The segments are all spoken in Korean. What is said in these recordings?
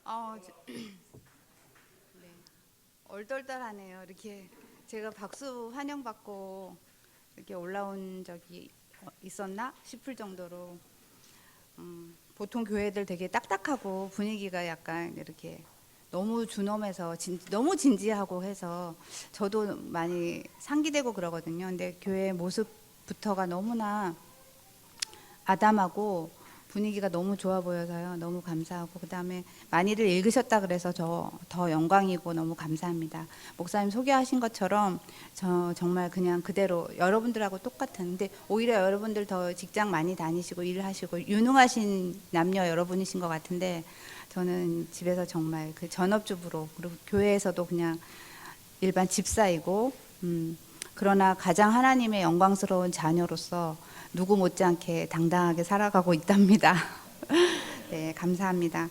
어, 네. 얼떨떨하네요. 이렇게 제가 박수 환영받고 이렇게 올라온 적이 있었나 싶을 정도로 보통 교회들 되게 딱딱하고 분위기가 약간 이렇게 너무 준엄해서 너무 진지하고 해서 저도 많이 상기되고 그러거든요. 근데 교회 모습부터가 너무나 아담하고 분위기가 너무 좋아 보여서요. 너무 감사하고 그다음에 많이들 읽으셨다 그래서 저 더 영광이고 너무 감사합니다. 목사님 소개하신 것처럼 저 정말 그냥 그대로 여러분들하고 똑같은데 오히려 여러분들 더 직장 많이 다니시고 일하시고 유능하신 남녀 여러분이신 것 같은데 저는 집에서 정말 그 전업주부로 그리고 교회에서도 그냥 일반 집사이고 그러나 가장 하나님의 영광스러운 자녀로서 누구 못지않게 당당하게 살아가고 있답니다. 네, 감사합니다.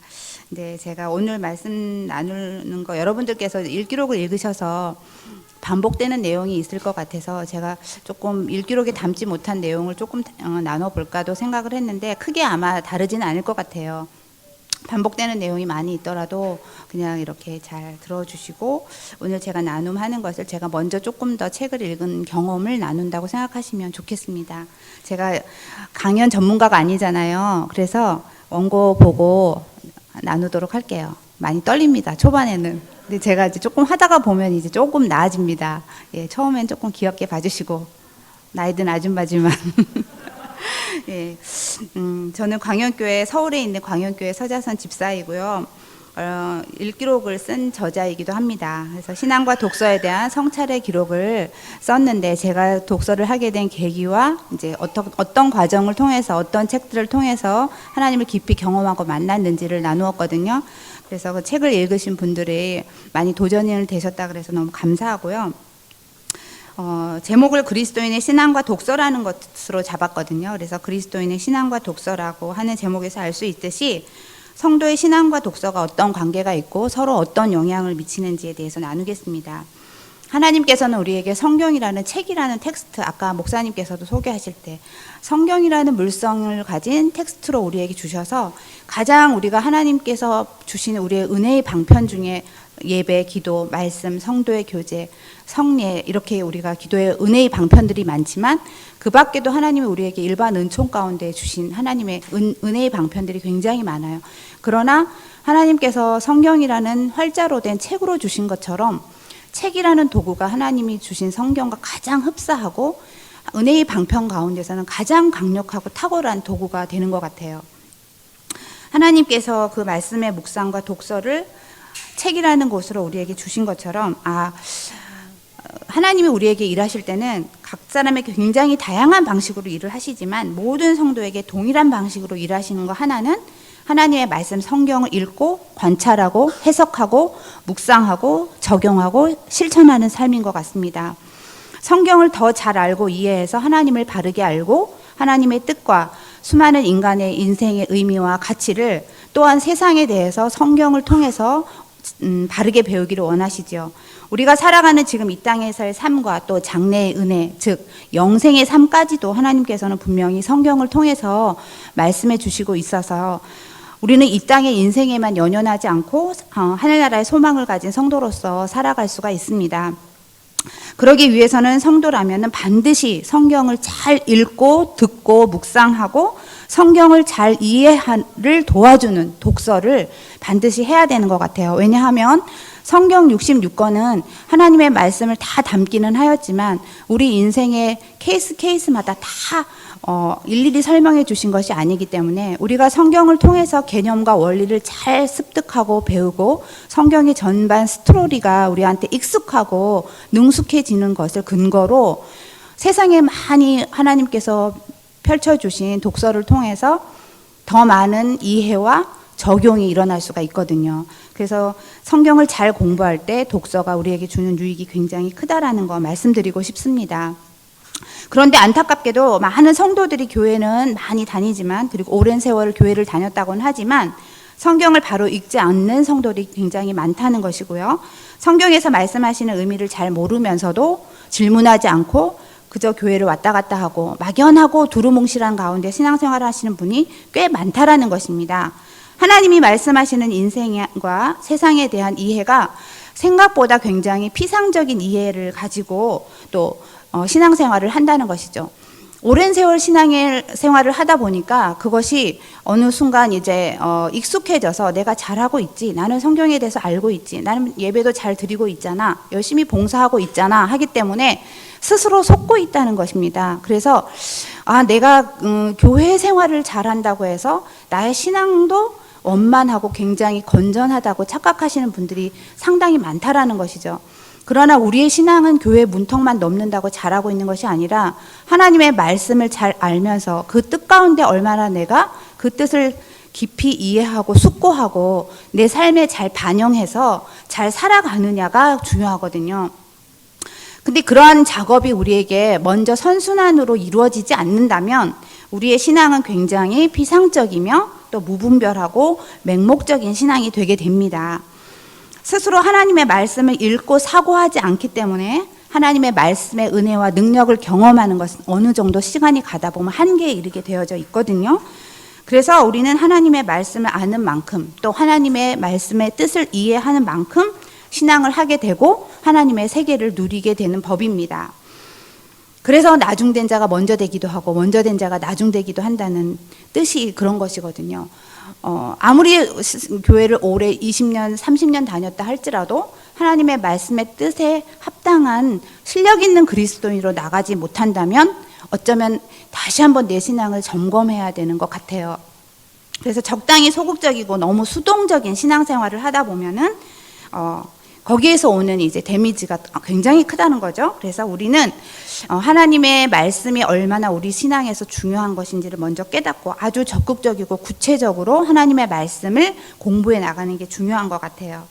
네, 제가 오늘 말씀 나누는 거 여러분들께서 일기록을 읽으셔서 반복되는 내용이 있을 것 같아서 제가 조금 일기록에 담지 못한 내용을 조금 나눠볼까도 생각을 했는데 크게 아마 다르지는 않을 것 같아요. 반복되는 내용이 많이 있더라도 그냥 이렇게 잘 들어주시고 오늘 제가 나눔하는 것을 제가 먼저 조금 더 책을 읽은 경험을 나눈다고 생각하시면 좋겠습니다. 제가 강연 전문가가 아니잖아요. 그래서 원고 보고 나누도록 할게요. 많이 떨립니다. 초반에는. 근데 제가 이제 조금 하다가 보면 이제 조금 나아집니다. 예, 처음엔 조금 귀엽게 봐주시고 나이 든 아줌마지만 예, 저는 광연교회 서울에 있는 광연교회 서자선 집사이고요. 일기록을 쓴 저자이기도 합니다. 그래서 신앙과 독서에 대한 성찰의 기록을 썼는데 제가 독서를 하게 된 계기와 이제 어떤 과정을 통해서 어떤 책들을 통해서 하나님을 깊이 경험하고 만났는지를 나누었거든요. 그래서 그 책을 읽으신 분들이 많이 도전이 되셨다 그래서 너무 감사하고요. 제목을 그리스도인의 신앙과 독서라는 것으로 잡았거든요. 그래서 그리스도인의 신앙과 독서라고 하는 제목에서 알 수 있듯이 성도의 신앙과 독서가 어떤 관계가 있고 서로 어떤 영향을 미치는지에 대해서 나누겠습니다. 하나님께서는 우리에게 성경이라는 책이라는 텍스트, 아까 목사님께서도 소개하실 때 성경이라는 물성을 가진 텍스트로 우리에게 주셔서 가장 우리가 하나님께서 주시는 우리의 은혜의 방편 중에 예배, 기도, 말씀, 성도의 교제, 성례 이렇게 우리가 기도의 은혜의 방편들이 많지만 그 밖에도 하나님이 우리에게 일반 은총 가운데 주신 하나님의 은혜의 방편들이 굉장히 많아요. 그러나 하나님께서 성경이라는 활자로 된 책으로 주신 것처럼 책이라는 도구가 하나님이 주신 성경과 가장 흡사하고 은혜의 방편 가운데서는 가장 강력하고 탁월한 도구가 되는 것 같아요. 하나님께서 그 말씀의 묵상과 독서를 책이라는 곳으로 우리에게 주신 것처럼 하나님이 우리에게 일하실 때는 각 사람에게 굉장히 다양한 방식으로 일을 하시지만 모든 성도에게 동일한 방식으로 일하시는 거 하나는 하나님의 말씀 성경을 읽고 관찰하고 해석하고 묵상하고 적용하고 실천하는 삶인 것 같습니다. 성경을 더 잘 알고 이해해서 하나님을 바르게 알고 하나님의 뜻과 수많은 인간의 인생의 의미와 가치를 또한 세상에 대해서 성경을 통해서 바르게 배우기를 원하시죠. 우리가 살아가는 지금 이 땅에서의 삶과 또 장래의 은혜, 즉 영생의 삶까지도 하나님께서는 분명히 성경을 통해서 말씀해 주시고 있어서 우리는 이 땅의 인생에만 연연하지 않고 하늘나라의 소망을 가진 성도로서 살아갈 수가 있습니다. 그러기 위해서는 성도라면 반드시 성경을 잘 읽고 듣고 묵상하고 성경을 잘 이해를 도와주는 독서를 반드시 해야 되는 것 같아요. 왜냐하면 성경 66권은 하나님의 말씀을 다 담기는 하였지만 우리 인생의 케이스마다 다 일일이 설명해 주신 것이 아니기 때문에 우리가 성경을 통해서 개념과 원리를 잘 습득하고 배우고 성경의 전반 스토리가 우리한테 익숙하고 능숙해지는 것을 근거로 세상에 많이 하나님께서 펼쳐주신 독서를 통해서 더 많은 이해와 적용이 일어날 수가 있거든요. 그래서 성경을 잘 공부할 때 독서가 우리에게 주는 유익이 굉장히 크다라는 거 말씀드리고 싶습니다. 그런데 안타깝게도 많은 성도들이 교회는 많이 다니지만 그리고 오랜 세월을 교회를 다녔다고는 하지만 성경을 바로 읽지 않는 성도들이 굉장히 많다는 것이고요. 성경에서 말씀하시는 의미를 잘 모르면서도 질문하지 않고 그저 교회를 왔다 갔다 하고 막연하고 두루뭉실한 가운데 신앙생활을 하시는 분이 꽤 많다라는 것입니다. 하나님이 말씀하시는 인생과 세상에 대한 이해가 생각보다 굉장히 피상적인 이해를 가지고 또 신앙생활을 한다는 것이죠. 오랜 세월 신앙생활을 하다 보니까 그것이 어느 순간 이제 익숙해져서 내가 잘하고 있지, 나는 성경에 대해서 알고 있지, 나는 예배도 잘 드리고 있잖아, 열심히 봉사하고 있잖아 하기 때문에 스스로 속고 있다는 것입니다. 그래서 내가 교회 생활을 잘한다고 해서 나의 신앙도 원만하고 굉장히 건전하다고 착각하시는 분들이 상당히 많다라는 것이죠. 그러나 우리의 신앙은 교회 문턱만 넘는다고 잘하고 있는 것이 아니라 하나님의 말씀을 잘 알면서 그 뜻 가운데 얼마나 내가 그 뜻을 깊이 이해하고 숙고하고 내 삶에 잘 반영해서 잘 살아가느냐가 중요하거든요. 근데 그러한 작업이 우리에게 먼저 선순환으로 이루어지지 않는다면 우리의 신앙은 굉장히 피상적이며 또 무분별하고 맹목적인 신앙이 되게 됩니다. 스스로 하나님의 말씀을 읽고 사고하지 않기 때문에 하나님의 말씀의 은혜와 능력을 경험하는 것은 어느 정도 시간이 가다 보면 한계에 이르게 되어져 있거든요. 그래서 우리는 하나님의 말씀을 아는 만큼 또 하나님의 말씀의 뜻을 이해하는 만큼 신앙을 하게 되고 하나님의 세계를 누리게 되는 법입니다. 그래서 나중된 자가 먼저 되기도 하고 먼저 된 자가 나중되기도 한다는 뜻이 그런 것이거든요. 아무리 교회를 오래 20년, 30년 다녔다 할지라도 하나님의 말씀의 뜻에 합당한 실력 있는 그리스도인으로 나가지 못한다면 어쩌면 다시 한번 내 신앙을 점검해야 되는 것 같아요. 그래서 적당히 소극적이고 너무 수동적인 신앙생활을 하다 보면은 거기에서 오는 이제 데미지가 굉장히 크다는 거죠. 그래서 우리는 하나님의 말씀이 얼마나 우리 신앙에서 중요한 것인지를 먼저 깨닫고 아주 적극적이고 구체적으로 하나님의 말씀을 공부해 나가는 게 중요한 것 같아요.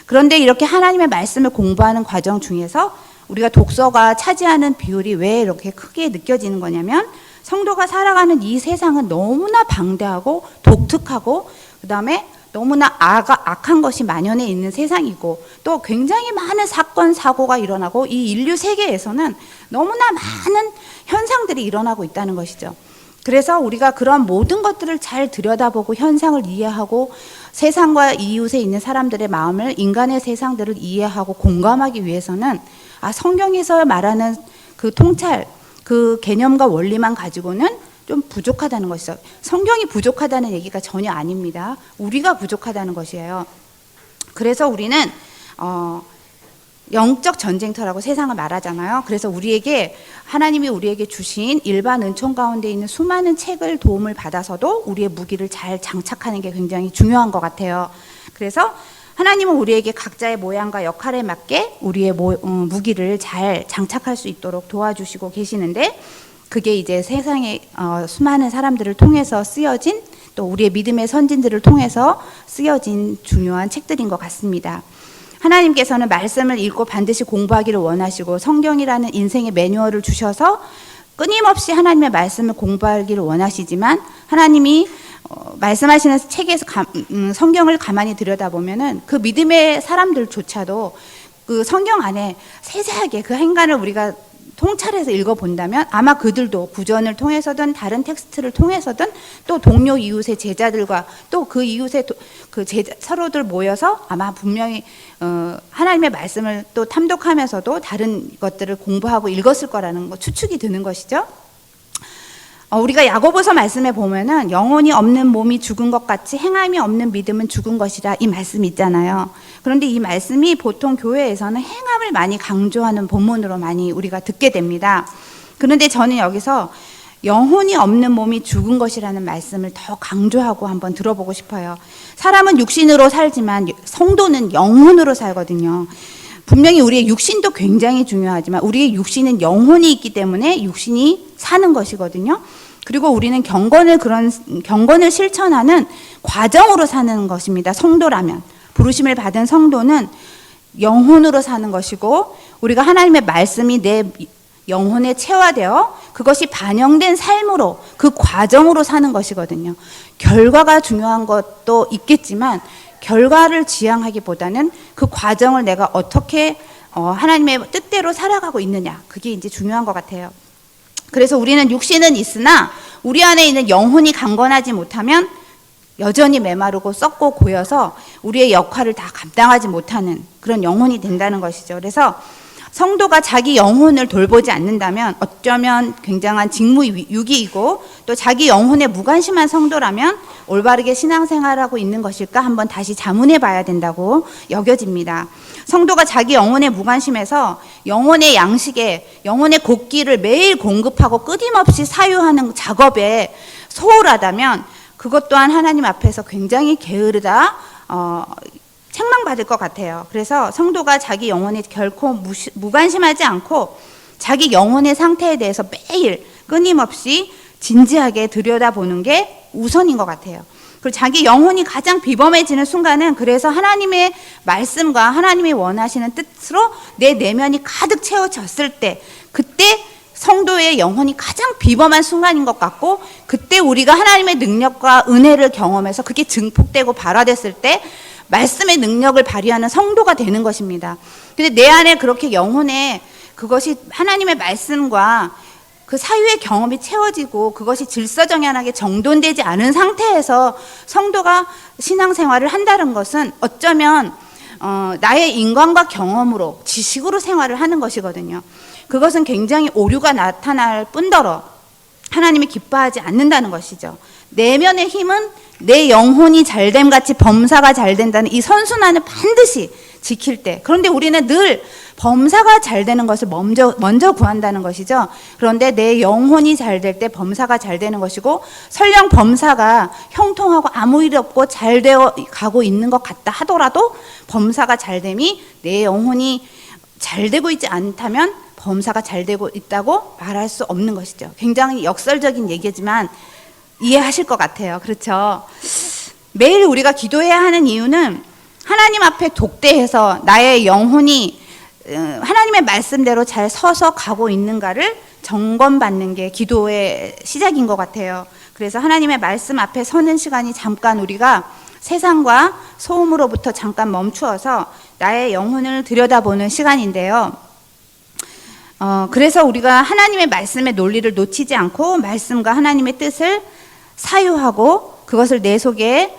그런데 이렇게 하나님의 말씀을 공부하는 과정 중에서 우리가 독서가 차지하는 비율이 왜 이렇게 크게 느껴지는 거냐면 성도가 살아가는 이 세상은 너무나 방대하고 독특하고 그다음에 너무나 악한 것이 만연해 있는 세상이고 또 굉장히 많은 사건, 사고가 일어나고 이 인류 세계에서는 너무나 많은 현상들이 일어나고 있다는 것이죠. 그래서 우리가 그런 모든 것들을 잘 들여다보고 현상을 이해하고 세상과 이웃에 있는 사람들의 마음을, 인간의 세상들을 이해하고 공감하기 위해서는 성경에서 말하는 그 통찰, 그 개념과 원리만 가지고는 좀 부족하다는 것이죠. 성경이 부족하다는 얘기가 전혀 아닙니다. 우리가 부족하다는 것이에요. 그래서 우리는 영적 전쟁터라고 세상을 말하잖아요. 그래서 하나님이 우리에게 주신 일반 은총 가운데 있는 수많은 책을 도움을 받아서도 우리의 무기를 잘 장착하는 게 굉장히 중요한 것 같아요. 그래서 하나님은 우리에게 각자의 모양과 역할에 맞게 우리의 무기를 잘 장착할 수 있도록 도와주시고 계시는데 그게 이제 세상의 수많은 사람들을 통해서 쓰여진 또 우리의 믿음의 선진들을 통해서 쓰여진 중요한 책들인 것 같습니다. 하나님께서는 말씀을 읽고 반드시 공부하기를 원하시고 성경이라는 인생의 매뉴얼을 주셔서 끊임없이 하나님의 말씀을 공부하기를 원하시지만 하나님이 말씀하시는 책에서 성경을 가만히 들여다보면은 그 믿음의 사람들조차도 그 성경 안에 세세하게 그 행간을 우리가 통찰해서 읽어본다면 아마 그들도 구전을 통해서든 다른 텍스트를 통해서든 또 동료 이웃의 제자들과 또 그 이웃의 서로들 모여서 아마 분명히 하나님의 말씀을 또 탐독하면서도 다른 것들을 공부하고 읽었을 거라는 거 추측이 드는 것이죠. 우리가 야고보서 말씀에 보면은 영혼이 없는 몸이 죽은 것 같이 행함이 없는 믿음은 죽은 것이라 이 말씀이 있잖아요. 그런데 이 말씀이 보통 교회에서는 행함을 많이 강조하는 본문으로 많이 우리가 듣게 됩니다. 그런데 저는 여기서 영혼이 없는 몸이 죽은 것이라는 말씀을 더 강조하고 한번 들어보고 싶어요. 사람은 육신으로 살지만 성도는 영혼으로 살거든요. 분명히 우리의 육신도 굉장히 중요하지만 우리의 육신은 영혼이 있기 때문에 육신이 사는 것이거든요. 그리고 우리는 경건을 실천하는 과정으로 사는 것입니다. 성도라면 부르심을 받은 성도는 영혼으로 사는 것이고 우리가 하나님의 말씀이 내 영혼에 체화되어 그것이 반영된 삶으로 그 과정으로 사는 것이거든요. 결과가 중요한 것도 있겠지만 결과를 지향하기보다는 그 과정을 내가 어떻게 하나님의 뜻대로 살아가고 있느냐 그게 이제 중요한 것 같아요. 그래서 우리는 육신은 있으나 우리 안에 있는 영혼이 강건하지 못하면 여전히 메마르고 썩고 고여서 우리의 역할을 다 감당하지 못하는 그런 영혼이 된다는 것이죠. 그래서 성도가 자기 영혼을 돌보지 않는다면 어쩌면 굉장한 직무유기이고, 또 자기 영혼에 무관심한 성도라면 올바르게 신앙생활하고 있는 것일까 한번 다시 자문해 봐야 된다고 여겨집니다. 성도가 자기 영혼에 무관심해서 영혼의 양식에, 영혼의 곡기를 매일 공급하고 끊임없이 사유하는 작업에 소홀하다면 그것 또한 하나님 앞에서 굉장히 게으르다, 책망받을 것 같아요. 그래서 성도가 자기 영혼에 결코 무관심하지 않고 자기 영혼의 상태에 대해서 매일 끊임없이 진지하게 들여다보는 게 우선인 것 같아요. 그리고 자기 영혼이 가장 비범해지는 순간은 그래서 하나님의 말씀과 하나님이 원하시는 뜻으로 내 내면이 가득 채워졌을 때, 그때 성도의 영혼이 가장 비범한 순간인 것 같고, 그때 우리가 하나님의 능력과 은혜를 경험해서 그게 증폭되고 발화됐을 때 말씀의 능력을 발휘하는 성도가 되는 것입니다. 근데 내 안에 그렇게 영혼에 그것이 하나님의 말씀과 그 사유의 경험이 채워지고 그것이 질서정연하게 정돈되지 않은 상태에서 성도가 신앙생활을 한다는 것은 어쩌면 나의 인간과 경험으로, 지식으로 생활을 하는 것이거든요. 그것은 굉장히 오류가 나타날 뿐더러 하나님이 기뻐하지 않는다는 것이죠. 내면의 힘은 내 영혼이 잘됨 같이 범사가 잘 된다는 이 선순환을 반드시 지킬 때, 그런데 우리는 늘 범사가 잘 되는 것을 먼저 구한다는 것이죠. 그런데 내 영혼이 잘 될 때 범사가 잘 되는 것이고, 설령 범사가 형통하고 아무 일 없고 잘 되어 가고 있는 것 같다 하더라도 범사가 잘 됨이 내 영혼이 잘 되고 있지 않다면 범사가 잘 되고 있다고 말할 수 없는 것이죠. 굉장히 역설적인 얘기지만 이해하실 것 같아요. 그렇죠? 매일 우리가 기도해야 하는 이유는 하나님 앞에 독대해서 나의 영혼이 하나님의 말씀대로 잘 서서 가고 있는가를 점검받는 게 기도의 시작인 것 같아요. 그래서 하나님의 말씀 앞에 서는 시간이 잠깐 우리가 세상과 소음으로부터 잠깐 멈추어서 나의 영혼을 들여다보는 시간인데요. 그래서 우리가 하나님의 말씀의 논리를 놓치지 않고 말씀과 하나님의 뜻을 사유하고 그것을 내 속에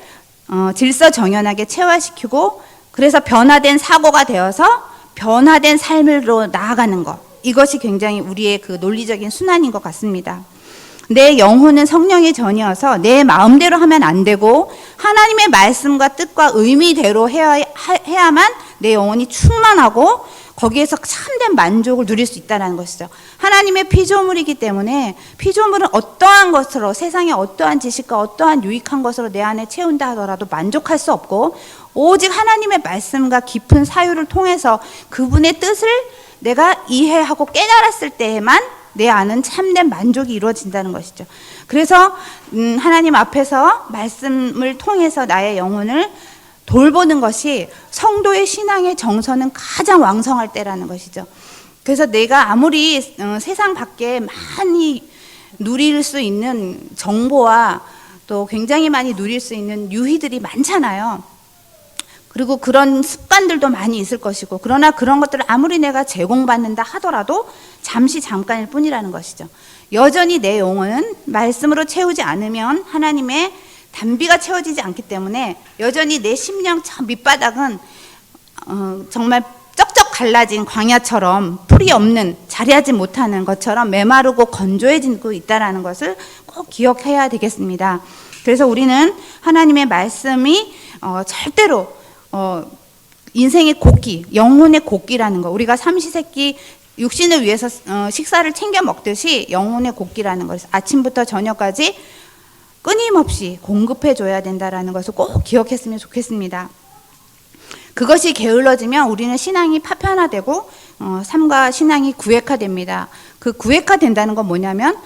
질서정연하게 체화시키고, 그래서 변화된 사고가 되어서 변화된 삶으로 나아가는 것, 이것이 굉장히 우리의 그 논리적인 순환인 것 같습니다. 내 영혼은 성령의 전이어서 내 마음대로 하면 안 되고 하나님의 말씀과 뜻과 의미대로 해야만 내 영혼이 충만하고 거기에서 참된 만족을 누릴 수 있다는 것이죠. 하나님의 피조물이기 때문에 피조물은 어떠한 것으로, 세상의 어떠한 지식과 어떠한 유익한 것으로 내 안에 채운다 하더라도 만족할 수 없고, 오직 하나님의 말씀과 깊은 사유를 통해서 그분의 뜻을 내가 이해하고 깨달았을 때에만 내 안은 참된 만족이 이루어진다는 것이죠. 그래서 하나님 앞에서 말씀을 통해서 나의 영혼을 돌보는 것이 성도의 신앙의 정서는 가장 왕성할 때라는 것이죠. 그래서 내가 아무리 세상 밖에 많이 누릴 수 있는 정보와 또 굉장히 많이 누릴 수 있는 유희들이 많잖아요. 그리고 그런 습관들도 많이 있을 것이고, 그러나 그런 것들을 아무리 내가 제공받는다 하더라도 잠깐일 뿐이라는 것이죠. 여전히 내 영혼은 말씀으로 채우지 않으면 하나님의 단비가 채워지지 않기 때문에 여전히 내 심령 저 밑바닥은 정말 쩍쩍 갈라진 광야처럼 풀이 없는, 자리하지 못하는 것처럼 메마르고 건조해지고 있다는 것을 꼭 기억해야 되겠습니다. 그래서 우리는 하나님의 말씀이 절대로 인생의 곡기, 영혼의 곡기라는 거, 우리가 삼시세끼 육신을 위해서 식사를 챙겨 먹듯이 영혼의 곡기라는 것을 아침부터 저녁까지 끊임없이 공급해 줘야 된다는 것을 꼭 기억했으면 좋겠습니다. 그것이 게을러지면 우리는 신앙이 파편화되고 삶과 신앙이 구획화됩니다. 그 구획화된다는 건 뭐냐면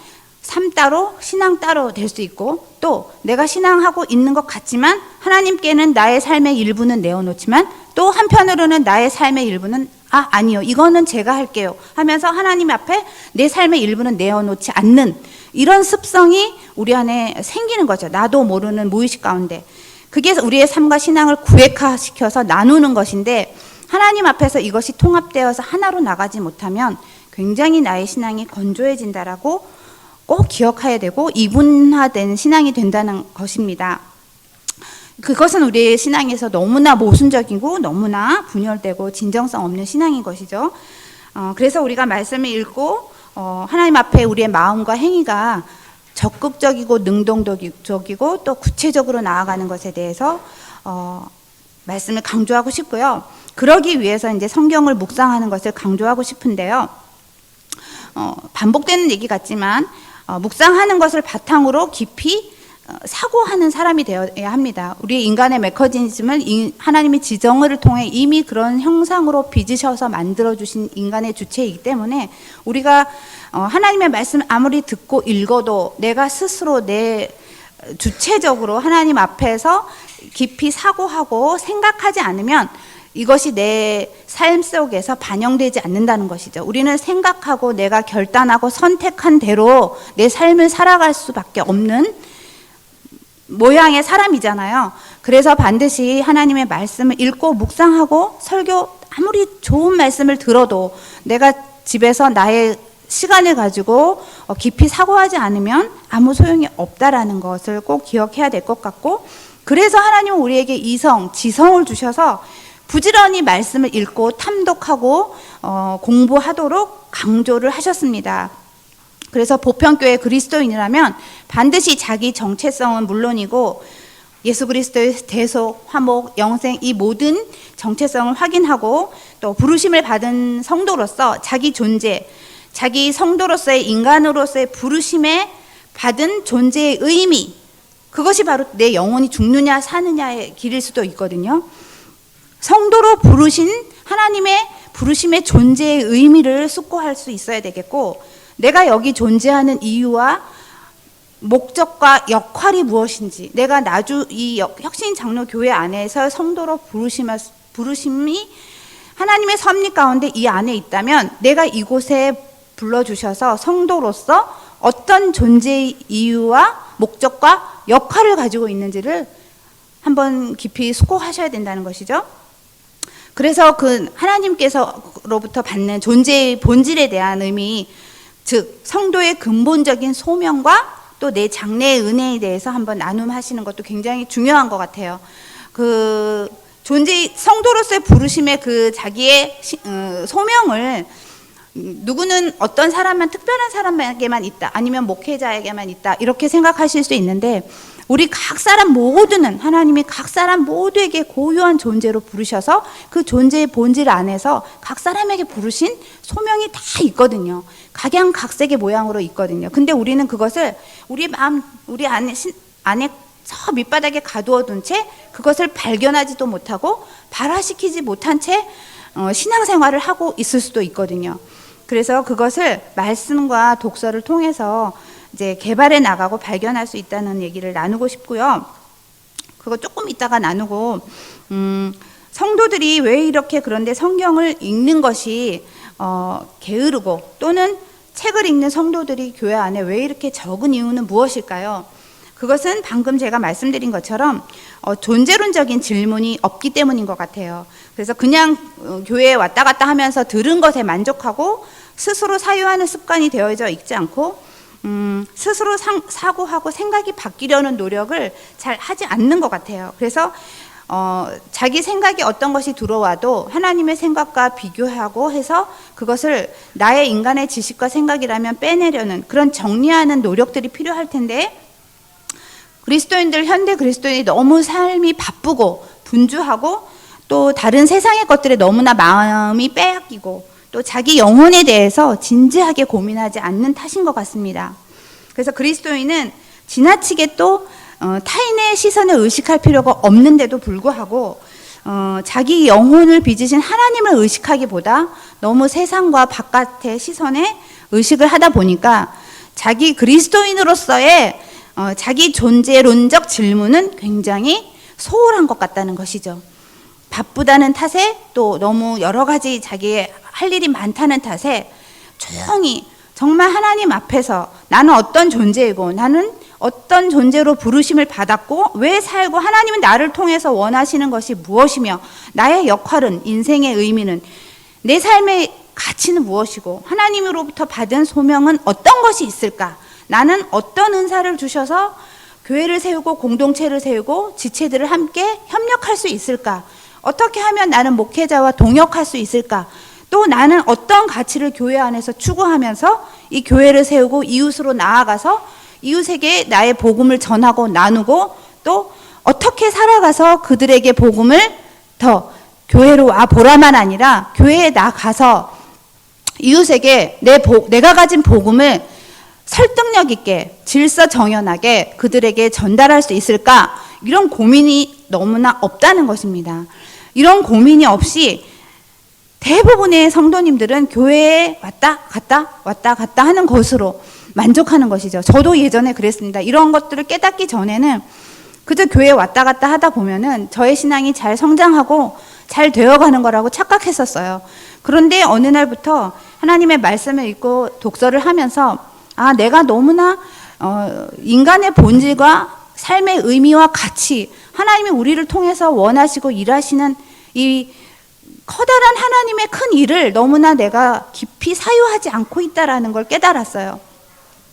삶 따로 신앙 따로 될 수 있고, 또 내가 신앙하고 있는 것 같지만 하나님께는 나의 삶의 일부는 내어놓지만 또 한편으로는 나의 삶의 일부는 아니요, 이거는 제가 할게요 하면서 하나님 앞에 내 삶의 일부는 내어놓지 않는 이런 습성이 우리 안에 생기는 거죠. 나도 모르는 무의식 가운데. 그게 우리의 삶과 신앙을 구획화시켜서 나누는 것인데, 하나님 앞에서 이것이 통합되어서 하나로 나가지 못하면 굉장히 나의 신앙이 건조해진다라고 꼭 기억해야 되고 이분화된 신앙이 된다는 것입니다. 그것은 우리의 신앙에서 너무나 모순적이고 너무나 분열되고 진정성 없는 신앙인 것이죠. 그래서 우리가 말씀을 읽고 하나님 앞에 우리의 마음과 행위가 적극적이고 능동적이고 또 구체적으로 나아가는 것에 대해서 말씀을 강조하고 싶고요. 그러기 위해서 이제 성경을 묵상하는 것을 강조하고 싶은데요. 반복되는 얘기 같지만 묵상하는 것을 바탕으로 깊이 사고하는 사람이 되어야 합니다. 우리 인간의 메커니즘은 하나님의 지정을 통해 이미 그런 형상으로 빚으셔서 만들어주신 인간의 주체이기 때문에 우리가 하나님의 말씀 아무리 듣고 읽어도 내가 스스로 내 주체적으로 하나님 앞에서 깊이 사고하고 생각하지 않으면 이것이 내 삶 속에서 반영되지 않는다는 것이죠. 우리는 생각하고 내가 결단하고 선택한 대로 내 삶을 살아갈 수밖에 없는 모양의 사람이잖아요. 그래서 반드시 하나님의 말씀을 읽고 묵상하고 설교 아무리 좋은 말씀을 들어도 내가 집에서 나의 시간을 가지고 깊이 사고하지 않으면 아무 소용이 없다라는 것을 꼭 기억해야 될 것 같고, 그래서 하나님은 우리에게 이성, 지성을 주셔서 부지런히 말씀을 읽고 탐독하고 공부하도록 강조를 하셨습니다. 그래서 보편교회 그리스도인이라면 반드시 자기 정체성은 물론이고 예수 그리스도의 대속, 화목, 영생 이 모든 정체성을 확인하고 또 부르심을 받은 성도로서 자기 존재, 자기 성도로서의 인간으로서의 부르심에 받은 존재의 의미, 그것이 바로 내 영혼이 죽느냐 사느냐의 길일 수도 있거든요. 성도로 부르신 하나님의 부르심의 존재의 의미를 숙고할 수 있어야 되겠고, 내가 여기 존재하는 이유와 목적과 역할이 무엇인지, 내가 이 혁신장로교회 안에서 성도로 부르심이 하나님의 섭리 가운데 이 안에 있다면 내가 이곳에 불러주셔서 성도로서 어떤 존재의 이유와 목적과 역할을 가지고 있는지를 한번 깊이 숙고하셔야 된다는 것이죠. 그래서 그 하나님께서로부터 받는 존재의 본질에 대한 의미, 즉 성도의 근본적인 소명과 또 내 장래의 은혜에 대해서 한번 나눔하시는 것도 굉장히 중요한 것 같아요. 그 성도로서의 부르심의 그 자기의 소명을 누구는 어떤 사람만, 특별한 사람에게만 있다, 아니면 목회자에게만 있다, 이렇게 생각하실 수 있는데, 우리 각 사람 모두는 하나님이 각 사람 모두에게 고유한 존재로 부르셔서 그 존재의 본질 안에서 각 사람에게 부르신 소명이 다 있거든요. 각양각색의 모양으로 있거든요. 근데 우리는 그것을 우리 마음, 우리 안에 저 밑바닥에 가두어둔 채 그것을 발견하지도 못하고 발화시키지 못한 채 신앙생활을 하고 있을 수도 있거든요. 그래서 그것을 말씀과 독서를 통해서 이제 개발해 나가고 발견할 수 있다는 얘기를 나누고 싶고요. 그거 조금 이따가 나누고, 성도들이 왜 이렇게 그런데 성경을 읽는 것이 게으르고 또는 책을 읽는 성도들이 교회 안에 왜 이렇게 적은 이유는 무엇일까요? 그것은 방금 제가 말씀드린 것처럼 존재론적인 질문이 없기 때문인 것 같아요. 그래서 그냥 교회에 왔다 갔다 하면서 들은 것에 만족하고 스스로 사유하는 습관이 되어져 있지 않고 스스로 사고하고 생각이 바뀌려는 노력을 잘 하지 않는 것 같아요. 그래서 자기 생각이 어떤 것이 들어와도 하나님의 생각과 비교하고 해서 그것을 나의 인간의 지식과 생각이라면 빼내려는 그런 정리하는 노력들이 필요할 텐데, 현대 그리스도인이 너무 삶이 바쁘고 분주하고 또 다른 세상의 것들에 너무나 마음이 빼앗기고 또 자기 영혼에 대해서 진지하게 고민하지 않는 탓인 것 같습니다. 그래서 그리스도인은 지나치게 또 타인의 시선을 의식할 필요가 없는데도 불구하고 자기 영혼을 빚으신 하나님을 의식하기보다 너무 세상과 바깥의 시선에 의식을 하다 보니까 자기 그리스도인으로서의 자기 존재론적 질문은 굉장히 소홀한 것 같다는 것이죠. 바쁘다는 탓에 또 너무 여러 가지 자기의 할 일이 많다는 탓에 조용히 정말 하나님 앞에서 나는 어떤 존재이고 나는 어떤 존재로 부르심을 받았고 왜 살고 하나님은 나를 통해서 원하시는 것이 무엇이며 나의 역할은, 인생의 의미는, 내 삶의 가치는 무엇이고 하나님으로부터 받은 소명은 어떤 것이 있을까? 나는 어떤 은사를 주셔서 교회를 세우고 공동체를 세우고 지체들을 함께 협력할 수 있을까? 어떻게 하면 나는 목회자와 동역할 수 있을까? 또 나는 어떤 가치를 교회 안에서 추구하면서 이 교회를 세우고 이웃으로 나아가서 이웃에게 나의 복음을 전하고 나누고 또 어떻게 살아가서 그들에게 복음을 더 교회로 와 보라만 아니라 교회에 나가서 이웃에게 내가 가진 복음을 설득력 있게 질서정연하게 그들에게 전달할 수 있을까? 이런 고민이 너무나 없다는 것입니다. 이런 고민이 없이 대부분의 성도님들은 교회에 왔다 갔다 하는 것으로 만족하는 것이죠. 저도 예전에 그랬습니다. 이런 것들을 깨닫기 전에는 그저 교회에 왔다 갔다 하다 보면은 저의 신앙이 잘 성장하고 잘 되어가는 거라고 착각했었어요. 그런데 어느 날부터 하나님의 말씀을 읽고 독서를 하면서 내가 너무나 인간의 본질과 삶의 의미와 가치, 하나님이 우리를 통해서 원하시고 일하시는 이 커다란 하나님의 큰 일을 너무나 내가 깊이 사유하지 않고 있다라는 걸 깨달았어요.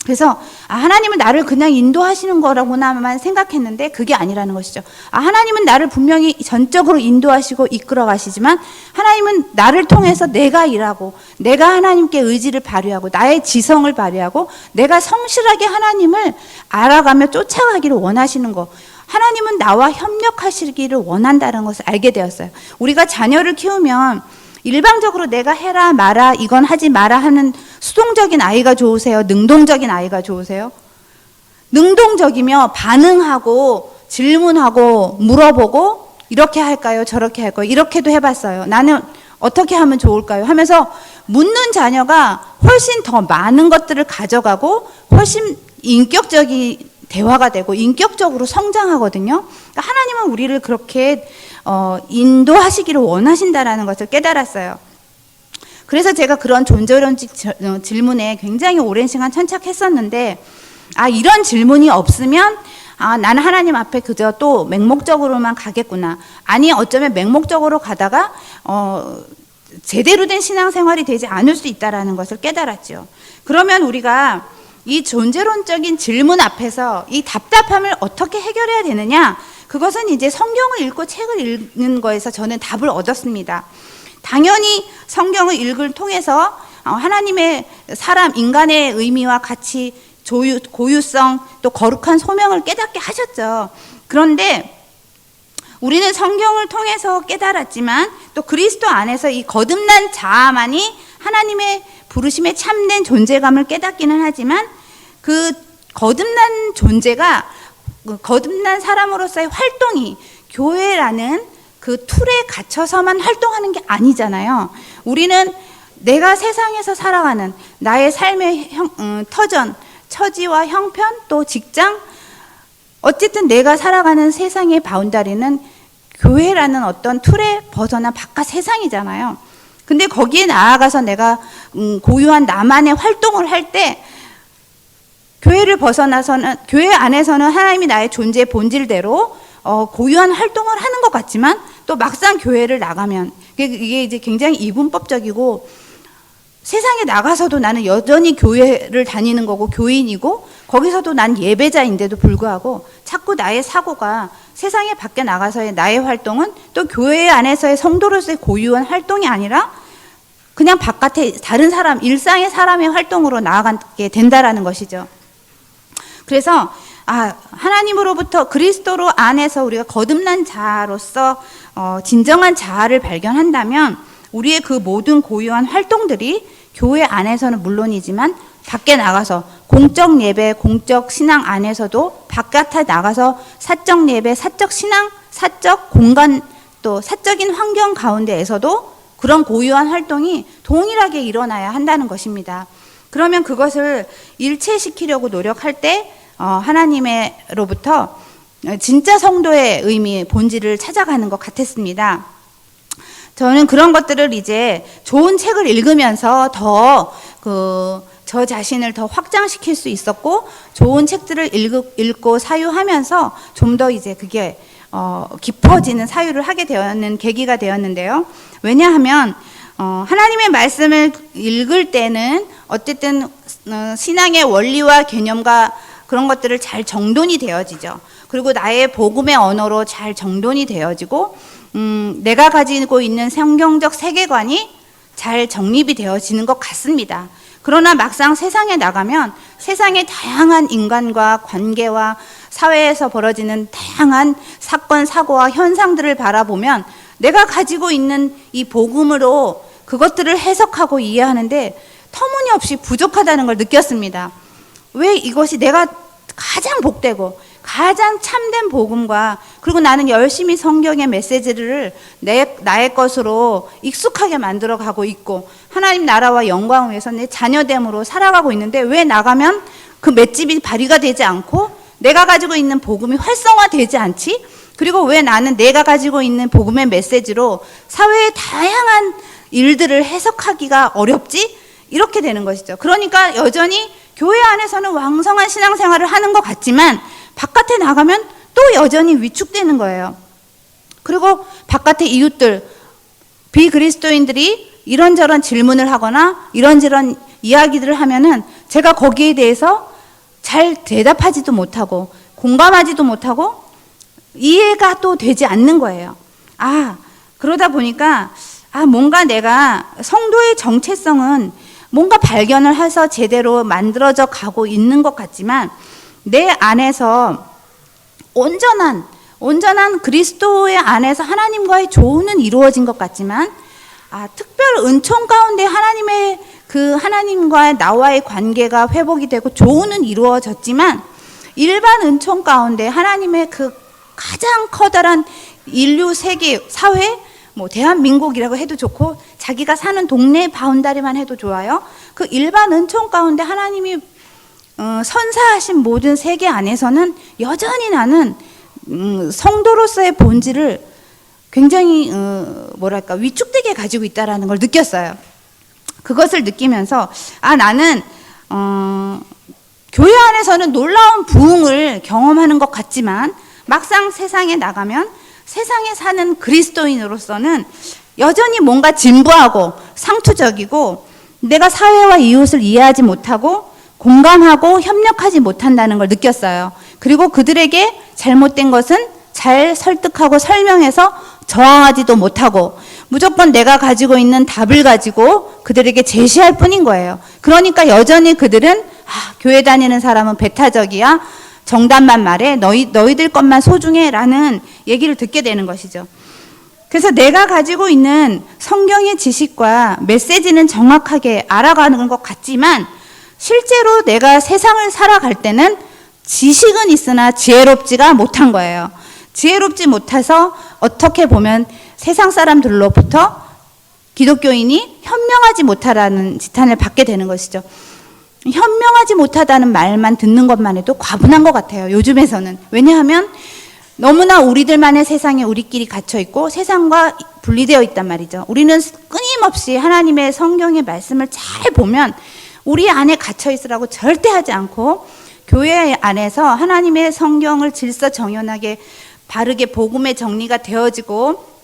그래서 하나님은 나를 그냥 인도하시는 거라고나만 생각했는데 그게 아니라는 것이죠. 하나님은 나를 분명히 전적으로 인도하시고 이끌어 가시지만 하나님은 나를 통해서 내가 일하고 내가 하나님께 의지를 발휘하고 나의 지성을 발휘하고 내가 성실하게 하나님을 알아가며 쫓아가기를 원하시는 거. 하나님은 나와 협력하시기를 원한다는 것을 알게 되었어요. 우리가 자녀를 키우면 일방적으로 내가 해라 마라 이건 하지 마라 하는 수동적인 아이가 좋으세요? 능동적인 아이가 좋으세요? 능동적이며 반응하고 질문하고 물어보고 이렇게 할까요? 저렇게 할까요? 이렇게도 해봤어요. 나는 어떻게 하면 좋을까요? 하면서 묻는 자녀가 훨씬 더 많은 것들을 가져가고 훨씬 인격적인 대화가 되고 인격적으로 성장하거든요. 그러니까 하나님은 우리를 그렇게 인도하시기를 원하신다라는 것을 깨달았어요. 그래서 제가 그런 존재론적 질문에 굉장히 오랜 시간 천착했었는데 이런 질문이 없으면 나는 하나님 앞에 그저 또 맹목적으로만 가겠구나. 아니 어쩌면 맹목적으로 가다가 제대로 된 신앙생활이 되지 않을 수 있다라는 것을 깨달았죠. 그러면 우리가 이 존재론적인 질문 앞에서 이 답답함을 어떻게 해결해야 되느냐? 그것은 이제 성경을 읽고 책을 읽는 거에서 저는 답을 얻었습니다. 당연히 성경을 읽을 통해서 하나님의 인간의 의미와 가치, 고유성, 또 거룩한 소명을 깨닫게 하셨죠. 그런데 우리는 성경을 통해서 깨달았지만 또 그리스도 안에서 이 거듭난 자아만이 하나님의 부르심에 참된 존재감을 깨닫기는 하지만 그 거듭난 존재가 거듭난 사람으로서의 활동이 교회라는 그 틀에 갇혀서만 활동하는 게 아니잖아요. 우리는 내가 세상에서 살아가는 나의 삶의 터전, 처지와 형편, 또 직장, 어쨌든 내가 살아가는 세상의 바운다리는 교회라는 어떤 틀에 벗어난 바깥 세상이잖아요. 근데 거기에 나아가서 내가 고유한 나만의 활동을 할 때 교회를 벗어나서는 교회 안에서는 하나님이 나의 존재의 본질대로 고유한 활동을 하는 것 같지만 또 막상 교회를 나가면 이게 이제 굉장히 이분법적이고 세상에 나가서도 나는 여전히 교회를 다니는 거고 교인이고 거기서도 난 예배자인데도 불구하고 자꾸 나의 사고가 세상에 밖에 나가서의 나의 활동은 또 교회 안에서의 성도로서의 고유한 활동이 아니라 그냥 바깥에 다른 사람, 일상의 사람의 활동으로 나아가게 된다라는 것이죠. 그래서 하나님으로부터 그리스도로 안에서 우리가 거듭난 자아로서 진정한 자아를 발견한다면 우리의 그 모든 고유한 활동들이 교회 안에서는 물론이지만 밖에 나가서 공적 예배, 공적 신앙 안에서도 바깥에 나가서 사적 예배, 사적 신앙, 사적 공간 또 사적인 환경 가운데에서도 그런 고유한 활동이 동일하게 일어나야 한다는 것입니다. 그러면 그것을 일체시키려고 노력할 때 하나님으로부터 진짜 성도의 의미, 본질을 찾아가는 것 같았습니다. 저는 그런 것들을 이제 좋은 책을 읽으면서 저 자신을 더 확장시킬 수 있었고 좋은 책들을 읽고 사유하면서 좀 더 이제 그게 깊어지는 사유를 하게 되었는 계기가 되었는데요. 왜냐하면 하나님의 말씀을 읽을 때는 어쨌든 신앙의 원리와 개념과 그런 것들을 잘 정돈이 되어지죠. 그리고 나의 복음의 언어로 잘 정돈이 되어지고 내가 가지고 있는 성경적 세계관이 잘 정립이 되어지는 것 같습니다. 그러나 막상 세상에 나가면 세상의 다양한 인간과 관계와 사회에서 벌어지는 다양한 사건, 사고와 현상들을 바라보면 내가 가지고 있는 이 복음으로 그것들을 해석하고 이해하는데 터무니없이 부족하다는 걸 느꼈습니다. 왜 이것이 내가 가장 복되고 가장 참된 복음과 그리고 나는 열심히 성경의 메시지를 나의 것으로 익숙하게 만들어 가고 있고 하나님 나라와 영광을 위해서 내 자녀됨으로 살아가고 있는데 왜 나가면 그 맷집이 발휘가 되지 않고 내가 가지고 있는 복음이 활성화되지 않지? 그리고 왜 나는 내가 가지고 있는 복음의 메시지로 사회의 다양한 일들을 해석하기가 어렵지? 이렇게 되는 것이죠. 그러니까 여전히 교회 안에서는 왕성한 신앙생활을 하는 것 같지만 바깥에 나가면 또 여전히 위축되는 거예요. 그리고 바깥의 이웃들, 비그리스도인들이 이런저런 질문을 하거나 이런저런 이야기들을 하면은 제가 거기에 대해서 잘 대답하지도 못하고 공감하지도 못하고 이해가 또 되지 않는 거예요. 그러다 보니까 뭔가 내가 성도의 정체성은 뭔가 발견을 해서 제대로 만들어져 가고 있는 것 같지만 내 안에서 온전한 그리스도의 안에서 하나님과의 조우는 이루어진 것 같지만 특별 은총 가운데 하나님과의 나와의 관계가 회복이 되고 조우는 이루어졌지만 일반 은총 가운데 하나님의 그 가장 커다란 인류 세계 사회 대한민국이라고 해도 좋고 자기가 사는 동네 바운다리만 해도 좋아요. 그 일반 은총 가운데 하나님이 선사하신 모든 세계 안에서는 여전히 나는 성도로서의 본질을 굉장히 위축되게 가지고 있다라는 걸 느꼈어요. 그것을 느끼면서 나는 교회 안에서는 놀라운 부흥을 경험하는 것 같지만 막상 세상에 나가면 세상에 사는 그리스도인으로서는 여전히 뭔가 진부하고 상투적이고 내가 사회와 이웃을 이해하지 못하고 공감하고 협력하지 못한다는 걸 느꼈어요. 그리고 그들에게 잘못된 것은 잘 설득하고 설명해서 저항하지도 못하고 무조건 내가 가지고 있는 답을 가지고 그들에게 제시할 뿐인 거예요. 그러니까 여전히 그들은 교회 다니는 사람은 배타적이야. 정답만 말해. 너희들 것만 소중해. 라는 얘기를 듣게 되는 것이죠. 그래서 내가 가지고 있는 성경의 지식과 메시지는 정확하게 알아가는 것 같지만 실제로 내가 세상을 살아갈 때는 지식은 있으나 지혜롭지가 못한 거예요. 지혜롭지 못해서 어떻게 보면 세상 사람들로부터 기독교인이 현명하지 못하다는 지탄을 받게 되는 것이죠. 현명하지 못하다는 말만 듣는 것만 해도 과분한 것 같아요. 요즘에서는. 왜냐하면 너무나 우리들만의 세상에 우리끼리 갇혀 있고 세상과 분리되어 있단 말이죠. 우리는 끊임없이 하나님의 성경의 말씀을 잘 보면 우리 안에 갇혀 있으라고 절대 하지 않고 교회 안에서 하나님의 성경을 질서정연하게 바르게 복음의 정리가 되어지고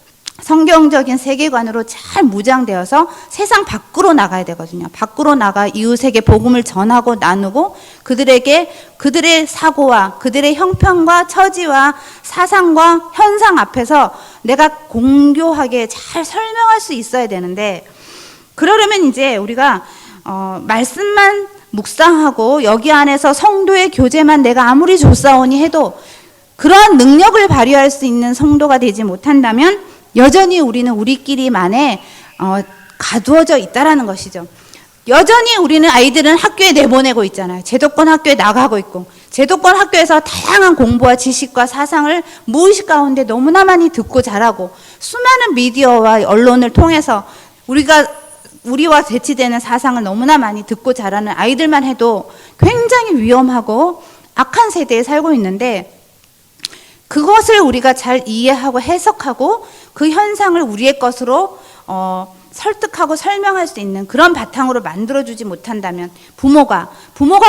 성경적인 세계관으로 잘 무장되어서 세상 밖으로 나가야 되거든요. 밖으로 나가 이웃에게 복음을 전하고 나누고 그들의 사고와 그들의 형편과 처지와 사상과 현상 앞에서 내가 공교하게 잘 설명할 수 있어야 되는데 그러려면 이제 우리가 말씀만 묵상하고 여기 안에서 성도의 교제만 내가 아무리 조사오니 해도 그러한 능력을 발휘할 수 있는 성도가 되지 못한다면 여전히 우리는 우리끼리만의 가두어져 있다라는 것이죠. 여전히 우리는 아이들은 학교에 내보내고 있잖아요. 제도권 학교에 나가고 있고 제도권 학교에서 다양한 공부와 지식과 사상을 무의식 가운데 너무나 많이 듣고 자라고 수많은 미디어와 언론을 통해서 우리와 대치되는 사상을 너무나 많이 듣고 자라는 아이들만 해도 굉장히 위험하고 악한 세대에 살고 있는데 그것을 우리가 잘 이해하고 해석하고 그 현상을 우리의 것으로 설득하고 설명할 수 있는 그런 바탕으로 만들어주지 못한다면 부모가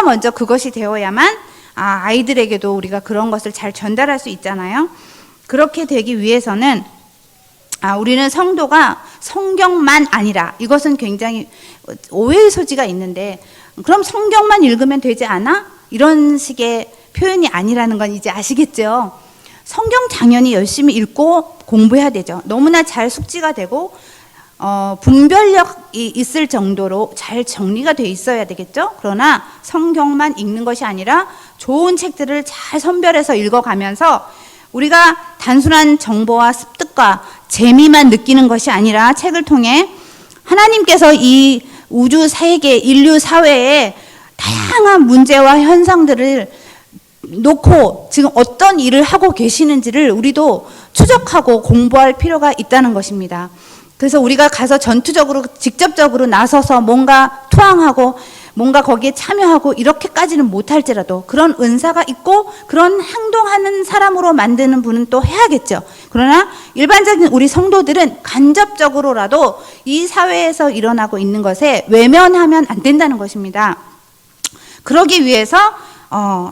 먼저 그것이 되어야만 아이들에게도 우리가 그런 것을 잘 전달할 수 있잖아요. 그렇게 되기 위해서는 우리는 성도가 성경만 아니라, 이것은 굉장히 오해의 소지가 있는데, 그럼 성경만 읽으면 되지 않아? 이런 식의 표현이 아니라는 건 이제 아시겠죠? 성경 당연히 열심히 읽고 공부해야 되죠. 너무나 잘 숙지가 되고 분별력이 있을 정도로 잘 정리가 돼 있어야 되겠죠. 그러나 성경만 읽는 것이 아니라 좋은 책들을 잘 선별해서 읽어가면서 우리가 단순한 정보와 습득과 재미만 느끼는 것이 아니라 책을 통해 하나님께서 이 우주 세계, 인류 사회에 다양한 문제와 현상들을 놓고 지금 어떤 일을 하고 계시는지를 우리도 추적하고 공부할 필요가 있다는 것입니다. 그래서 우리가 가서 전투적으로 직접적으로 나서서 뭔가 투항하고 뭔가 거기에 참여하고 이렇게까지는 못할지라도 그런 은사가 있고 그런 행동하는 사람으로 만드는 분은 또 해야겠죠. 그러나 일반적인 우리 성도들은 간접적으로라도 이 사회에서 일어나고 있는 것에 외면하면 안 된다는 것입니다. 그러기 위해서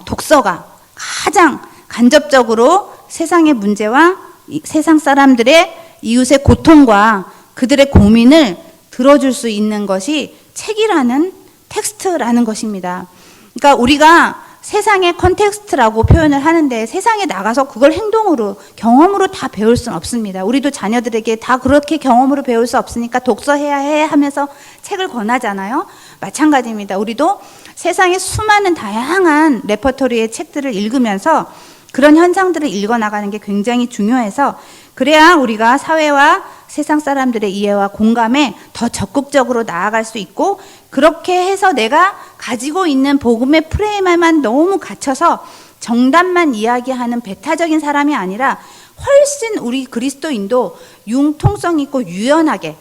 독서가 가장 간접적으로 세상의 문제와 세상 사람들의 이웃의 고통과 그들의 고민을 들어줄 수 있는 것이 책이라는 텍스트라는 것입니다. 그러니까 우리가 세상의 컨텍스트라고 표현을 하는데 세상에 나가서 그걸 행동으로, 경험으로 다 배울 수는 없습니다. 우리도 자녀들에게 다 그렇게 경험으로 배울 수 없으니까 독서해야 해 하면서 책을 권하잖아요. 마찬가지입니다. 우리도 세상의 수많은 다양한 레퍼토리의 책들을 읽으면서 그런 현상들을 읽어나가는 게 굉장히 중요해서, 그래야 우리가 사회와 세상 사람들의 이해와 공감에 더 적극적으로 나아갈 수 있고, 그렇게 해서 내가 가지고 있는 복음의 프레임에만 너무 갇혀서 정답만 이야기하는 배타적인 사람이 아니라 훨씬 우리 그리스도인도 융통성 있고 유연하게,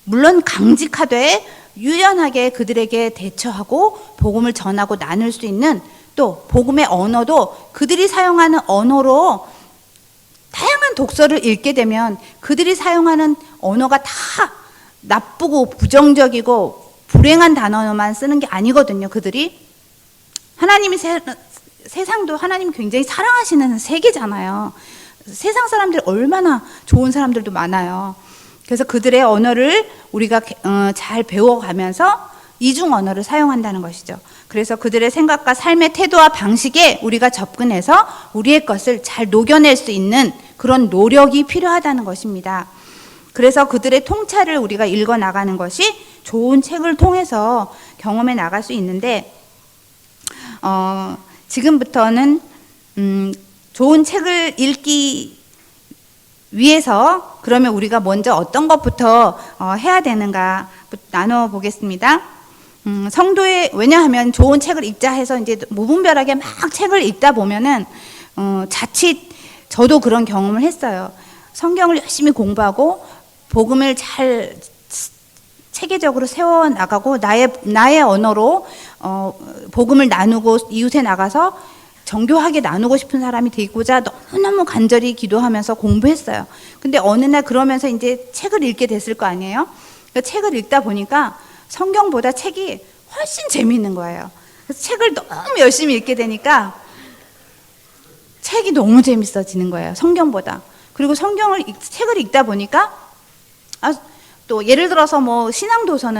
물론 강직하되 유연하게 그들에게 대처하고 복음을 전하고 나눌 수 있는, 또 복음의 언어도 그들이 사용하는 언어로 다양한 독서를 읽게 되면 그들이 사용하는 언어가 다 나쁘고 부정적이고 불행한 단어만 쓰는 게 아니거든요. 그들이 하나님이 세상도 하나님이 굉장히 사랑하시는 세계잖아요. 세상 사람들이 얼마나 좋은 사람들도 많아요. 그래서 그들의 언어를 우리가 잘 배워가면서 이중 언어를 사용한다는 것이죠. 그래서 그들의 생각과 삶의 태도와 방식에 우리가 접근해서 우리의 것을 잘 녹여낼 수 있는 그런 노력이 필요하다는 것입니다. 그래서 그들의 통찰을 우리가 읽어나가는 것이 좋은 책을 통해서 경험해 나갈 수 있는데, 지금부터는 좋은 책을 읽기 위해서 그러면 우리가 먼저 어떤 것부터 해야 되는가 나눠보겠습니다. 왜냐하면 좋은 책을 읽자 해서 이제 무분별하게 막 책을 읽다 보면은 자칫 저도 그런 경험을 했어요. 성경을 열심히 공부하고 복음을 잘 체계적으로 세워 나가고 나의 언어로 복음을 나누고 이웃에 나가서 정교하게 나누고 싶은 사람이 되고자 너무너무 간절히 기도하면서 공부했어요. 근데 어느 날 그러면서 이제 책을 읽게 됐을 거 아니에요? 그러니까 책을 읽다 보니까 성경보다 책이 훨씬 재미있는 거예요. 그래서 책을 너무 열심히 읽게 되니까 책이 너무 재밌어지는 거예요. 성경보다. 그리고 책을 읽다 보니까 또 예를 들어서 뭐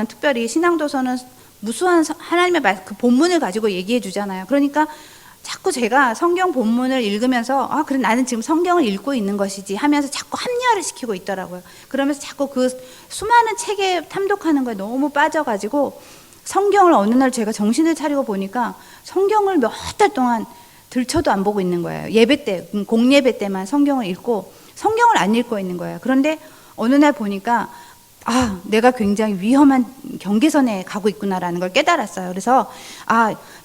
특별히 신앙도서는 무수한 하나님의 그 본문을 가지고 얘기해 주잖아요. 그러니까 자꾸 제가 성경 본문을 읽으면서 그래 나는 지금 성경을 읽고 있는 것이지 하면서 자꾸 합리화를 시키고 있더라고요. 그러면서 자꾸 그 수많은 책에 탐독하는 거에 너무 빠져가지고 성경을 어느 날 제가 정신을 차리고 보니까 성경을 몇 달 동안 들쳐도 안 보고 있는 거예요. 예배 때, 공예배 때만 성경을 읽고 성경을 안 읽고 있는 거예요. 그런데 어느 날 보니까 내가 굉장히 위험한 경계선에 가고 있구나라는 걸 깨달았어요. 그래서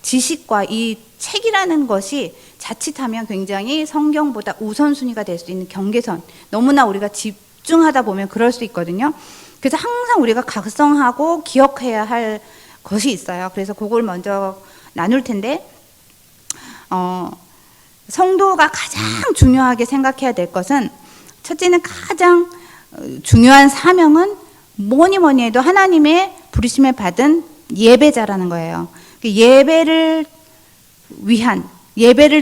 지식과 이 책이라는 것이 자칫하면 굉장히 성경보다 우선순위가 될 수 있는 경계선, 너무나 우리가 집중하다 보면 그럴 수 있거든요. 그래서 항상 우리가 각성하고 기억해야 할 것이 있어요. 그래서 그걸 먼저 나눌 텐데, 성도가 가장 중요하게 생각해야 될 것은, 첫째는 가장 중요한 사명은 뭐니 해도 하나님의 부르심을 받은 예배자라는 거예요. 예배를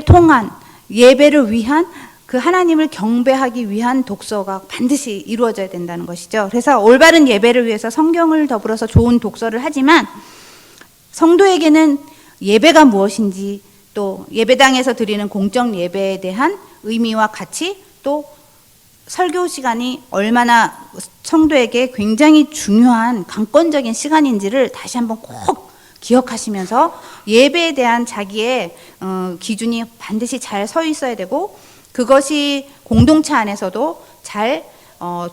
통한, 예배를 위한 그 하나님을 경배하기 위한 독서가 반드시 이루어져야 된다는 것이죠. 그래서 올바른 예배를 위해서 성경을 더불어서 좋은 독서를 하지만 성도에게는 예배가 무엇인지, 또 예배당에서 드리는 공적 예배에 대한 의미와 가치, 또 설교 시간이 얼마나 성도에게 굉장히 중요한 강권적인 시간인지를 다시 한번 꼭 기억하시면서 예배에 대한 자기의 기준이 반드시 잘 서 있어야 되고, 그것이 공동체 안에서도 잘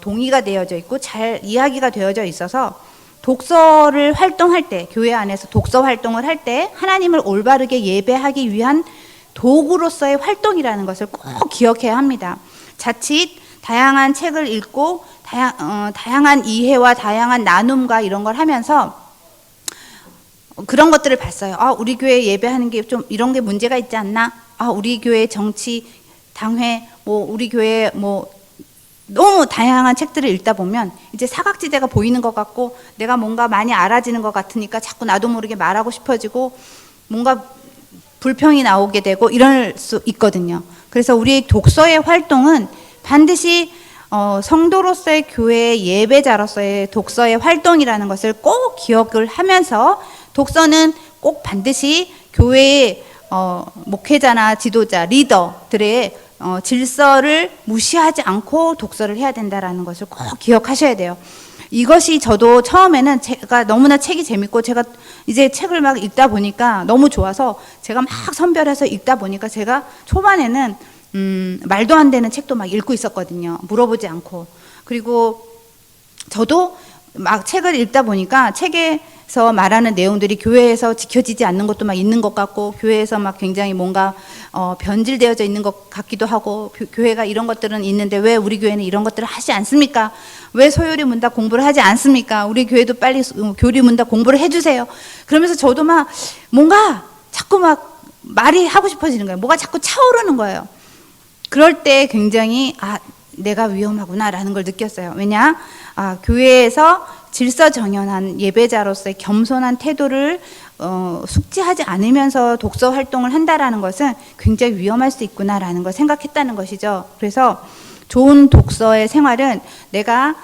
동의가 되어져 있고 잘 이야기가 되어져 있어서 독서를 활동할 때, 교회 안에서 독서 활동을 할 때 하나님을 올바르게 예배하기 위한 도구로서의 활동이라는 것을 꼭 기억해야 합니다. 자칫 다양한 책을 읽고 다양한 이해와 다양한 나눔과 이런 걸 하면서 그런 것들을 봤어요. 우리 교회 예배하는 게 좀 이런 게 문제가 있지 않나? 우리 교회 정치, 당회, 우리 교회 너무 다양한 책들을 읽다 보면 이제 사각지대가 보이는 것 같고 내가 뭔가 많이 알아지는 것 같으니까 자꾸 나도 모르게 말하고 싶어지고 뭔가 불평이 나오게 되고 이럴 수 있거든요. 그래서 우리 독서의 활동은 반드시 성도로서의 교회의 예배자로서의 독서의 활동이라는 것을 꼭 기억을 하면서, 독서는 꼭 반드시 교회의 목회자나 지도자, 리더들의 질서를 무시하지 않고 독서를 해야 된다라는 것을 꼭 기억하셔야 돼요. 이것이 저도 처음에는 제가 너무나 책이 재밌고 제가 이제 책을 막 읽다 보니까 너무 좋아서 제가 막 선별해서 읽다 보니까 제가 초반에는 말도 안 되는 책도 막 읽고 있었거든요. 물어보지 않고. 그리고 저도 막 책을 읽다 보니까 책에서 말하는 내용들이 교회에서 지켜지지 않는 것도 막 있는 것 같고, 교회에서 막 굉장히 뭔가 변질되어져 있는 것 같기도 하고, 교회가 이런 것들은 있는데 왜 우리 교회는 이런 것들을 하지 않습니까? 왜 소요리 문답 공부를 하지 않습니까? 우리 교회도 빨리 교리 문답 공부를 해주세요. 그러면서 저도 막 뭔가 자꾸 막 말이 하고 싶어지는 거예요. 뭐가 자꾸 차오르는 거예요. 그럴 때 굉장히 내가 위험하구나라는 걸 느꼈어요. 왜냐? 교회에서 질서정연한 예배자로서의 겸손한 태도를 숙지하지 않으면서 독서 활동을 한다라는 것은 굉장히 위험할 수 있구나라는 걸 생각했다는 것이죠. 그래서 좋은 독서의 생활은 내가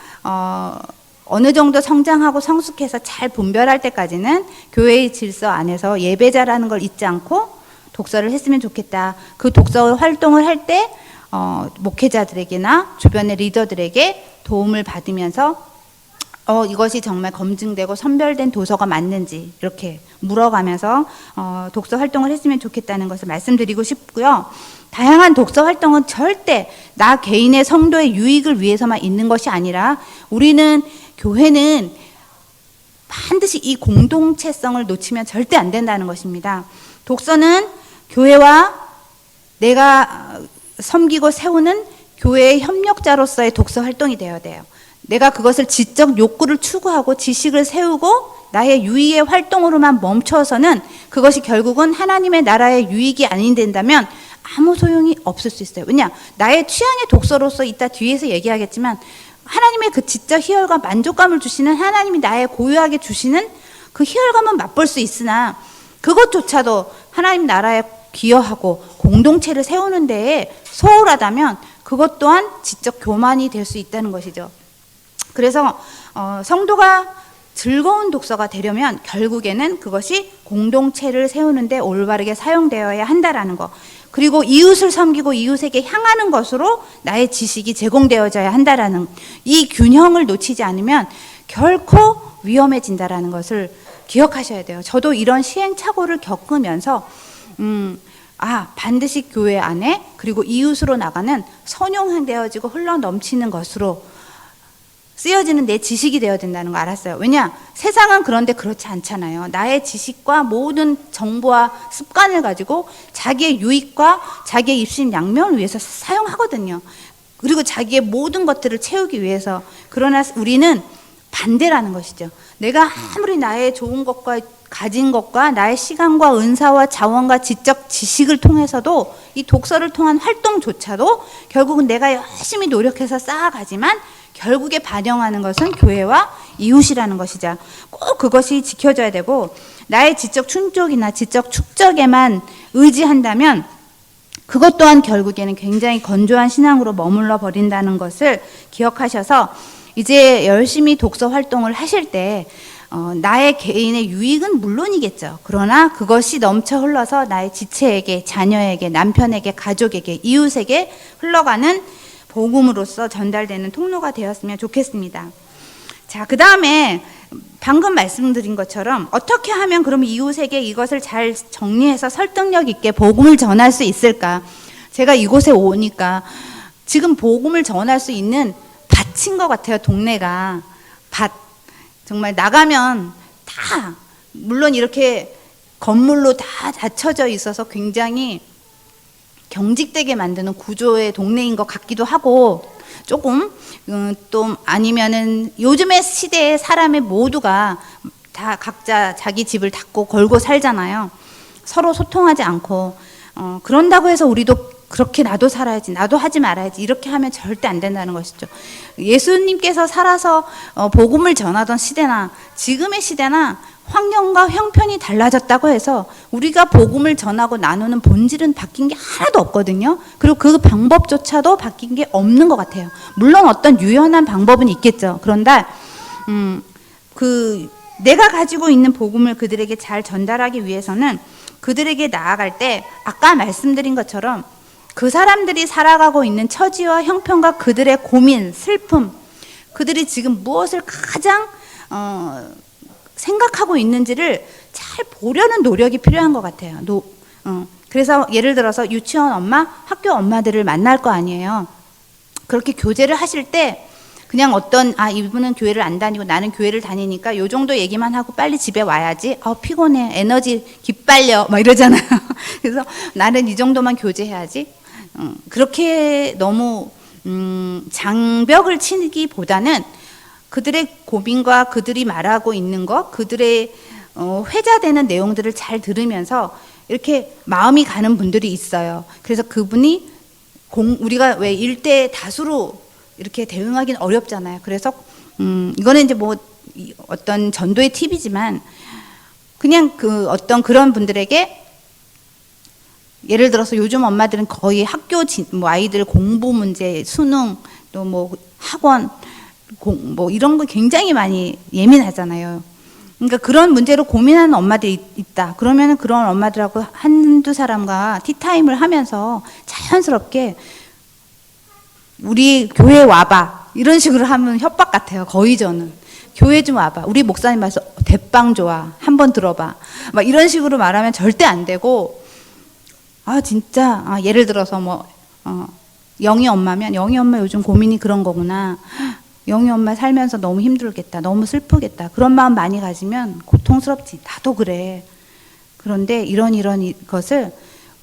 어느 정도 성장하고 성숙해서 잘 분별할 때까지는 교회의 질서 안에서 예배자라는 걸 잊지 않고 독서를 했으면 좋겠다. 그 독서 활동을 할 때 목회자들에게나 주변의 리더들에게 도움을 받으면서 이것이 정말 검증되고 선별된 도서가 맞는지 이렇게 물어가면서 독서 활동을 했으면 좋겠다는 것을 말씀드리고 싶고요. 다양한 독서 활동은 절대 나 개인의 성도의 유익을 위해서만 있는 것이 아니라, 우리는 교회는 반드시 이 공동체성을 놓치면 절대 안 된다는 것입니다. 독서는 교회와 내가 섬기고 세우는 교회의 협력자로서의 독서 활동이 되어야 돼요. 내가 그것을 지적 욕구를 추구하고 지식을 세우고 나의 유익의 활동으로만 멈춰서는 그것이 결국은 하나님의 나라의 유익이 아닌 된다면 아무 소용이 없을 수 있어요. 왜냐? 나의 취향의 독서로서 이따 뒤에서 얘기하겠지만 하나님의 그 지적 희열과 만족감을 주시는, 하나님이 나의 고유하게 주시는 그 희열감은 맛볼 수 있으나 그것조차도 하나님 나라에 기여하고 공동체를 세우는 데에 소홀하다면 그것 또한 지적 교만이 될 수 있다는 것이죠. 그래서 성도가 즐거운 독서가 되려면 결국에는 그것이 공동체를 세우는 데 올바르게 사용되어야 한다라는 것, 그리고 이웃을 섬기고 이웃에게 향하는 것으로 나의 지식이 제공되어져야 한다라는 이 균형을 놓치지 않으면 결코 위험해진다라는 것을 기억하셔야 돼요. 저도 이런 시행착오를 겪으면서 반드시 교회 안에 그리고 이웃으로 나가는 선용되어지고 흘러 넘치는 것으로 쓰여지는 내 지식이 되어야 된다는 거 알았어요. 왜냐? 세상은 그런데 그렇지 않잖아요. 나의 지식과 모든 정보와 습관을 가지고 자기의 유익과 자기의 입신 양면을 위해서 사용하거든요. 그리고 자기의 모든 것들을 채우기 위해서. 그러나 우리는 반대라는 것이죠. 내가 아무리 나의 좋은 것과 가진 것과 나의 시간과 은사와 자원과 지적 지식을 통해서도 이 독서를 통한 활동조차도 결국은 내가 열심히 노력해서 쌓아가지만 결국에 반영하는 것은 교회와 이웃이라는 것이죠. 꼭 그것이 지켜져야 되고, 나의 지적 충족이나 지적 축적에만 의지한다면 그것 또한 결국에는 굉장히 건조한 신앙으로 머물러 버린다는 것을 기억하셔서 이제 열심히 독서 활동을 하실 때 나의 개인의 유익은 물론이겠죠. 그러나 그것이 넘쳐 흘러서 나의 지체에게, 자녀에게, 남편에게, 가족에게, 이웃에게 흘러가는 복음으로서 전달되는 통로가 되었으면 좋겠습니다. 자, 그 다음에 방금 말씀드린 것처럼 어떻게 하면 그럼 이웃에게 이것을 잘 정리해서 설득력 있게 복음을 전할 수 있을까? 제가 이곳에 오니까 지금 복음을 전할 수 있는 밭인 것 같아요. 동네가 밭. 정말 나가면 다 물론 이렇게 건물로 다 닫혀져 있어서 굉장히 경직되게 만드는 구조의 동네인 것 같기도 하고, 조금 또 아니면은 요즘의 시대에 사람의 모두가 다 각자 자기 집을 닫고 걸고 살잖아요. 서로 소통하지 않고 그런다고 해서 우리도 그렇게 나도 살아야지, 나도 하지 말아야지, 이렇게 하면 절대 안 된다는 것이죠. 예수님께서 살아서 복음을 전하던 시대나 지금의 시대나 환경과 형편이 달라졌다고 해서 우리가 복음을 전하고 나누는 본질은 바뀐 게 하나도 없거든요. 그리고 그 방법조차도 바뀐 게 없는 것 같아요. 물론 어떤 유연한 방법은 있겠죠. 그런데 내가 가지고 있는 복음을 그들에게 잘 전달하기 위해서는 그들에게 나아갈 때 아까 말씀드린 것처럼 그 사람들이 살아가고 있는 처지와 형편과 그들의 고민, 슬픔, 그들이 지금 무엇을 가장 생각하고 있는지를 잘 보려는 노력이 필요한 것 같아요. 그래서 예를 들어서 유치원 엄마, 학교 엄마들을 만날 거 아니에요. 그렇게 교제를 하실 때 그냥 이분은 교회를 안 다니고 나는 교회를 다니니까 요 정도 얘기만 하고 빨리 집에 와야지. 피곤해. 에너지 기빨려. 막 이러잖아요. 그래서 나는 이 정도만 교제해야지. 그렇게 너무 장벽을 치기보다는 그들의 고민과 그들이 말하고 있는 것, 그들의 회자되는 내용들을 잘 들으면서 이렇게 마음이 가는 분들이 있어요. 그래서 그분이 우리가 왜 일대 다수로 이렇게 대응하기는 어렵잖아요. 그래서 이거는 이제 뭐 어떤 전도의 팁이지만 그냥 그런 분들에게 예를 들어서 요즘 엄마들은 거의 학교 아이들 공부 문제, 수능, 또 뭐 학원, 뭐 이런 거 굉장히 많이 예민하잖아요. 그러니까 그런 문제로 고민하는 엄마들이 있다. 그러면 그런 엄마들하고 한두 사람과 티타임을 하면서 자연스럽게 우리 교회 와봐. 이런 식으로 하면 협박 같아요. 거의 저는. 교회 좀 와봐. 우리 목사님 말씀 대빵 좋아. 한번 들어봐. 막 이런 식으로 말하면 절대 안 되고, 진짜, 예를 들어서 영희 엄마면, 영희 엄마 요즘 고민이 그런 거구나. 영희 엄마 살면서 너무 힘들겠다. 너무 슬프겠다. 그런 마음 많이 가지면 고통스럽지. 나도 그래. 그런데 이런 것을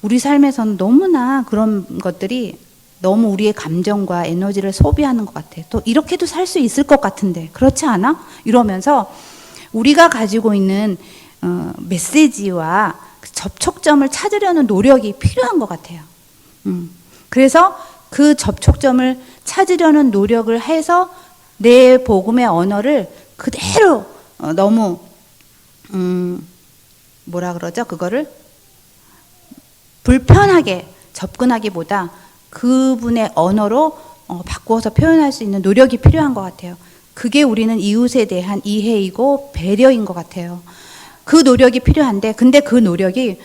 우리 삶에서는 너무나 그런 것들이 너무 우리의 감정과 에너지를 소비하는 것 같아. 또 이렇게도 살 수 있을 것 같은데 그렇지 않아? 이러면서 우리가 가지고 있는 메시지와 접촉점을 찾으려는 노력이 필요한 것 같아요. 그래서 그 접촉점을 찾으려는 노력을 해서 내 복음의 언어를 그대로 너무 그거를 불편하게 접근하기보다 그분의 언어로 바꾸어서 표현할 수 있는 노력이 필요한 것 같아요. 그게 우리는 이웃에 대한 이해이고 배려인 것 같아요. 그 노력이 필요한데, 근데 그 노력이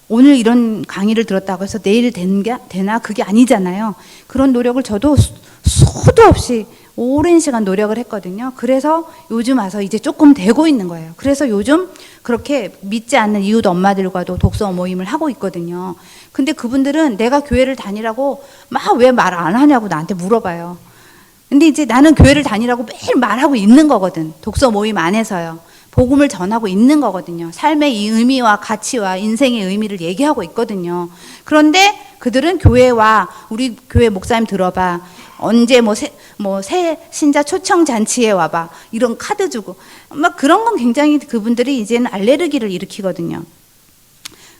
오늘 이런 강의를 들었다고 해서 내일 되나? 그게 아니잖아요. 그런 노력을 저도 수도 없이 오랜 시간 노력을 했거든요. 그래서 요즘 와서 이제 조금 되고 있는 거예요. 그래서 요즘 그렇게 믿지 않는 이웃 엄마들과도 독서 모임을 하고 있거든요. 근데 그분들은 내가 교회를 다니라고 막 왜 말 안 하냐고 나한테 물어봐요. 근데 이제 나는 교회를 다니라고 매일 말하고 있는 거거든. 독서 모임 안에서요. 복음을 전하고 있는 거거든요. 삶의 이 의미와 가치와 인생의 의미를 얘기하고 있거든요. 그런데 그들은 교회와 우리 교회 목사님 들어봐. 언제 새 신자 초청 잔치에 와봐. 이런 카드 주고. 막 그런 건 굉장히 그분들이 이제는 알레르기를 일으키거든요.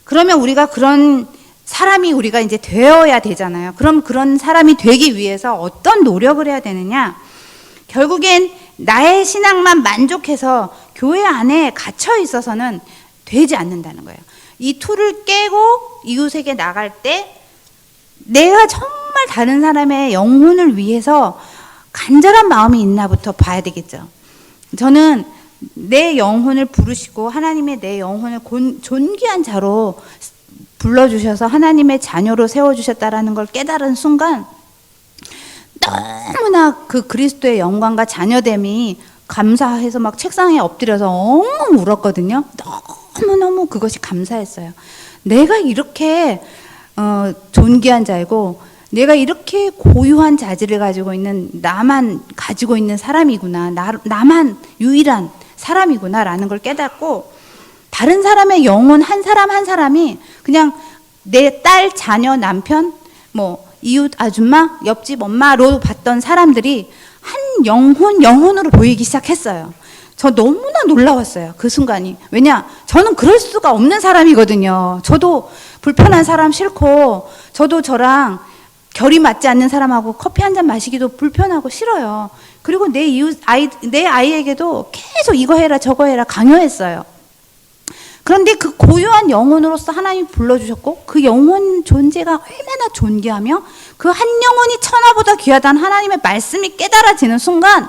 그러면 우리가 그런 사람이 우리가 이제 되어야 되잖아요. 그럼 그런 사람이 되기 위해서 어떤 노력을 해야 되느냐? 결국엔 나의 신앙만 만족해서 교회 안에 갇혀 있어서는 되지 않는다는 거예요. 이 틀을 깨고 이웃에게 나갈 때 내가 정말 다른 사람의 영혼을 위해서 간절한 마음이 있나부터 봐야 되겠죠. 저는 내 영혼을 부르시고 하나님의 내 영혼을 존귀한 자로 불러주셔서 하나님의 자녀로 세워주셨다라는 걸 깨달은 순간 너무나 그 그리스도의 영광과 자녀됨이 감사해서 막 책상에 엎드려서 엉엉 울었거든요. 너무너무 그것이 감사했어요. 내가 이렇게 존귀한 자이고 내가 이렇게 고유한 자질을 가지고 있는 나만 가지고 있는 사람이구나. 나만 유일한 사람이구나 라는 걸 깨닫고 다른 사람의 영혼 한 사람 한 사람이 그냥 내 딸, 자녀, 남편, 뭐 이웃 아줌마, 옆집 엄마로 봤던 사람들이 한 영혼으로 보이기 시작했어요. 저 너무나 놀라웠어요. 그 순간이. 왜냐? 저는 그럴 수가 없는 사람이거든요. 저도 불편한 사람 싫고 저도 저랑 결이 맞지 않는 사람하고 커피 한 잔 마시기도 불편하고 싫어요. 그리고 내 아이에게도 계속 이거 해라 저거 해라 강요했어요. 그런데 그 고유한 영혼으로서 하나님이 불러주셨고 그 영혼 존재가 얼마나 존귀하며 그 한 영혼이 천하보다 귀하다는 하나님의 말씀이 깨달아지는 순간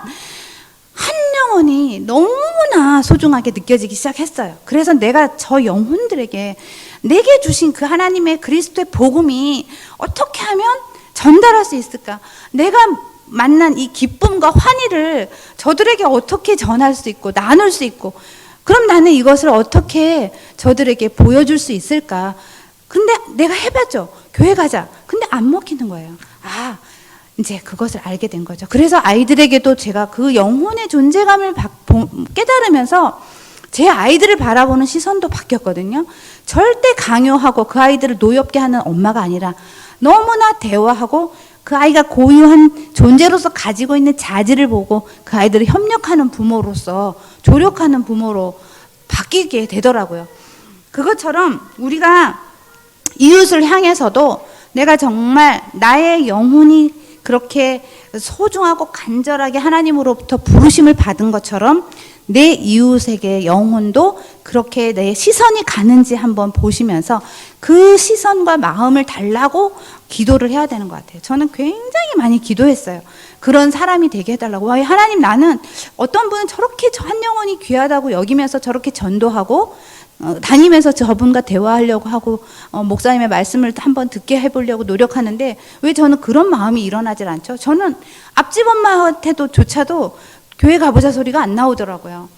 한 영혼이 너무나 소중하게 느껴지기 시작했어요. 그래서 내가 저 영혼들에게 내게 주신 그 하나님의 그리스도의 복음이 어떻게 하면 전달할 수 있을까? 내가 만난 이 기쁨과 환희를 저들에게 어떻게 전할 수 있고 나눌 수 있고 그럼 나는 이것을 어떻게 저들에게 보여줄 수 있을까? 근데 내가 해봤죠. 교회 가자. 근데 안 먹히는 거예요. 이제 그것을 알게 된 거죠. 그래서 아이들에게도 제가 그 영혼의 존재감을 깨달으면서 제 아이들을 바라보는 시선도 바뀌었거든요. 절대 강요하고 그 아이들을 노엽게 하는 엄마가 아니라 너무나 대화하고 그 아이가 고유한 존재로서 가지고 있는 자질을 보고 그 아이들을 협력하는 부모로서 조력하는 부모로 바뀌게 되더라고요. 그것처럼 우리가 이웃을 향해서도 내가 정말 나의 영혼이 그렇게 소중하고 간절하게 하나님으로부터 부르심을 받은 것처럼 내 이웃에게 영혼도 그렇게 내 시선이 가는지 한번 보시면서 그 시선과 마음을 달라고 기도를 해야 되는 것 같아요. 저는 굉장히 많이 기도했어요. 그런 사람이 되게 해달라고. 하나님, 나는 어떤 분은 저렇게 저 한 영혼이 귀하다고 여기면서 저렇게 전도하고 다니면서 저분과 대화하려고 하고 목사님의 말씀을 한번 듣게 해보려고 노력하는데 왜 저는 그런 마음이 일어나질 않죠? 저는 앞집 엄마한테도 조차도 교회 가보자 소리가 안 나오더라고요.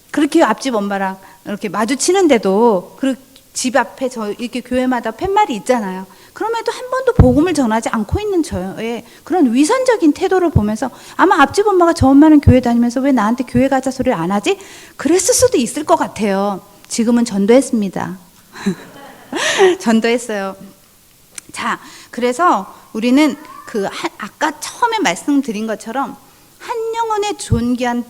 그렇게 앞집 엄마랑 이렇게 마주치는데도 그 집 앞에 저 이렇게 교회마다 팻말이 있잖아요. 그럼에도 한 번도 복음을 전하지 않고 있는 저의 그런 위선적인 태도를 보면서 아마 앞집 엄마가 저 엄마는 교회 다니면서 왜 나한테 교회 가자 소리를 안 하지? 그랬을 수도 있을 것 같아요. 지금은 전도했습니다. 전도했어요. 자, 그래서 우리는 아까 처음에 말씀드린 것처럼 한 영혼의 존귀한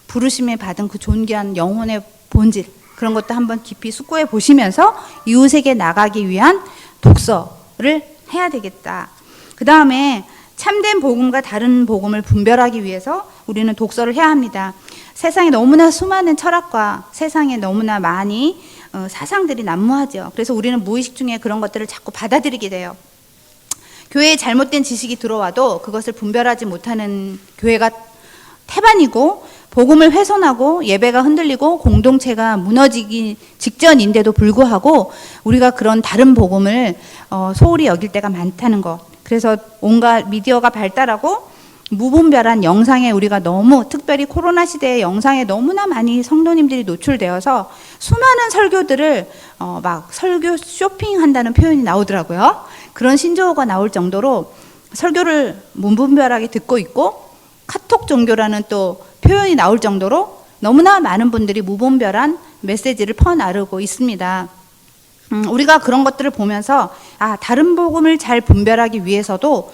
부르심에 받은 그 존귀한 영혼의 본질, 그런 것도 한번 깊이 숙고해 보시면서 이웃에게 나가기 위한 독서를 해야 되겠다. 그 다음에 참된 복음과 다른 복음을 분별하기 위해서 우리는 독서를 해야 합니다. 세상에 너무나 수많은 철학과 세상에 너무나 많이 사상들이 난무하죠. 그래서 우리는 무의식 중에 그런 것들을 자꾸 받아들이게 돼요. 교회에 잘못된 지식이 들어와도 그것을 분별하지 못하는 교회가 태반이고 복음을 훼손하고 예배가 흔들리고 공동체가 무너지기 직전인데도 불구하고 우리가 그런 다른 복음을 소홀히 여길 때가 많다는 것. 그래서 온갖 미디어가 발달하고 무분별한 영상에 우리가 너무 특별히 코로나 시대에 영상에 너무나 많이 성도님들이 노출되어서 수많은 설교들을 막 설교 쇼핑한다는 표현이 나오더라고요. 그런 신조어가 나올 정도로 설교를 무분별하게 듣고 있고 카톡 종교라는 또 표현이 나올 정도로 너무나 많은 분들이 무분별한 메시지를 퍼나르고 있습니다. 우리가 그런 것들을 보면서 다른 복음을 잘 분별하기 위해서도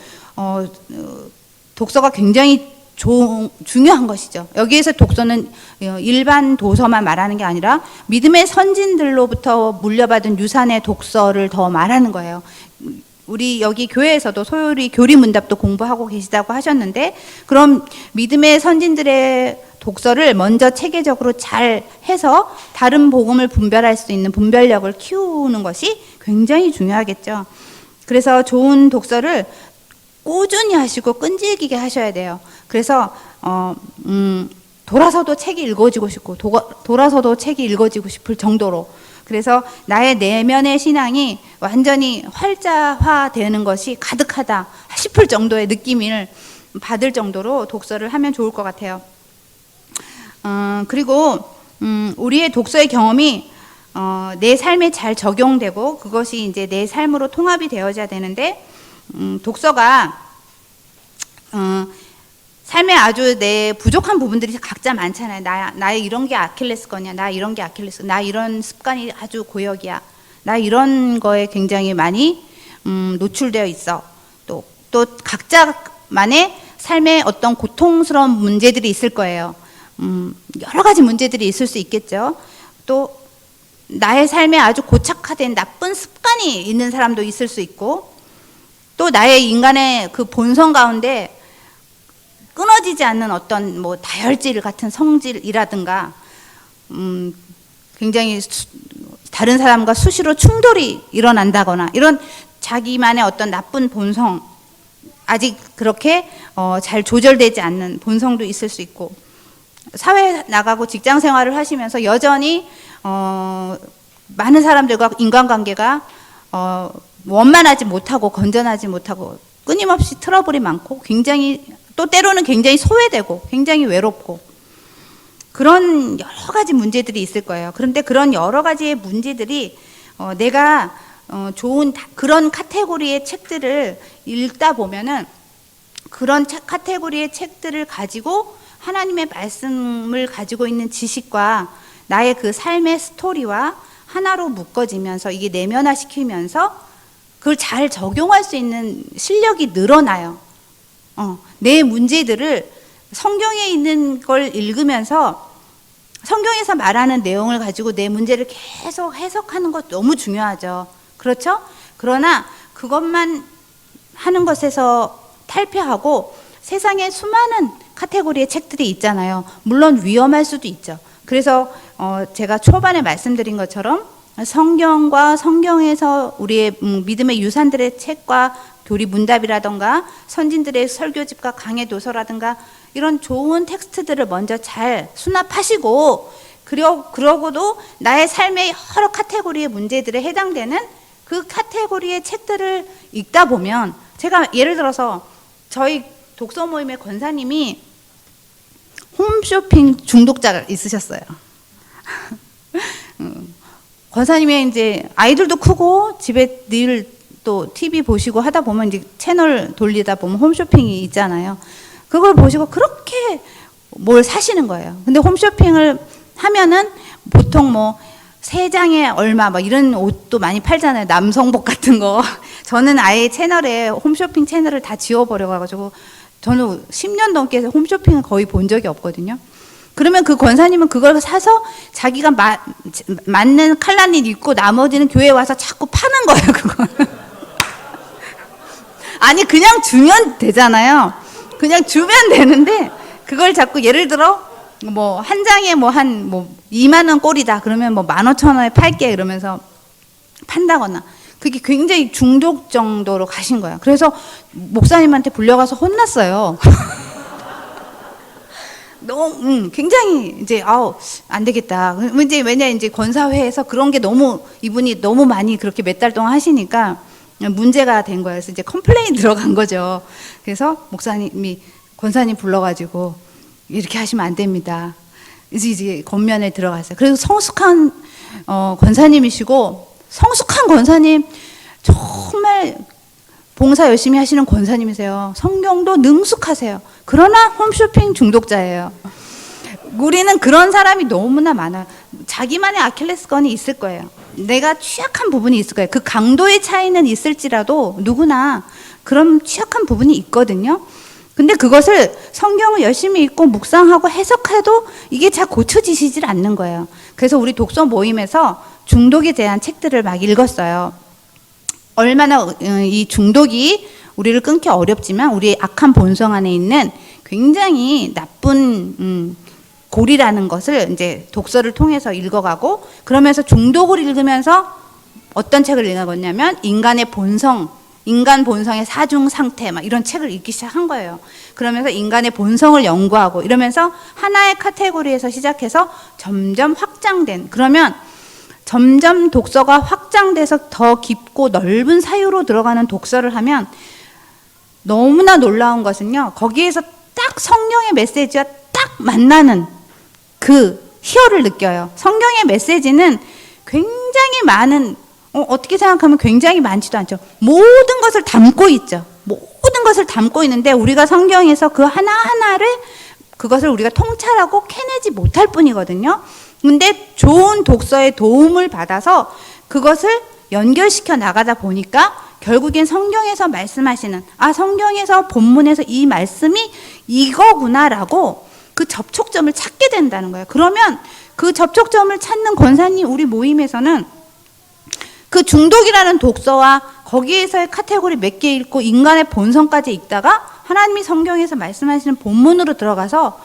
독서가 굉장히 중요한 것이죠. 여기에서 독서는 일반 도서만 말하는 게 아니라 믿음의 선진들로부터 물려받은 유산의 독서를 더 말하는 거예요. 우리 여기 교회에서도 소요리 교리문답도 공부하고 계시다고 하셨는데 그럼 믿음의 선진들의 독서를 먼저 체계적으로 잘 해서 다른 복음을 분별할 수 있는 분별력을 키우는 것이 굉장히 중요하겠죠. 그래서 좋은 독서를 꾸준히 하시고 끈질기게 하셔야 돼요. 그래서 돌아서도 책이 읽어지고 싶고 돌아서도 책이 읽어지고 싶을 정도로, 그래서 나의 내면의 신앙이 완전히 활자화되는 것이 가득하다 싶을 정도의 느낌을 받을 정도로 독서를 하면 좋을 것 같아요. 그리고 우리의 독서의 경험이 내 삶에 잘 적용되고 그것이 이제 내 삶으로 통합이 되어져야 되는데, 독서가 삶에 아주 내 부족한 부분들이 각자 많잖아요. 나의 이런 게 아킬레스건이야. 나 이런 게 아킬레스건. 나 이런 습관이 아주 고역이야. 나 이런 거에 굉장히 많이 노출되어 있어. 또 각자만의 삶에 어떤 고통스러운 문제들이 있을 거예요. 여러 가지 문제들이 있을 수 있겠죠. 또 나의 삶에 아주 고착화된 나쁜 습관이 있는 사람도 있을 수 있고, 또 나의 인간의 그 본성 가운데 끊어지지 않는 어떤 뭐 다혈질 같은 성질이라든가, 굉장히 다른 사람과 수시로 충돌이 일어난다거나, 이런 자기만의 어떤 나쁜 본성, 아직 그렇게 잘 조절되지 않는 본성도 있을 수 있고, 사회에 나가고 직장 생활을 하시면서 여전히 많은 사람들과 인간관계가 원만하지 못하고 건전하지 못하고 끊임없이 트러블이 많고, 굉장히 또 때로는 굉장히 소외되고 굉장히 외롭고, 그런 여러 가지 문제들이 있을 거예요. 그런데 그런 여러 가지의 문제들이 내가 좋은 그런 카테고리의 책들을 읽다 보면은, 그런 카테고리의 책들을 가지고 하나님의 말씀을 가지고 있는 지식과 나의 그 삶의 스토리와 하나로 묶어지면서 이게 내면화시키면서 그걸 잘 적용할 수 있는 실력이 늘어나요. 내 문제들을 성경에 있는 걸 읽으면서 성경에서 말하는 내용을 가지고 내 문제를 계속 해석하는 것 너무 중요하죠. 그렇죠? 그러나 그것만 하는 것에서 탈피하고 세상에 수많은 카테고리의 책들이 있잖아요. 물론 위험할 수도 있죠. 그래서 제가 초반에 말씀드린 것처럼 성경과 성경에서 우리의 믿음의 유산들의 책과 교리 문답이라던가 선진들의 설교집과 강해 도서라든가 이런 좋은 텍스트들을 먼저 잘 수납하시고, 그러고도 나의 삶의 여러 카테고리의 문제들에 해당되는 그 카테고리의 책들을 읽다 보면, 제가 예를 들어서 저희 독서 모임의 권사님이 홈쇼핑 중독자가 있으셨어요. 권사님이 이제 아이들도 크고 집에 늘 또 TV 보시고 하다 보면 이제 채널 돌리다 보면 홈쇼핑이 있잖아요. 그걸 보시고 그렇게 뭘 사시는 거예요. 근데 홈쇼핑을 하면은 보통 뭐 3장에 얼마 막 이런 옷도 많이 팔잖아요. 남성복 같은 거. 저는 아예 채널에 홈쇼핑 채널을 다 지워버려가지고 저는 10년 넘게 홈쇼핑을 거의 본 적이 없거든요. 그러면 그 권사님은 그걸 사서 자기가 맞는 칼라닛 입고 나머지는 교회에 와서 자꾸 파는 거예요, 그걸. 아니, 그냥 주면 되잖아요. 그냥 주면 되는데, 그걸 자꾸 예를 들어, 뭐, 한 장에 뭐 2만 원 꼴이다. 그러면 뭐 15,000원에 팔게. 이러면서 판다거나. 그게 굉장히 중독 정도로 가신 거예요. 그래서 목사님한테 불려가서 혼났어요. 너무, 굉장히 이제, 안 되겠다. 왜냐, 이제 권사회에서 그런 게 너무, 이분이 너무 많이 그렇게 몇 달 동안 하시니까 문제가 된 거예요. 그래서 이제 컴플레인 들어간 거죠. 그래서 권사님 불러가지고 이렇게 하시면 안 됩니다. 이제 권면에 들어갔어요. 그래서 성숙한 권사님이시고, 성숙한 권사님, 정말 봉사 열심히 하시는 권사님이세요. 성경도 능숙하세요. 그러나 홈쇼핑 중독자예요. 우리는 그런 사람이 너무나 많아요. 자기만의 아킬레스건이 있을 거예요. 내가 취약한 부분이 있을 거예요. 그 강도의 차이는 있을지라도 누구나 그런 취약한 부분이 있거든요. 근데 그것을 성경을 열심히 읽고 묵상하고 해석해도 이게 잘 고쳐지시질 않는 거예요. 그래서 우리 독서 모임에서 중독에 대한 책들을 막 읽었어요. 얼마나 이 중독이 우리를 끊기 어렵지만 우리의 악한 본성 안에 있는 굉장히 나쁜 골이라는 것을 이제 독서를 통해서 읽어가고, 그러면서 중독을 읽으면서 어떤 책을 읽어봤냐면 인간의 본성, 인간 본성의 사중 상태 막 이런 책을 읽기 시작한 거예요. 그러면서 인간의 본성을 연구하고 이러면서 하나의 카테고리에서 시작해서 점점 확장된, 그러면 점점 독서가 확장돼서 더 깊고 넓은 사유로 들어가는 독서를 하면 너무나 놀라운 것은요, 거기에서 딱 성경의 메시지와 딱 만나는 그 희열을 느껴요. 성경의 메시지는 굉장히 많은, 어떻게 생각하면 굉장히 많지도 않죠. 모든 것을 담고 있죠. 모든 것을 담고 있는데 우리가 성경에서 그 하나하나를, 그것을 우리가 통찰하고 캐내지 못할 뿐이거든요. 근데 좋은 독서의 도움을 받아서 그것을 연결시켜 나가다 보니까 결국엔 성경에서 말씀하시는, 성경에서 본문에서 이 말씀이 이거구나라고 그 접촉점을 찾게 된다는 거예요. 그러면 그 접촉점을 찾는 권사님 우리 모임에서는 그 중독이라는 독서와 거기에서의 카테고리 몇 개 읽고 인간의 본성까지 읽다가 하나님이 성경에서 말씀하시는 본문으로 들어가서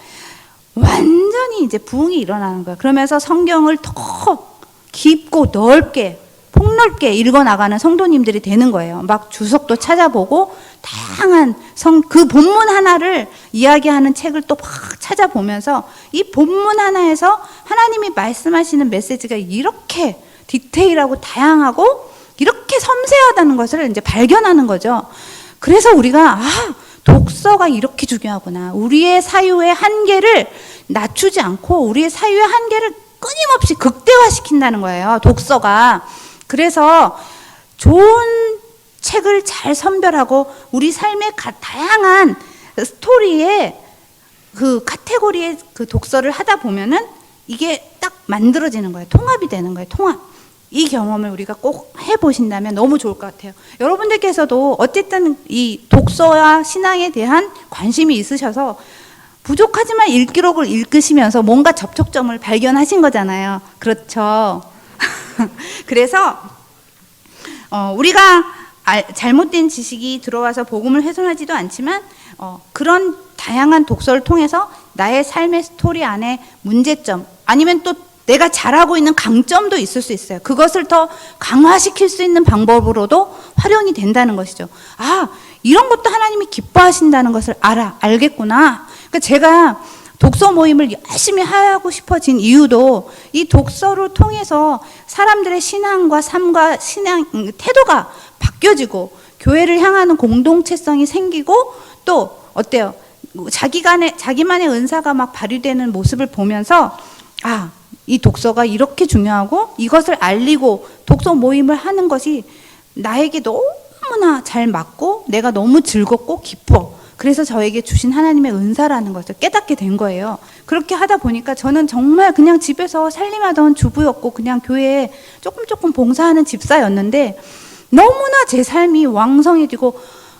완전히 이제 부흥이 일어나는 거예요. 그러면서 성경을 더 깊고 넓게 폭넓게 읽어나가는 성도님들이 되는 거예요. 막 주석도 찾아보고 다양한 그 본문 하나를 이야기하는 책을 또 막 찾아보면서 이 본문 하나에서 하나님이 말씀하시는 메시지가 이렇게 디테일하고 다양하고 이렇게 섬세하다는 것을 이제 발견하는 거죠. 그래서 우리가 독서가 이렇게 중요하구나. 우리의 사유의 한계를 낮추지 않고 우리의 사유의 한계를 끊임없이 극대화시킨다는 거예요, 독서가. 그래서 좋은 책을 잘 선별하고 우리 삶의 다양한 스토리의 그 카테고리의 그 독서를 하다 보면은 이게 딱 만들어지는 거예요. 통합이 되는 거예요, 통합. 이 경험을 우리가 꼭 해보신다면 너무 좋을 것 같아요. 여러분들께서도 어쨌든 이 독서와 신앙에 대한 관심이 있으셔서 부족하지만 일기록을 읽으시면서 뭔가 접촉점을 발견하신 거잖아요. 그렇죠. 그래서 우리가 잘못된 지식이 들어와서 복음을 훼손하지도 않지만 그런 다양한 독서를 통해서 나의 삶의 스토리 안에 문제점 아니면 또 내가 잘하고 있는 강점도 있을 수 있어요. 그것을 더 강화시킬 수 있는 방법으로도 활용이 된다는 것이죠. 이런 것도 하나님이 기뻐하신다는 것을 알겠구나. 그러니까 제가 독서 모임을 열심히 하고 싶어진 이유도 이 독서를 통해서 사람들의 신앙과 삶과 신앙 태도가 바뀌어지고 교회를 향하는 공동체성이 생기고 또 어때요? 자기만의 은사가 막 발휘되는 모습을 보면서 이 독서가 이렇게 중요하고 이것을 알리고 독서 모임을 하는 것이 나에게 너무나 잘 맞고 내가 너무 즐겁고 기뻐. 그래서 저에게 주신 하나님의 은사라는 것을 깨닫게 된 거예요. 그렇게 하다 보니까 저는 정말 그냥 집에서 살림하던 주부였고 그냥 교회에 조금 봉사하는 집사였는데 너무나 제 삶이 왕성해지고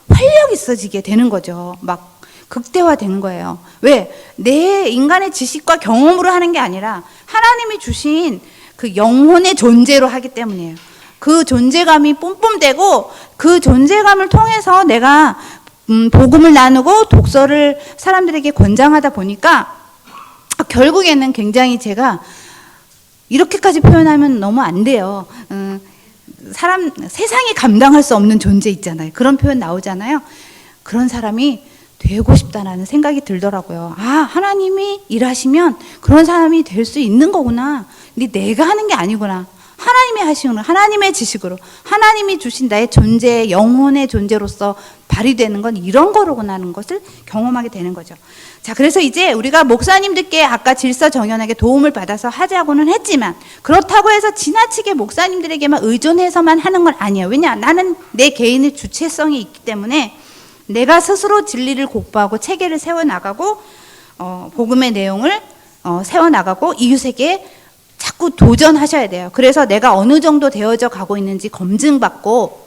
활력 있어지게 되는 거죠. 막 극대화되는 거예요. 왜? 내 인간의 지식과 경험으로 하는 게 아니라 하나님이 주신 그 영혼의 존재로 하기 때문이에요. 그 존재감이 뿜뿜되고 그 존재감을 통해서 내가 복음을 나누고 독서를 사람들에게 권장하다 보니까 결국에는 굉장히 제가 이렇게까지 표현하면 너무 안 돼요. 세상이 감당할 수 없는 존재 있잖아요. 그런 표현 나오잖아요. 그런 사람이 되고 싶다라는 생각이 들더라고요. 하나님이 일하시면 그런 사람이 될 수 있는 거구나. 근데 내가 하는 게 아니구나. 하나님이 하시는, 하나님의 지식으로 하나님이 주신 나의 존재, 영혼의 존재로서 발휘되는 건 이런 거로구나 하는 것을 경험하게 되는 거죠. 자, 그래서 이제 우리가 목사님들께 아까 질서정연하게 도움을 받아서 하자고는 했지만 그렇다고 해서 지나치게 목사님들에게만 의존해서만 하는 건 아니에요. 왜냐? 나는 내 개인의 주체성이 있기 때문에 내가 스스로 진리를 공부하고 체계를 세워나가고 복음의 내용을 세워나가고 이웃에게 자꾸 도전하셔야 돼요. 그래서 내가 어느 정도 되어져 가고 있는지 검증받고,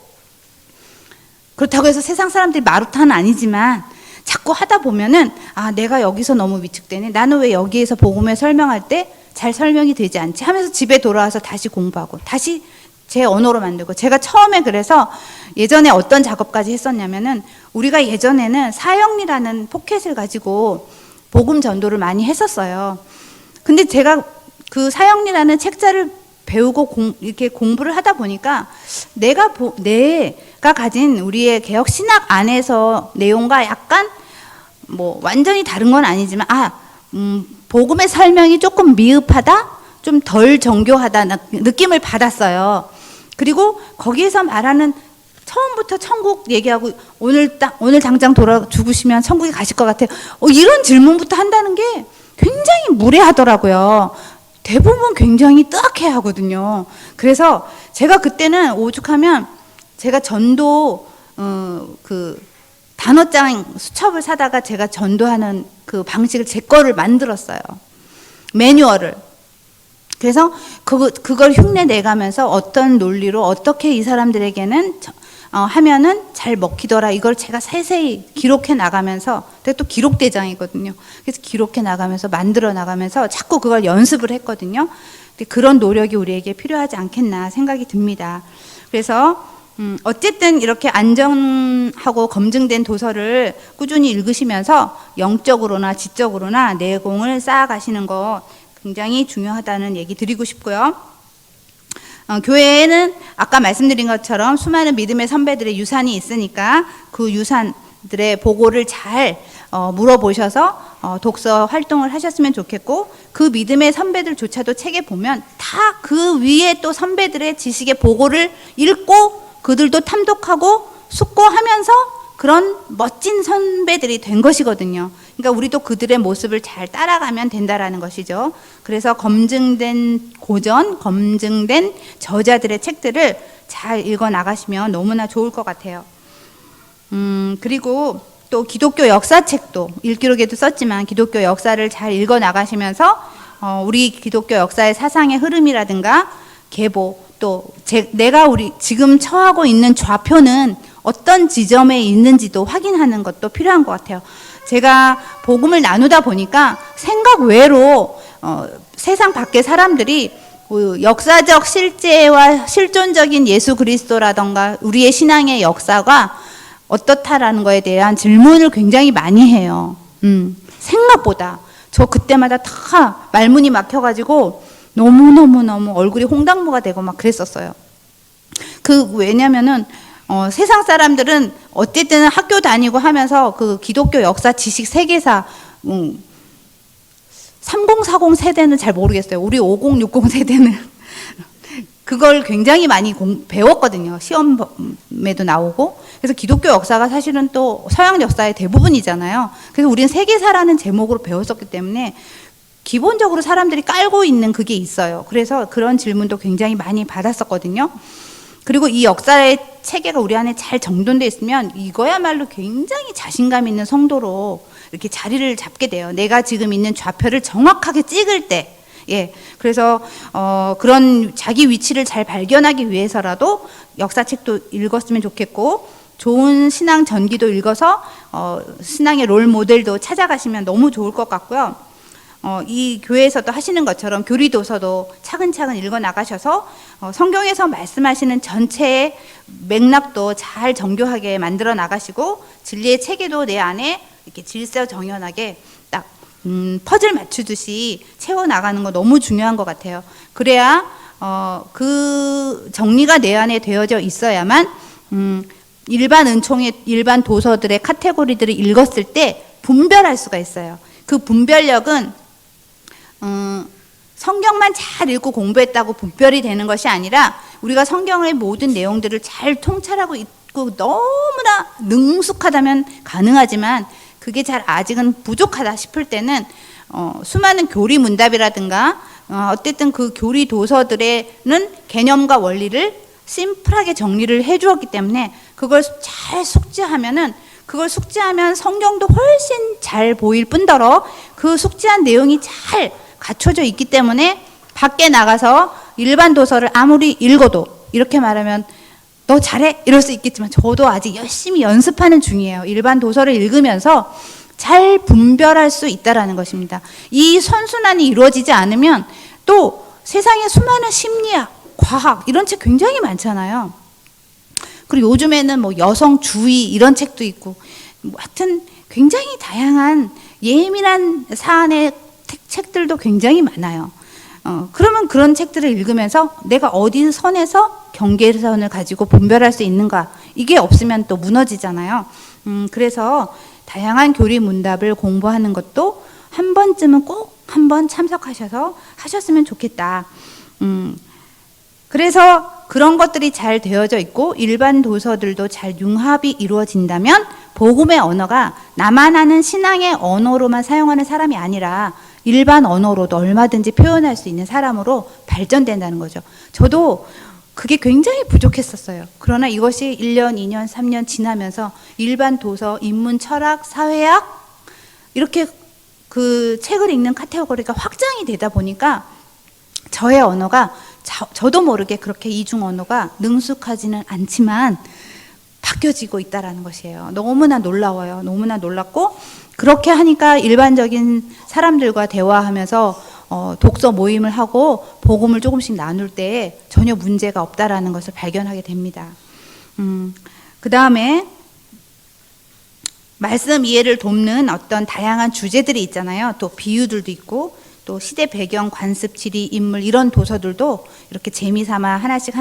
그렇다고 해서 세상 사람들이 마루타는 아니지만 자꾸 하다 보면은 내가 여기서 너무 위축되네. 나는 왜 여기에서 복음을 설명할 때 잘 설명이 되지 않지 하면서 집에 돌아와서 다시 공부하고 다시 제 언어로 만들고. 제가 처음에 그래서 예전에 어떤 작업까지 했었냐면은 우리가 예전에는 사형리라는 포켓을 가지고 복음 전도를 많이 했었어요. 근데 제가 그 사형리라는 책자를 배우고 이렇게 공부를 하다 보니까 내가 내 교회가 가진 우리의 개혁 신학 안에서 내용과 약간 뭐 완전히 다른 건 아니지만 복음의 설명이 조금 미흡하다, 좀 덜 정교하다 느낌을 받았어요. 그리고 거기에서 말하는 처음부터 천국 얘기하고 오늘 당장 죽으시면 천국에 가실 것 같아요. 이런 질문부터 한다는 게 굉장히 무례하더라고요. 대부분 굉장히 뜨악해 하거든요. 그래서 제가 그때는 오죽하면 제가 전도 그 단어장 수첩을 사다가 제가 전도하는 그 방식을 제 거를 만들었어요. 매뉴얼을. 그래서 그걸 흉내 내가면서 어떤 논리로 어떻게 이 사람들에게는 하면은 잘 먹히더라. 이걸 제가 세세히 기록해 나가면서, 또 기록대장이거든요. 그래서 기록해 나가면서 만들어 나가면서 자꾸 그걸 연습을 했거든요. 근데 그런 노력이 우리에게 필요하지 않겠나 생각이 듭니다. 그래서 어쨌든 이렇게 안전하고 검증된 도서를 꾸준히 읽으시면서 영적으로나 지적으로나 내공을 쌓아가시는 거 굉장히 중요하다는 얘기 드리고 싶고요. 교회에는 아까 말씀드린 것처럼 수많은 믿음의 선배들의 유산이 있으니까 그 유산들의 보고를 잘 물어보셔서 독서 활동을 하셨으면 좋겠고, 그 믿음의 선배들조차도 책에 보면 다 그 위에 또 선배들의 지식의 보고를 읽고 그들도 탐독하고 숙고하면서 그런 멋진 선배들이 된 것이거든요. 그러니까 우리도 그들의 모습을 잘 따라가면 된다라는 것이죠. 그래서 검증된 고전, 검증된 저자들의 책들을 잘 읽어 나가시면 너무나 좋을 것 같아요. 그리고 또 기독교 역사책도 일기록에도 썼지만 기독교 역사를 잘 읽어 나가시면서 우리 기독교 역사의 사상의 흐름이라든가 계보, 또 내가 지금 처하고 있는 좌표는 어떤 지점에 있는지도 확인하는 것도 필요한 것 같아요. 제가 복음을 나누다 보니까 생각 외로 세상 밖의 사람들이 역사적 실제와 실존적인 예수 그리스도라던가 우리의 신앙의 역사가 어떻다라는 거에 대한 질문을 굉장히 많이 해요. 생각보다. 저 그때마다 다 말문이 막혀가지고 너무 얼굴이 홍당무가 되고 막 그랬었어요. 왜냐면은 세상 사람들은 어쨌든 학교 다니고 하면서 그 기독교 역사 지식 세계사 3040 세대는 잘 모르겠어요. 우리 5060 세대는 그걸 굉장히 많이 배웠거든요. 시험에도 나오고. 그래서 기독교 역사가 사실은 또 서양 역사의 대부분이잖아요. 그래서 우리는 세계사라는 제목으로 배웠었기 때문에 기본적으로 사람들이 깔고 있는 그게 있어요. 그래서 그런 질문도 굉장히 많이 받았었거든요. 그리고 이 역사의 체계가 우리 안에 잘 정돈되어 있으면 이거야말로 굉장히 자신감 있는 성도로 이렇게 자리를 잡게 돼요. 내가 지금 있는 좌표를 정확하게 찍을 때. 그래서 그런 자기 위치를 잘 발견하기 위해서라도 역사책도 읽었으면 좋겠고, 좋은 신앙 전기도 읽어서 신앙의 롤 모델도 찾아가시면 너무 좋을 것 같고요. 이 교회에서도 하시는 것처럼 교리도서도 차근차근 읽어 나가셔서 성경에서 말씀하시는 전체의 맥락도 잘 정교하게 만들어 나가시고, 진리의 체계도 내 안에 이렇게 질서정연하게 딱 퍼즐 맞추듯이 채워 나가는 거 너무 중요한 것 같아요. 그래야 그 정리가 내 안에 되어져 있어야만 일반 은총의 일반 도서들의 카테고리들을 읽었을 때 분별할 수가 있어요. 그 분별력은 성경만 잘 읽고 공부했다고 분별이 되는 것이 아니라, 우리가 성경의 모든 내용들을 잘 통찰하고 있고 너무나 능숙하다면 가능하지만 그게 잘 아직은 부족하다 싶을 때는 수많은 교리 문답이라든가 어쨌든 그 교리 도서들에는 개념과 원리를 심플하게 정리를 해주었기 때문에 그걸 잘 숙지하면은, 그걸 숙지하면 성경도 훨씬 잘 보일 뿐더러 그 숙지한 내용이 잘 갖춰져 있기 때문에 밖에 나가서 일반 도서를 아무리 읽어도, 이렇게 말하면 너 잘해? 이럴 수 있겠지만 저도 아직 열심히 연습하는 중이에요. 일반 도서를 읽으면서 잘 분별할 수 있다라는 것입니다. 이 선순환이 이루어지지 않으면 또 세상에 수많은 심리학, 과학 이런 책 굉장히 많잖아요. 그리고 요즘에는 뭐 여성주의 이런 책도 있고, 하여튼 굉장히 다양한 예민한 사안의 책들도 굉장히 많아요. 그러면 그런 책들을 읽으면서 내가 어디 선에서 경계선을 가지고 분별할 수 있는가, 이게 없으면 또 무너지잖아요. 그래서 다양한 교리 문답을 공부하는 것도 한 번쯤은 꼭 한번 참석하셔서 하셨으면 좋겠다. 그래서 그런 것들이 잘 되어져 있고 일반 도서들도 잘 융합이 이루어진다면 복음의 언어가 나만 아는 신앙의 언어로만 사용하는 사람이 아니라 일반 언어로도 얼마든지 표현할 수 있는 사람으로 발전된다는 거죠. 저도 그게 굉장히 부족했었어요. 그러나 이것이 1년, 2년, 3년 지나면서 일반 도서, 인문, 철학, 사회학 이렇게 그 책을 읽는 카테고리가 확장이 되다 보니까 저의 언어가 저도 모르게 그렇게 이중 언어가 능숙하지는 않지만 바뀌어지고 있다라는 것이에요. 너무나 놀라워요. 너무나 놀랍고 그렇게 하니까 일반적인 사람들과 대화하면서 독서 모임을 하고 복음을 조금씩 나눌 때 전혀 문제가 없다라는 것을 발견하게 됩니다. 그 다음에 말씀 이해를 돕는 어떤 다양한 주제들이 있잖아요. 또 비유들도 있고 또 시대 배경, 관습, 지리, 인물 이런 도서들도 이렇게 재미삼아 하나씩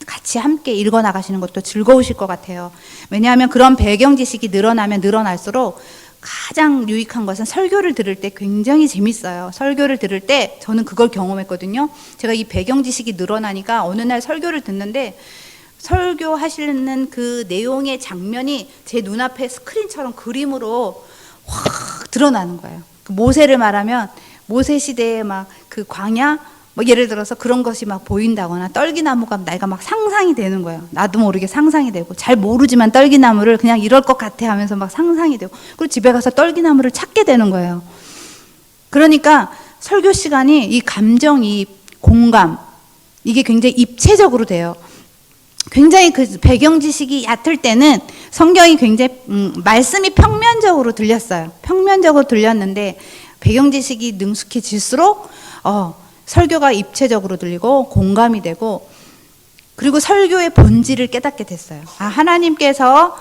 같이 함께 읽어 나가시는 것도 즐거우실 것 같아요. 왜냐하면 그런 배경 지식이 늘어나면 늘어날수록 가장 유익한 것은 설교를 들을 때 굉장히 재밌어요. 설교를 들을 때 저는 그걸 경험했거든요. 제가 이 배경 지식이 늘어나니까 어느 날 설교를 듣는데 설교하시는 그 내용의 장면이 제 눈앞에 스크린처럼 그림으로 확 드러나는 거예요. 모세를 말하면 모세 시대에 막 그 광야, 뭐 예를 들어서 그런 것이 막 보인다거나 떨기나무가 내가 막 상상이 되는 거예요. 나도 모르게 상상이 되고 잘 모르지만 떨기나무를 그냥 이럴 것 같아 하면서 막 상상이 되고 그리고 집에 가서 떨기나무를 찾게 되는 거예요. 그러니까 설교 시간이 이 감정이입, 공감 이게 굉장히 입체적으로 돼요. 굉장히 그 배경 지식이 얕을 때는 성경이 굉장히 말씀이 평면적으로 들렸어요. 평면적으로 들렸는데 배경 지식이 능숙해질수록 설교가 입체적으로 들리고 공감이 되고 그리고 설교의 본질을 깨닫게 됐어요. 하나님께서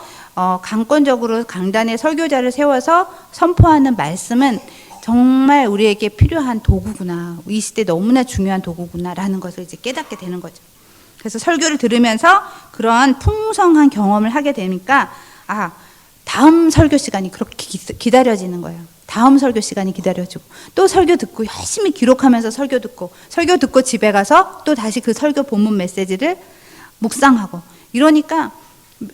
강권적으로 강단에 설교자를 세워서 선포하는 말씀은 정말 우리에게 필요한 도구구나. 이 시대 너무나 중요한 도구구나라는 것을 이제 깨닫게 되는 거죠. 그래서 설교를 들으면서 그러한 풍성한 경험을 하게 되니까 다음 설교 시간이 그렇게 기다려지는 거예요. 다음 설교 시간이 기다려지고 또 설교 듣고 열심히 기록하면서 설교 듣고 집에 가서 또 다시 그 설교 본문 메시지를 묵상하고 이러니까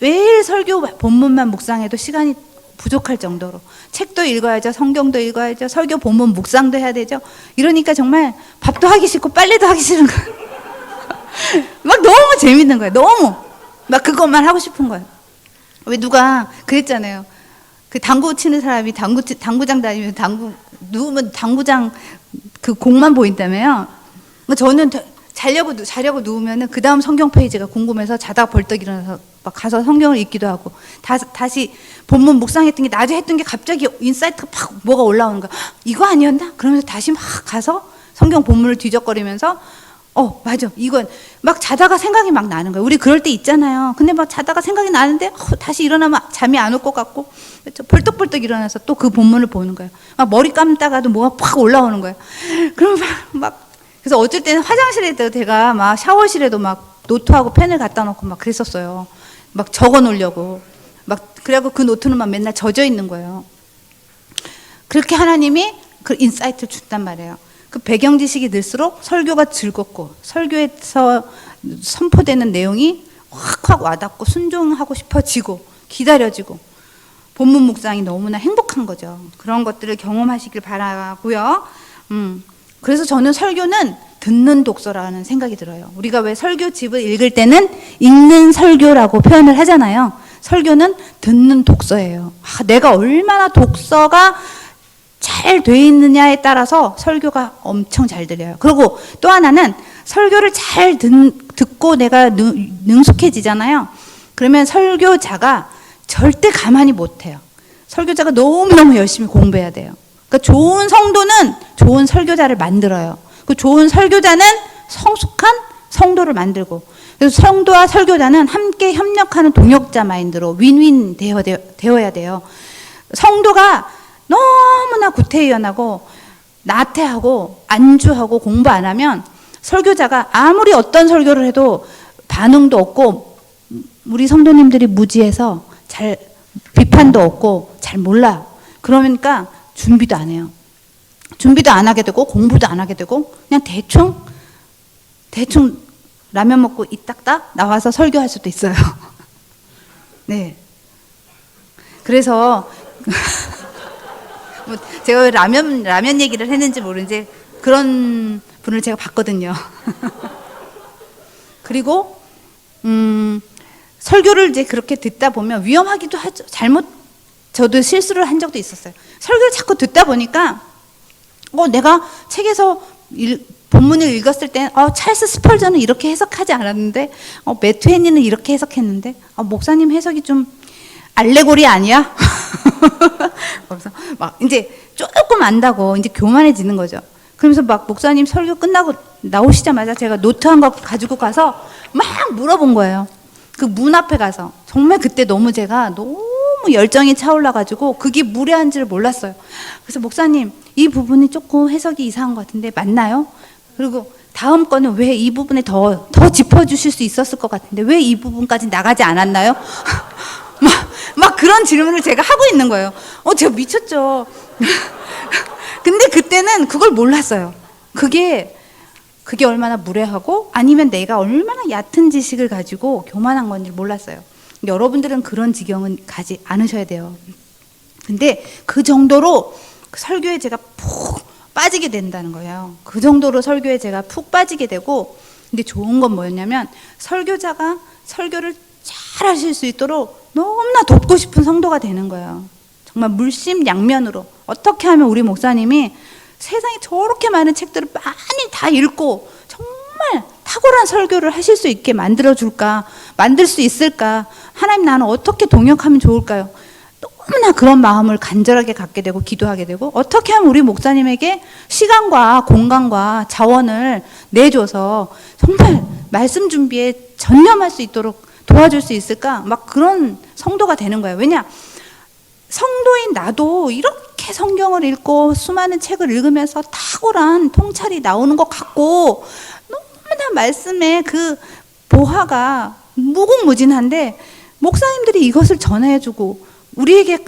매일 설교 본문만 묵상해도 시간이 부족할 정도로 책도 읽어야죠. 성경도 읽어야죠. 설교 본문 묵상도 해야 되죠. 이러니까 정말 밥도 하기 싫고 빨래도 하기 싫은 거예요. 막 너무 재밌는 거예요. 너무 막 그것만 하고 싶은 거예요. 왜 누가 그랬잖아요. 그 당구 치는 사람이 당구장 다니면 누우면 당구장 그 공만 보인다며요. 저는 자려고 누우면은 그 다음 성경 페이지가 궁금해서 자다가 벌떡 일어나서 막 가서 성경을 읽기도 하고 다시 본문 묵상했던 게 낮에 했던 게 갑자기 인사이트가 팍 뭐가 올라오는 거야. 이거 아니었나? 그러면서 다시 막 가서 성경 본문을 뒤적거리면서 맞아. 이건 막 자다가 생각이 막 나는 거예요. 우리 그럴 때 있잖아요. 근데 막 자다가 생각이 나는데 다시 일어나면 잠이 안 올 것 같고 벌떡벌떡 일어나서 또 그 본문을 보는 거예요. 막 머리 감다가도 뭐가 팍 올라오는 거예요. 그러면 막 그래서 어쩔 때는 화장실에도 제가 막 샤워실에도 막 노트하고 펜을 갖다 놓고 막 그랬었어요. 막 적어 놓으려고. 막 그래갖고 그 노트는 막 맨날 젖어 있는 거예요. 그렇게 하나님이 그 인사이트를 준단 말이에요. 그 배경 지식이 늘수록 설교가 즐겁고 설교에서 선포되는 내용이 확 와닿고 순종하고 싶어지고 기다려지고 본문 묵상이 너무나 행복한 거죠. 그런 것들을 경험하시길 바라고요. 그래서 저는 설교는 듣는 독서라는 생각이 들어요. 우리가 왜 설교집을 읽을 때는 읽는 설교라고 표현을 하잖아요. 설교는 듣는 독서예요. 내가 얼마나 독서가 잘 돼 있느냐에 따라서 설교가 엄청 잘 들려요. 그리고 또 하나는 설교를 잘 듣고 내가 능숙해지잖아요. 그러면 설교자가 절대 가만히 못해요. 설교자가 너무너무 열심히 공부해야 돼요. 그러니까 좋은 성도는 좋은 설교자를 만들어요. 그 좋은 설교자는 성숙한 성도를 만들고, 그래서 성도와 설교자는 함께 협력하는 동역자 마인드로 윈윈 되어야 돼요. 성도가 너무나 구태의연하고 나태하고 안주하고 공부 안 하면 설교자가 아무리 어떤 설교를 해도 반응도 없고 우리 성도님들이 무지해서 잘 비판도 없고 잘 몰라. 그러니까 준비도 안 해요. 준비도 안 하게 되고 공부도 안 하게 되고 그냥 대충 라면 먹고 이딱딱 나와서 설교할 수도 있어요. 네. 그래서 뭐 제가 왜 라면 얘기를 했는지 모르는지 그런 분을 제가 봤거든요. 그리고 설교를 이제 그렇게 듣다 보면 위험하기도 하죠. 저도 실수를 한 적도 있었어요. 설교를 자꾸 듣다 보니까 내가 책에서 본문을 읽었을 때 찰스 스펄전은 이렇게 해석하지 않았는데 매튜 헨리는 이렇게 해석했는데 목사님 해석이 좀 알레고리 아니야? 그래서 막 이제 조금 안다고 이제 교만해지는 거죠. 그러면서 막 목사님 설교 끝나고 나오시자마자 제가 노트한 거 가지고 가서 막 물어본 거예요. 그 문 앞에 가서 정말 그때 제가 너무 열정이 차올라가지고 그게 무례한지를 몰랐어요. 그래서 목사님 이 부분이 조금 해석이 이상한 것 같은데 맞나요? 그리고 다음 거는 왜 이 부분에 더 짚어주실 수 있었을 것 같은데 왜 이 부분까지 나가지 않았나요? 막 그런 질문을 제가 하고 있는 거예요. 제가 미쳤죠. 근데 그때는 그걸 몰랐어요. 그게 얼마나 무례하고 아니면 내가 얼마나 얕은 지식을 가지고 교만한 건지 몰랐어요. 여러분들은 그런 지경은 가지 않으셔야 돼요. 근데 그 정도로 설교에 제가 푹 빠지게 된다는 거예요. 그 정도로 설교에 제가 푹 빠지게 되고, 근데 좋은 건 뭐였냐면 설교자가 설교를 잘 하실 수 있도록 너무나 돕고 싶은 성도가 되는 거예요. 정말 물심양면으로 어떻게 하면 우리 목사님이 세상에 저렇게 많은 책들을 많이 다 읽고 정말 탁월한 설교를 하실 수 있게 만들어줄까, 만들 수 있을까, 하나님 나는 어떻게 동역하면 좋을까요? 너무나 그런 마음을 간절하게 갖게 되고 기도하게 되고, 어떻게 하면 우리 목사님에게 시간과 공간과 자원을 내줘서 정말 말씀 준비에 전념할 수 있도록 도와줄 수 있을까, 막 그런 성도가 되는 거예요. 왜냐, 성도인 나도 이렇게 성경을 읽고 수많은 책을 읽으면서 탁월한 통찰이 나오는 것 같고 너무나 말씀의 그 보화가 무궁무진한데, 목사님들이 이것을 전해주고 우리에게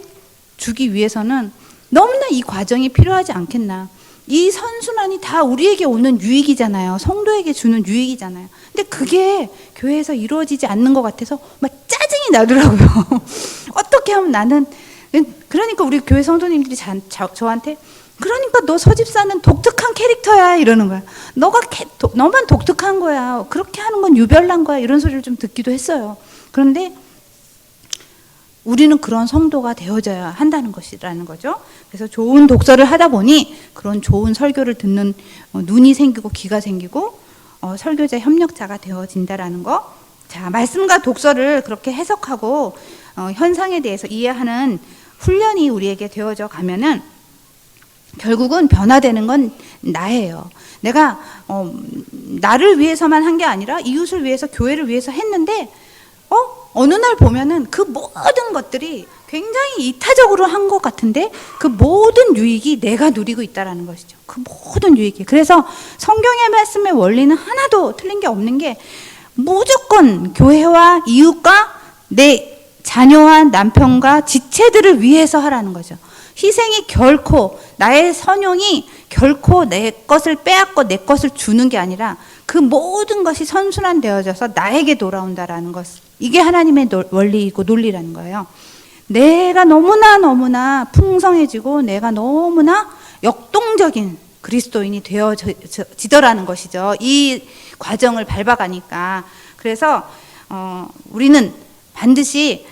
주기 위해서는 너무나 이 과정이 필요하지 않겠나. 이 선순환이 다 우리에게 오는 유익이잖아요. 성도에게 주는 유익이잖아요. 근데 그게 교회에서 이루어지지 않는 것 같아서 막 짜증이 나더라고요. 어떻게 하면 나는, 그러니까 우리 교회 성도님들이 저한테 그러니까 너 서집사는 독특한 캐릭터야 이러는 거야. 너만 독특한 거야. 그렇게 하는 건 유별난 거야. 이런 소리를 좀 듣기도 했어요. 그런데 우리는 그런 성도가 되어져야 한다는 것이라는 거죠. 그래서 좋은 독서를 하다 보니 그런 좋은 설교를 듣는 눈이 생기고 귀가 생기고 설교자 협력자가 되어진다라는 거. 자, 말씀과 독서를 그렇게 해석하고 현상에 대해서 이해하는 훈련이 우리에게 되어져 가면은 결국은 변화되는 건 나예요. 내가 나를 위해서만 한 게 아니라 이웃을 위해서, 교회를 위해서 했는데 어느 날 보면은 그 모든 것들이 굉장히 이타적으로 한 것 같은데 그 모든 유익이 내가 누리고 있다라는 것이죠. 그 모든 유익이. 그래서 성경의 말씀의 원리는 하나도 틀린 게 없는 게 무조건 교회와 이웃과 내 자녀와 남편과 지체들을 위해서 하라는 거죠. 희생이 결코, 나의 선용이 결코 내 것을 빼앗고 내 것을 주는 게 아니라 그 모든 것이 선순환되어져서 나에게 돌아온다라는 것. 이게 하나님의 원리이고 논리라는 거예요. 내가 너무나 풍성해지고 내가 너무나 역동적인 그리스도인이 되어지더라는 것이죠. 이 과정을 밟아가니까. 그래서 우리는 반드시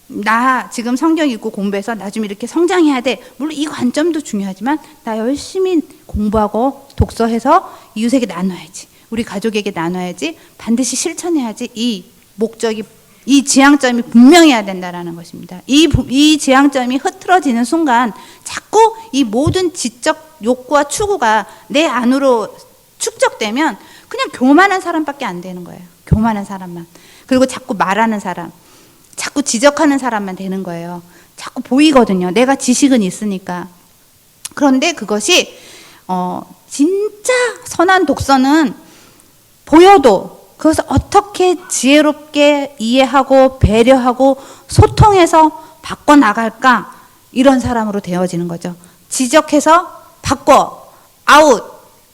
나 지금 성경 읽고 공부해서 나 좀 이렇게 성장해야 돼. 물론 이 관점도 중요하지만 나 열심히 공부하고 독서해서 이웃에게 나눠야지. 우리 가족에게 나눠야지. 반드시 실천해야지. 이 목적이, 이 지향점이 분명해야 된다라는 것입니다. 이 지향점이 흐트러지는 순간 자꾸 이 모든 지적 욕구와 추구가 내 안으로 축적되면 그냥 교만한 사람밖에 안 되는 거예요. 교만한 사람만. 그리고 자꾸 말하는 사람, 자꾸 지적하는 사람만 되는 거예요. 자꾸 보이거든요. 내가 지식은 있으니까. 그런데 그것이 진짜 선한 독서는 보여도 그것을 어떻게 지혜롭게 이해하고 배려하고 소통해서 바꿔나갈까, 이런 사람으로 되어지는 거죠. 지적해서 바꿔, 아웃,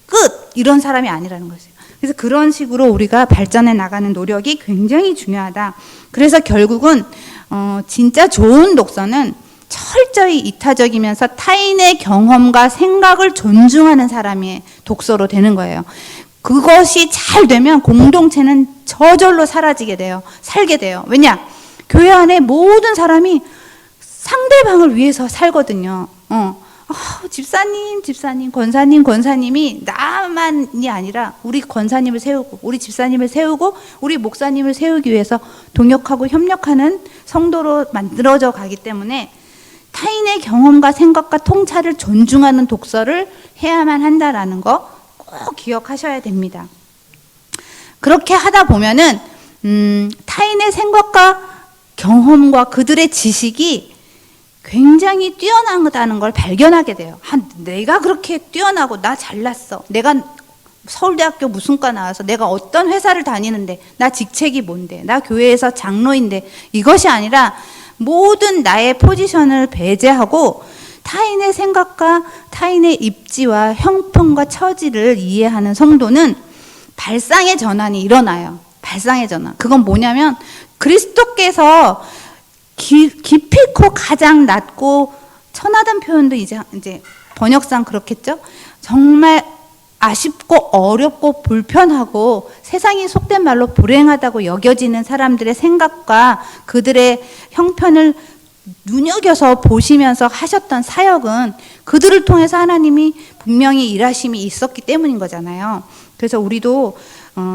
끝, 이런 사람이 아니라는 거죠. 그래서 그런 식으로 우리가 발전해 나가는 노력이 굉장히 중요하다. 그래서 결국은 진짜 좋은 독서는 철저히 이타적이면서 타인의 경험과 생각을 존중하는 사람의 독서로 되는 거예요. 그것이 잘 되면 공동체는 저절로 사라지게 돼요. 살게 돼요. 왜냐? 교회 안에 모든 사람이 상대방을 위해서 살거든요. 집사님, 권사님이 나만이 아니라 우리 권사님을 세우고, 우리 집사님을 세우고, 우리 목사님을 세우기 위해서 동역하고 협력하는 성도로 만들어져 가기 때문에 타인의 경험과 생각과 통찰을 존중하는 독서를 해야만 한다라는 거 꼭 기억하셔야 됩니다. 그렇게 하다 보면은 타인의 생각과 경험과 그들의 지식이 굉장히 뛰어나다는 걸 발견하게 돼요. 내가 그렇게 뛰어나고 나 잘났어. 내가 서울대학교 무슨 과 나와서 내가 어떤 회사를 다니는데 나 직책이 뭔데, 나 교회에서 장로인데, 이것이 아니라 모든 나의 포지션을 배제하고 타인의 생각과 타인의 입지와 형편과 처지를 이해하는 성도는 발상의 전환이 일어나요. 발상의 전환. 그건 뭐냐면 그리스도께서 기필코 가장 낮고 천하단 표현도 이제 번역상 그렇겠죠. 정말 아쉽고 어렵고 불편하고 세상이 속된 말로 불행하다고 여겨지는 사람들의 생각과 그들의 형편을 눈여겨서 보시면서 하셨던 사역은 그들을 통해서 하나님이 분명히 일하심이 있었기 때문인 거잖아요. 그래서 우리도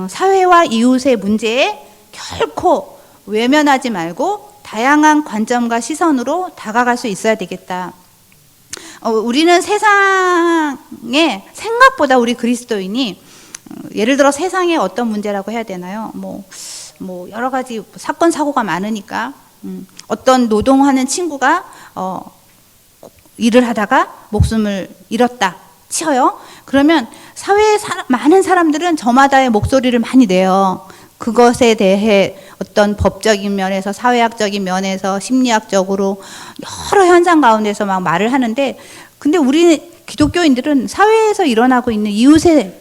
사회와 이웃의 문제에 결코 외면하지 말고 다양한 관점과 시선으로 다가갈 수 있어야 되겠다. 우리는 세상에 생각보다 우리 그리스도인이 예를 들어 세상에 어떤 문제라고 해야 되나요? 뭐 여러 가지 사건 사고가 많으니까 어떤 노동하는 친구가 일을 하다가 목숨을 잃었다 치어요. 그러면 사회에 많은 사람들은 저마다의 목소리를 많이 내요. 그것에 대해 어떤 법적인 면에서, 사회학적인 면에서, 심리학적으로 여러 현상 가운데서 막 말을 하는데, 근데 우리 기독교인들은 사회에서 일어나고 있는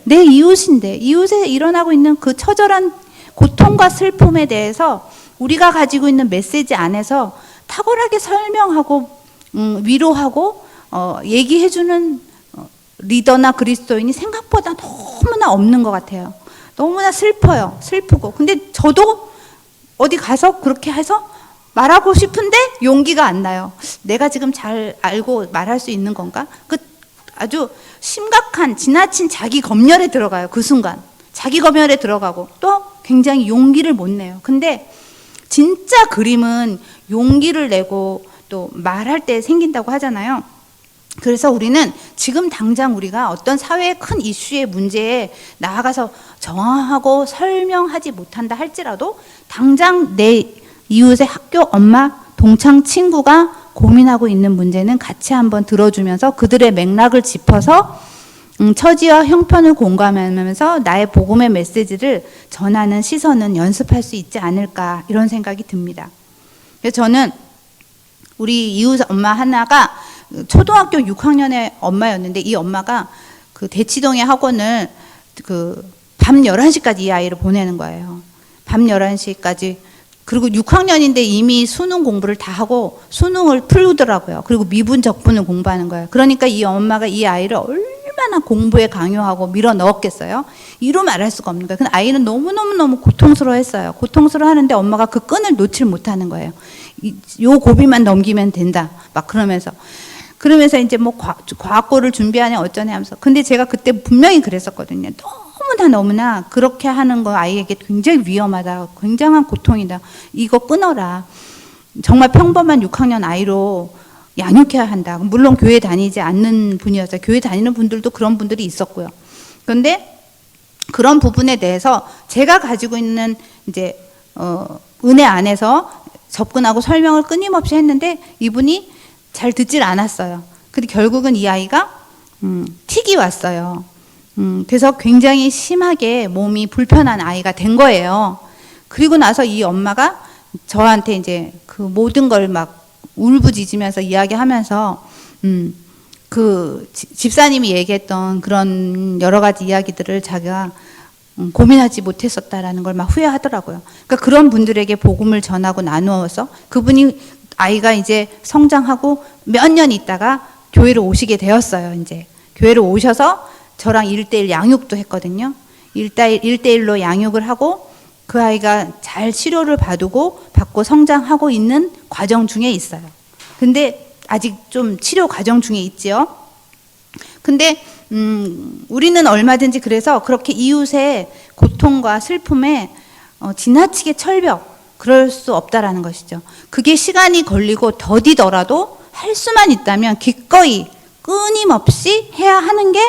내 이웃인데 이웃에 일어나고 있는 그 처절한 고통과 슬픔에 대해서 우리가 가지고 있는 메시지 안에서 탁월하게 설명하고 위로하고 얘기해주는 리더나 그리스도인이 생각보다 너무나 없는 것 같아요. 너무나 슬프고. 근데 저도 어디 가서 그렇게 해서 말하고 싶은데 용기가 안 나요. 내가 지금 잘 알고 말할 수 있는 건가? 그 아주 심각한 지나친 자기 검열에 들어가요. 그 순간 자기 검열에 들어가고 또 굉장히 용기를 못 내요. 근데 진짜 그림은 용기를 내고 또 말할 때 생긴다고 하잖아요. 그래서 우리는 지금 당장 우리가 어떤 사회의 큰 이슈의 문제에 나아가서 정화하고 설명하지 못한다 할지라도 당장 내 이웃의 학교 엄마, 동창 친구가 고민하고 있는 문제는 같이 한번 들어주면서 그들의 맥락을 짚어서 처지와 형편을 공감하면서 나의 복음의 메시지를 전하는 시선은 연습할 수 있지 않을까, 이런 생각이 듭니다. 그래서 저는 우리 이웃 엄마 하나가 초등학교 6학년의 엄마였는데, 이 엄마가 그 대치동의 학원을 밤 11시까지 이 아이를 보내는 거예요. 밤 11시까지. 그리고 6학년인데 이미 수능 공부를 다 하고 수능을 풀더라고요. 그리고 미분 적분을 공부하는 거예요. 그러니까 이 엄마가 이 아이를 얼마나 공부에 강요하고 밀어 넣었겠어요. 이루 말할 수가 없는 거예요. 근데 아이는 너무 고통스러워했어요. 고통스러워하는데 엄마가 그 끈을 놓질 못하는 거예요. 요 고비만 넘기면 된다, 막 그러면서 이제 뭐 과학고를 준비하냐 어쩌냐 하면서. 근데 제가 그때 분명히 그랬었거든요. 너무나 그렇게 하는 거 아이에게 굉장히 위험하다, 굉장한 고통이다, 이거 끊어라. 정말 평범한 6학년 아이로 양육해야 한다. 물론 교회 다니지 않는 분이었어요. 교회 다니는 분들도 그런 분들이 있었고요. 그런데 그런 부분에 대해서 제가 가지고 있는 이제 은혜 안에서 접근하고 설명을 끊임없이 했는데 이분이 잘 듣질 않았어요. 근데 결국은 이 아이가 틱이 왔어요. 그래서 굉장히 심하게 몸이 불편한 아이가 된 거예요. 그리고 나서 이 엄마가 저한테 이제 그 모든 걸 막 울부짖으면서 이야기하면서 그 집사님이 얘기했던 그런 여러 가지 이야기들을 자기가 고민하지 못했었다라는 걸 막 후회하더라고요. 그러니까 그런 분들에게 복음을 전하고 나누어서 그분이 아이가 이제 성장하고 몇 년 있다가 교회로 오시게 되었어요. 이제 교회로 오셔서 저랑 1:1 양육도 했거든요. 1:1로 양육을 하고 그 아이가 잘 치료를 받고 성장하고 있는 과정 중에 있어요. 근데 아직 좀 치료 과정 중에 있지요. 근데 우리는 얼마든지 그래서 그렇게 이웃의 고통과 슬픔에 지나치게 철벽 그럴 수 없다라는 것이죠. 그게 시간이 걸리고 더디더라도 할 수만 있다면 기꺼이 끊임없이 해야 하는 게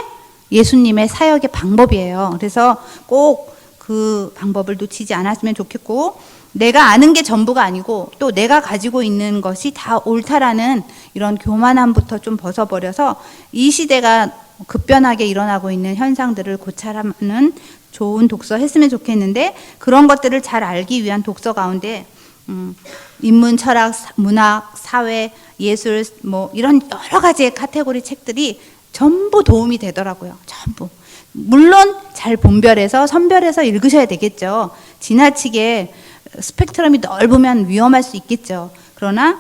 예수님의 사역의 방법이에요. 그래서 꼭 그 방법을 놓치지 않았으면 좋겠고, 내가 아는 게 전부가 아니고 또 내가 가지고 있는 것이 다 옳다라는 이런 교만함부터 좀 벗어버려서 이 시대가 급변하게 일어나고 있는 현상들을 고찰하는 좋은 독서 했으면 좋겠는데, 그런 것들을 잘 알기 위한 독서 가운데 인문, 철학, 문학, 사회, 예술 뭐 이런 여러 가지의 카테고리 책들이 전부 도움이 되더라고요. 전부. 물론 잘 본별해서 선별해서 읽으셔야 되겠죠. 지나치게 스펙트럼이 넓으면 위험할 수 있겠죠. 그러나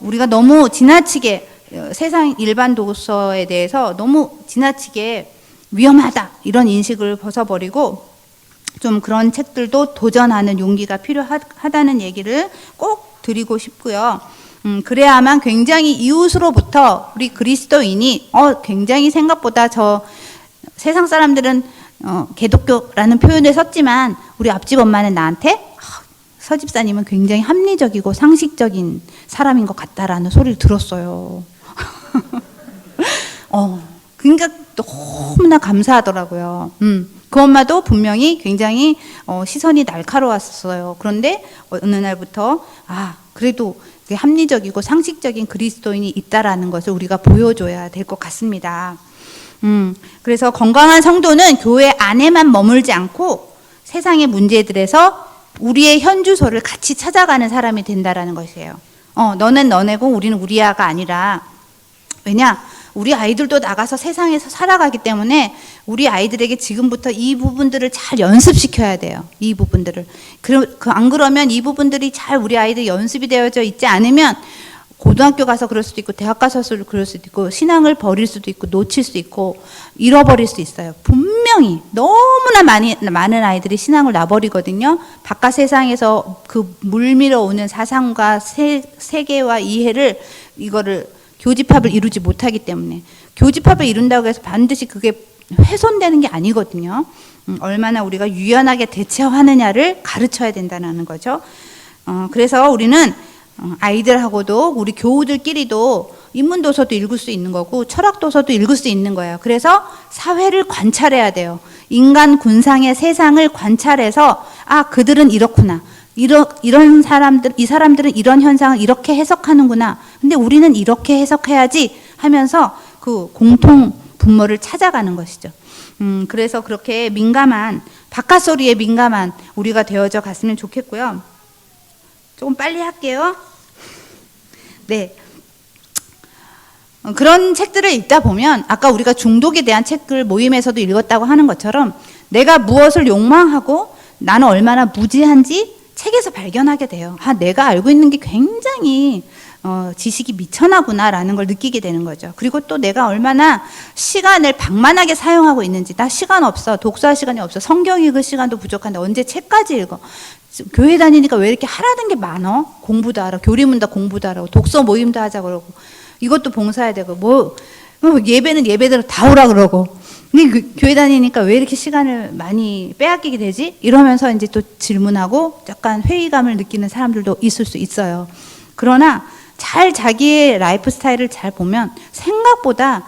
우리가 너무 지나치게 세상 일반 독서에 대해서 너무 지나치게 위험하다 이런 인식을 벗어버리고 좀 그런 책들도 도전하는 용기가 필요하다는 얘기를 꼭 드리고 싶고요. 그래야만 굉장히 이웃으로부터 우리 그리스도인이 굉장히 생각보다 세상 사람들은 개독교라는 표현을 썼지만 우리 앞집 엄마는 나한테 서 집사님은 굉장히 합리적이고 상식적인 사람인 것 같다라는 소리를 들었어요. 그러니까 너무나 감사하더라고요. 그 엄마도 분명히 굉장히 시선이 날카로웠어요. 그런데 어느 날부터 그래도 합리적이고 상식적인 그리스도인이 있다라는 것을 우리가 보여줘야 될 것 같습니다. 그래서 건강한 성도는 교회 안에만 머물지 않고 세상의 문제들에서 우리의 현주소를 같이 찾아가는 사람이 된다라는 것이에요. 너는 너네고 우리는 우리야가 아니라, 왜냐? 우리 아이들도 나가서 세상에서 살아가기 때문에 우리 아이들에게 지금부터 이 부분들을 잘 연습시켜야 돼요. 이 부분들을. 안 그러면 이 부분들이 잘 우리 아이들 연습이 되어져 있지 않으면 고등학교 가서 그럴 수도 있고 대학 가서 그럴 수도 있고 신앙을 버릴 수도 있고 놓칠 수 있고 잃어버릴 수 있어요. 분명히 너무나 많은 아이들이 신앙을 놔버리거든요. 바깥 세상에서 그 물밀어 오는 사상과 세계와 이해를 이거를 교집합을 이루지 못하기 때문에, 교집합을 이룬다고 해서 반드시 그게 훼손되는 게 아니거든요. 얼마나 우리가 유연하게 대처하느냐를 가르쳐야 된다는 거죠. 그래서 우리는 아이들하고도 우리 교우들끼리도 인문도서도 읽을 수 있는 거고 철학도서도 읽을 수 있는 거예요. 그래서 사회를 관찰해야 돼요. 인간 군상의 세상을 관찰해서 그들은 이렇구나. 이런 사람들, 이 사람들은 이런 현상을 이렇게 해석하는구나. 근데 우리는 이렇게 해석해야지 하면서 그 공통 분모를 찾아가는 것이죠. 그래서 그렇게 바깥 소리에 민감한 우리가 되어져 갔으면 좋겠고요. 조금 빨리 할게요. 네. 그런 책들을 읽다 보면 아까 우리가 중독에 대한 책을 모임에서도 읽었다고 하는 것처럼 내가 무엇을 욕망하고 나는 얼마나 무지한지 책에서 발견하게 돼요. 내가 알고 있는 게 굉장히 지식이 미천하구나라는 걸 느끼게 되는 거죠. 그리고 또 내가 얼마나 시간을 방만하게 사용하고 있는지. 나 시간 없어. 독서할 시간이 없어. 성경 읽을 시간도 부족한데 언제 책까지 읽어. 교회 다니니까 왜 이렇게 하라는 게 많어? 공부도 하라. 교리문도 공부도 하라고. 독서 모임도 하자 그러고. 이것도 봉사해야 되고. 예배는 예배대로 다 오라 그러고. 근데 교회 다니니까 왜 이렇게 시간을 많이 빼앗기게 되지? 이러면서 이제 또 질문하고 약간 회의감을 느끼는 사람들도 있을 수 있어요. 그러나 잘 자기의 라이프 스타일을 잘 보면 생각보다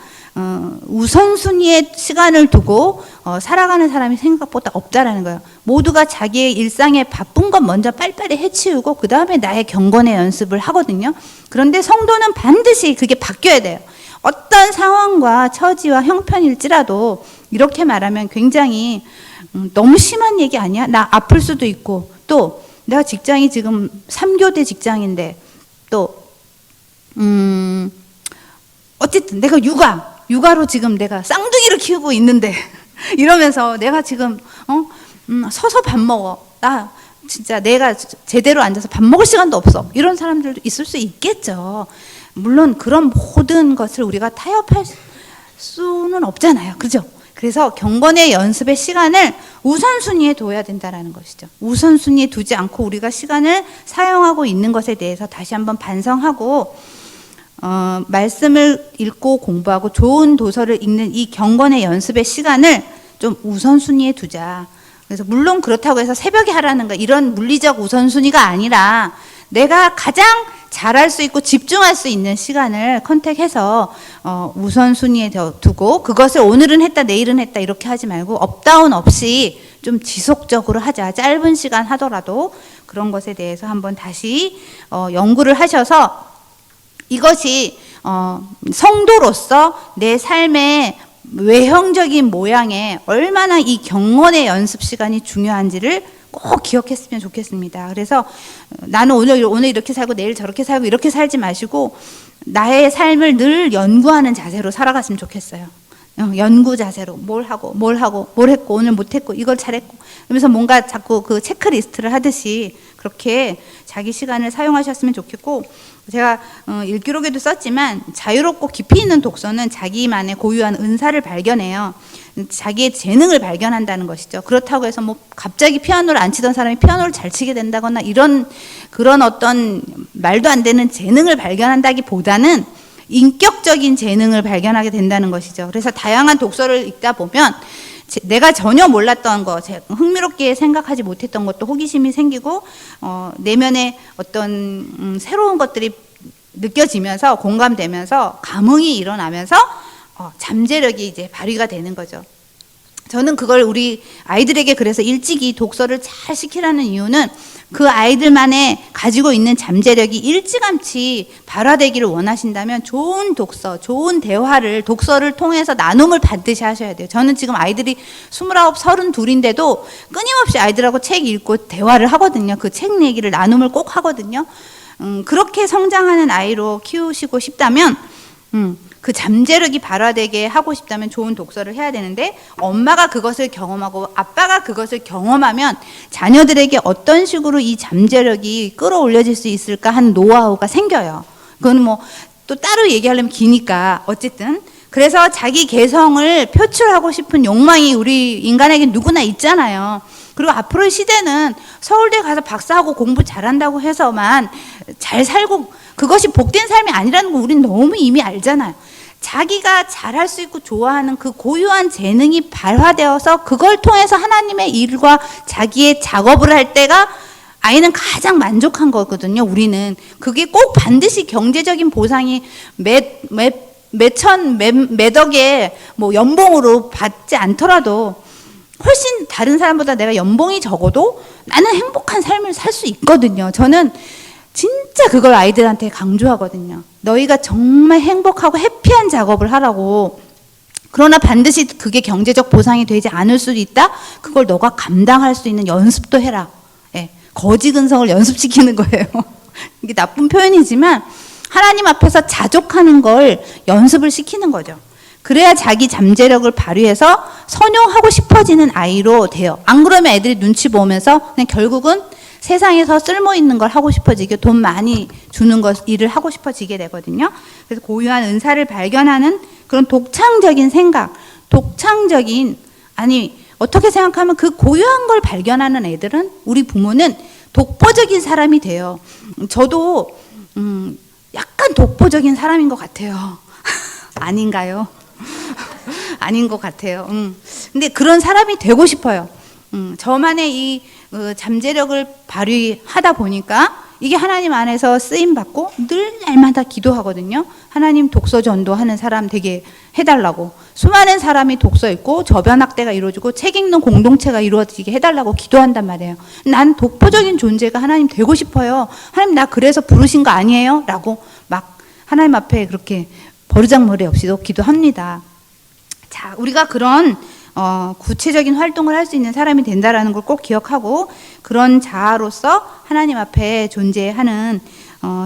우선순위에 시간을 두고 살아가는 사람이 생각보다 없다라는 거예요. 모두가 자기의 일상에 바쁜 것 먼저 빨리빨리 해치우고 그 다음에 나의 경건의 연습을 하거든요. 그런데 성도는 반드시 그게 바뀌어야 돼요. 어떤 상황과 처지와 형편일지라도 이렇게 말하면 굉장히 너무 심한 얘기 아니야? 나 아플 수도 있고, 또 내가 직장이 지금 3교대 직장인데, 또 어쨌든 내가 육아로 지금 내가 쌍둥이를 키우고 있는데 이러면서 내가 지금 서서 밥 먹어. 나 진짜 내가 제대로 앉아서 밥 먹을 시간도 없어. 이런 사람들도 있을 수 있겠죠. 물론 그런 모든 것을 우리가 타협할 수는 없잖아요. 그죠? 그래서 경건의 연습의 시간을 우선순위에 둬야 된다는 것이죠. 우선순위에 두지 않고 우리가 시간을 사용하고 있는 것에 대해서 다시 한번 반성하고 말씀을 읽고 공부하고 좋은 도서를 읽는 이 경건의 연습의 시간을 좀 우선순위에 두자. 그래서 물론 그렇다고 해서 새벽에 하라는 거 이런 물리적 우선순위가 아니라 내가 가장 잘할 수 있고 집중할 수 있는 시간을 컨택해서 우선순위에 두고 그것을 오늘은 했다 내일은 했다 이렇게 하지 말고 업다운 없이 좀 지속적으로 하자. 짧은 시간 하더라도 그런 것에 대해서 한번 다시 연구를 하셔서 이것이 성도로서 내 삶의 외형적인 모양에 얼마나 이 경건의 연습 시간이 중요한지를 꼭 기억했으면 좋겠습니다. 그래서 나는 오늘 이렇게 살고 내일 저렇게 살고 이렇게 살지 마시고 나의 삶을 늘 연구하는 자세로 살아갔으면 좋겠어요. 연구 자세로 뭘 했고 오늘 못했고 이걸 잘했고 그러면서 뭔가 자꾸 그 체크리스트를 하듯이 그렇게 자기 시간을 사용하셨으면 좋겠고 제가 일기록에도 썼지만 자유롭고 깊이 있는 독서는 자기만의 고유한 은사를 발견해요. 자기의 재능을 발견한다는 것이죠. 그렇다고 해서 뭐 갑자기 피아노를 안 치던 사람이 피아노를 잘 치게 된다거나 그런 어떤 말도 안 되는 재능을 발견한다기보다는 인격적인 재능을 발견하게 된다는 것이죠. 그래서 다양한 독서를 읽다 보면 내가 전혀 몰랐던 거, 흥미롭게 생각하지 못했던 것도 호기심이 생기고 내면에 어떤 새로운 것들이 느껴지면서 공감되면서 감흥이 일어나면서 잠재력이 이제 발휘가 되는 거죠. 저는 그걸 우리 아이들에게 그래서 일찍이 독서를 잘 시키라는 이유는 그 아이들만의 가지고 있는 잠재력이 일찌감치 발화되기를 원하신다면 좋은 독서, 좋은 대화를 독서를 통해서 나눔을 반드시 하셔야 돼요. 저는 지금 아이들이 29, 32인데도 끊임없이 아이들하고 책 읽고 대화를 하거든요. 그 책 얘기를 나눔을 꼭 하거든요. 그렇게 성장하는 아이로 키우시고 싶다면 그 잠재력이 발화되게 하고 싶다면 좋은 독서를 해야 되는데 엄마가 그것을 경험하고 아빠가 그것을 경험하면 자녀들에게 어떤 식으로 이 잠재력이 끌어올려질 수 있을까 하는 노하우가 생겨요. 그건 뭐 또 따로 얘기하려면 기니까 어쨌든 그래서 자기 개성을 표출하고 싶은 욕망이 우리 인간에게 누구나 있잖아요. 그리고 앞으로의 시대는 서울대 가서 박사하고 공부 잘한다고 해서만 잘 살고 그것이 복된 삶이 아니라는 거 우린 너무 이미 알잖아요. 자기가 잘할 수 있고 좋아하는 그 고유한 재능이 발화되어서 그걸 통해서 하나님의 일과 자기의 작업을 할 때가 아이는 가장 만족한 거거든요. 우리는 그게 꼭 반드시 경제적인 보상이 몇억에 뭐 연봉으로 받지 않더라도 훨씬 다른 사람보다 내가 연봉이 적어도 나는 행복한 삶을 살 수 있거든요. 저는 진짜 그걸 아이들한테 강조하거든요. 너희가 정말 행복하고 해피한 작업을 하라고. 그러나 반드시 그게 경제적 보상이 되지 않을 수도 있다. 그걸 너가 감당할 수 있는 연습도 해라. 예, 거지 근성을 연습시키는 거예요. 이게 나쁜 표현이지만 하나님 앞에서 자족하는 걸 연습을 시키는 거죠. 그래야 자기 잠재력을 발휘해서 선용하고 싶어지는 아이로 돼요. 안 그러면 애들이 눈치 보면서 그냥 결국은 세상에서 쓸모 있는 걸 하고 싶어지게 돈 많이 주는 일을 하고 싶어지게 되거든요. 그래서 고유한 은사를 발견하는 그런 독창적인 생각, 어떻게 생각하면 그 고유한 걸 발견하는 애들은 우리 부모는 독보적인 사람이 돼요. 저도 약간 독보적인 사람인 것 같아요. 아닌가요? 아닌 것 같아요. 근데 그런 사람이 되고 싶어요. 저만의 이 잠재력을 발휘하다 보니까 이게 하나님 안에서 쓰임받고 늘 날마다 기도하거든요. 하나님 독서 전도하는 사람 되게 해달라고. 수많은 사람이 독서 읽고 저변학대가 이루어지고 책 읽는 공동체가 이루어지게 해달라고 기도한단 말이에요. 난 독보적인 존재가 하나님 되고 싶어요. 하나님 나 그래서 부르신 거 아니에요? 라고 막 하나님 앞에 그렇게 버르장머리 없이도 기도합니다. 자, 우리가 그런 구체적인 활동을 할 수 있는 사람이 된다라는 걸 꼭 기억하고 그런 자아로서 하나님 앞에 존재하는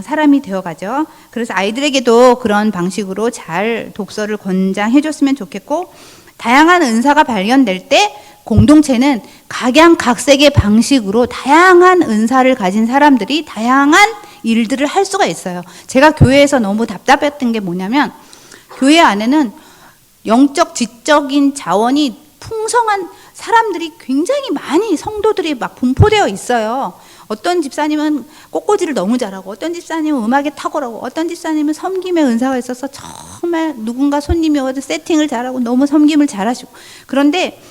사람이 되어가죠. 그래서 아이들에게도 그런 방식으로 잘 독서를 권장해줬으면 좋겠고, 다양한 은사가 발견될 때 공동체는 각양각색의 방식으로 다양한 은사를 가진 사람들이 다양한 일들을 할 수가 있어요. 제가 교회에서 너무 답답했던 게 뭐냐면, 교회 안에는 영적 지적인 자원이 풍성한 사람들이 굉장히 많이, 성도들이 막 분포되어 있어요. 어떤 집사님은 꽃꽂이를 너무 잘하고, 어떤 집사님은 음악에 탁월하고, 어떤 집사님은 섬김의 은사가 있어서 정말 누군가 손님이 와도 세팅을 잘하고 너무 섬김을 잘하시고. 그런데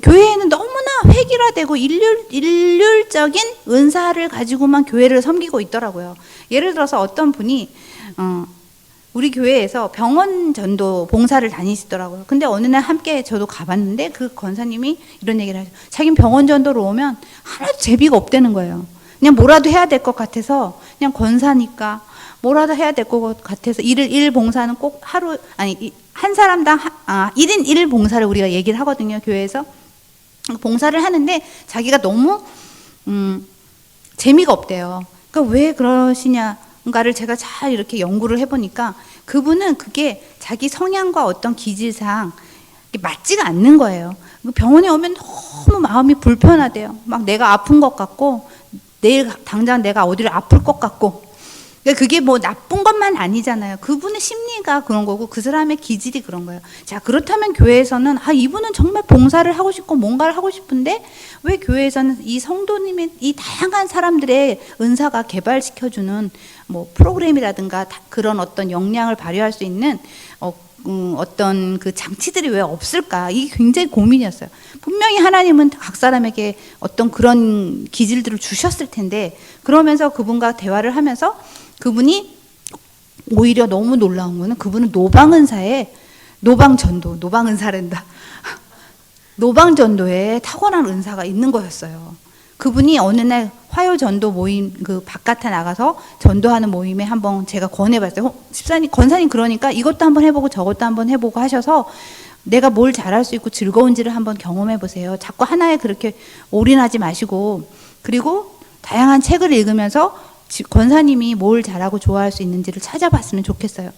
교회에는 너무나 획일화되고 일률적인 은사를 가지고만 교회를 섬기고 있더라고요. 예를 들어서 어떤 분이 우리 교회에서 병원 전도 봉사를 다니시더라고요. 근데 어느 날 함께 저도 가봤는데 그 권사님이 이런 얘기를 하죠. 자기는 병원 전도로 오면 하나도 제비가 없다는 거예요. 그냥 뭐라도 해야 될 것 같아서, 그냥 권사니까 뭐라도 해야 될 것 같아서 일 봉사는 꼭 하루, 아니 한 사람당 1인 1 봉사를 우리가 얘기를 하거든요, 교회에서. 봉사를 하는데 자기가 너무 재미가 없대요. 그러니까 왜 그러시냐가를 제가 잘 이렇게 연구를 해보니까 그분은 그게 자기 성향과 어떤 기질상 맞지가 않는 거예요. 병원에 오면 너무 마음이 불편하대요. 막 내가 아픈 것 같고, 내일 당장 내가 어디를 아플 것 같고. 그게 뭐 나쁜 것만 아니잖아요. 그분의 심리가 그런 거고 그 사람의 기질이 그런 거예요. 자, 그렇다면 교회에서는 이분은 정말 봉사를 하고 싶고 뭔가를 하고 싶은데 왜 교회에서는 이 성도님의 이 다양한 사람들의 은사가 개발시켜주는 뭐 프로그램이라든가 그런 어떤 역량을 발휘할 수 있는 어떤 그 장치들이 왜 없을까? 이게 굉장히 고민이었어요. 분명히 하나님은 각 사람에게 어떤 그런 기질들을 주셨을 텐데, 그러면서 그분과 대화를 하면서 그분이 오히려 너무 놀라운 거는 그분은 노방은사에 노방은사란다. 노방전도에 탁월한 은사가 있는 거였어요. 그분이 어느 날 화요전도 모임 그 바깥에 나가서 전도하는 모임에 한번 제가 권해봤어요. 집사님, 권사님 그러니까 이것도 한번 해보고 저것도 한번 해보고 하셔서 내가 뭘 잘할 수 있고 즐거운지를 한번 경험해보세요. 자꾸 하나에 그렇게 올인하지 마시고, 그리고 다양한 책을 읽으면서 권사님이 뭘 잘하고 좋아할 수 있는지를 찾아봤으면 좋겠어요.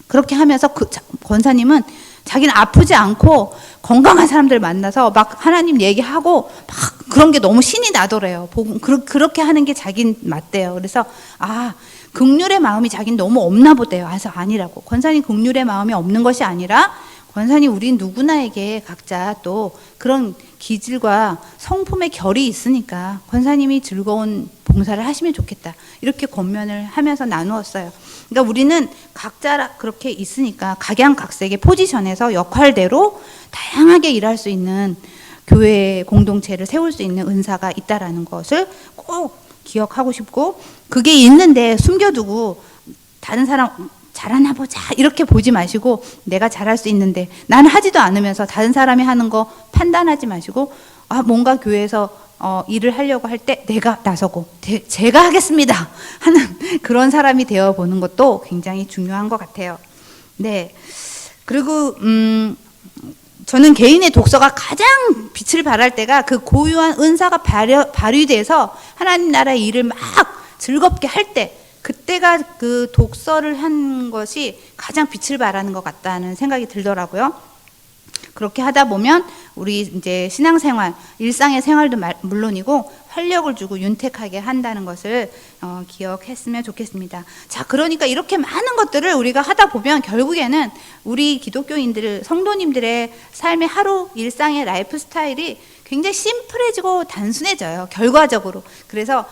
그렇게 하면서 그 권사님은 자기는 아프지 않고 건강한 사람들 만나서 막 하나님 얘기하고 막 그런 게 너무 신이 나더래요. 그렇게 하는 게 자긴 맞대요. 그래서 긍휼의 마음이 자긴 너무 없나 보대요. 그래서 아니라고. 권사님 긍휼의 마음이 없는 것이 아니라 권사님 우린 누구나에게 각자 또 그런 기질과 성품의 결이 있으니까 권사님이 즐거운 봉사를 하시면 좋겠다. 이렇게 권면을 하면서 나누었어요. 그러니까 우리는 각자 그렇게 있으니까 각양각색의 포지션에서 역할대로 다양하게 일할 수 있는 교회 공동체를 세울 수 있는 은사가 있다라는 것을 꼭 기억하고 싶고, 그게 있는데 숨겨두고 다른 사람 잘하나 보자 이렇게 보지 마시고, 내가 잘할 수 있는데 나는 하지도 않으면서 다른 사람이 하는 거 판단하지 마시고, 뭔가 교회에서 일을 하려고 할 때 내가 나서고 제가 하겠습니다 하는 그런 사람이 되어보는 것도 굉장히 중요한 것 같아요. 네. 그리고 저는 개인의 독서가 가장 빛을 발할 때가 그 고유한 은사가 발휘돼서 하나님 나라의 일을 막 즐겁게 할 때, 그때가 그 독서를 한 것이 가장 빛을 발하는 것 같다는 생각이 들더라고요. 그렇게 하다 보면 우리 이제 신앙생활, 일상의 생활도 물론이고 활력을 주고 윤택하게 한다는 것을 기억했으면 좋겠습니다. 자, 그러니까 이렇게 많은 것들을 우리가 하다 보면 결국에는 우리 기독교인들, 성도님들의 삶의 하루 일상의 라이프 스타일이 굉장히 심플해지고 단순해져요, 결과적으로. 그래서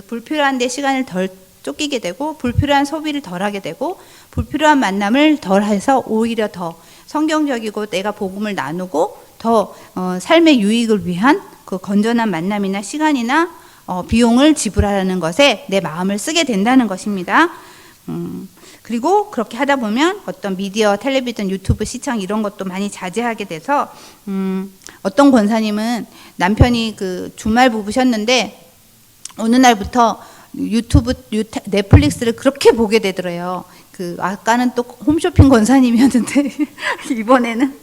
불필요한 데 시간을 덜 쫓기게 되고, 불필요한 소비를 덜 하게 되고, 불필요한 만남을 덜 해서 오히려 더 성경적이고 내가 복음을 나누고 더 삶의 유익을 위한 그 건전한 만남이나 시간이나 비용을 지불하는 것에 내 마음을 쓰게 된다는 것입니다. 그리고 그렇게 하다 보면 어떤 미디어, 텔레비전, 유튜브 시청 이런 것도 많이 자제하게 돼서 어떤 권사님은 남편이 그 주말 부부셨는데 어느 날부터 넷플릭스를 그렇게 보게 되더래요. 그 아까는 또 홈쇼핑 권사님이었는데 이번에는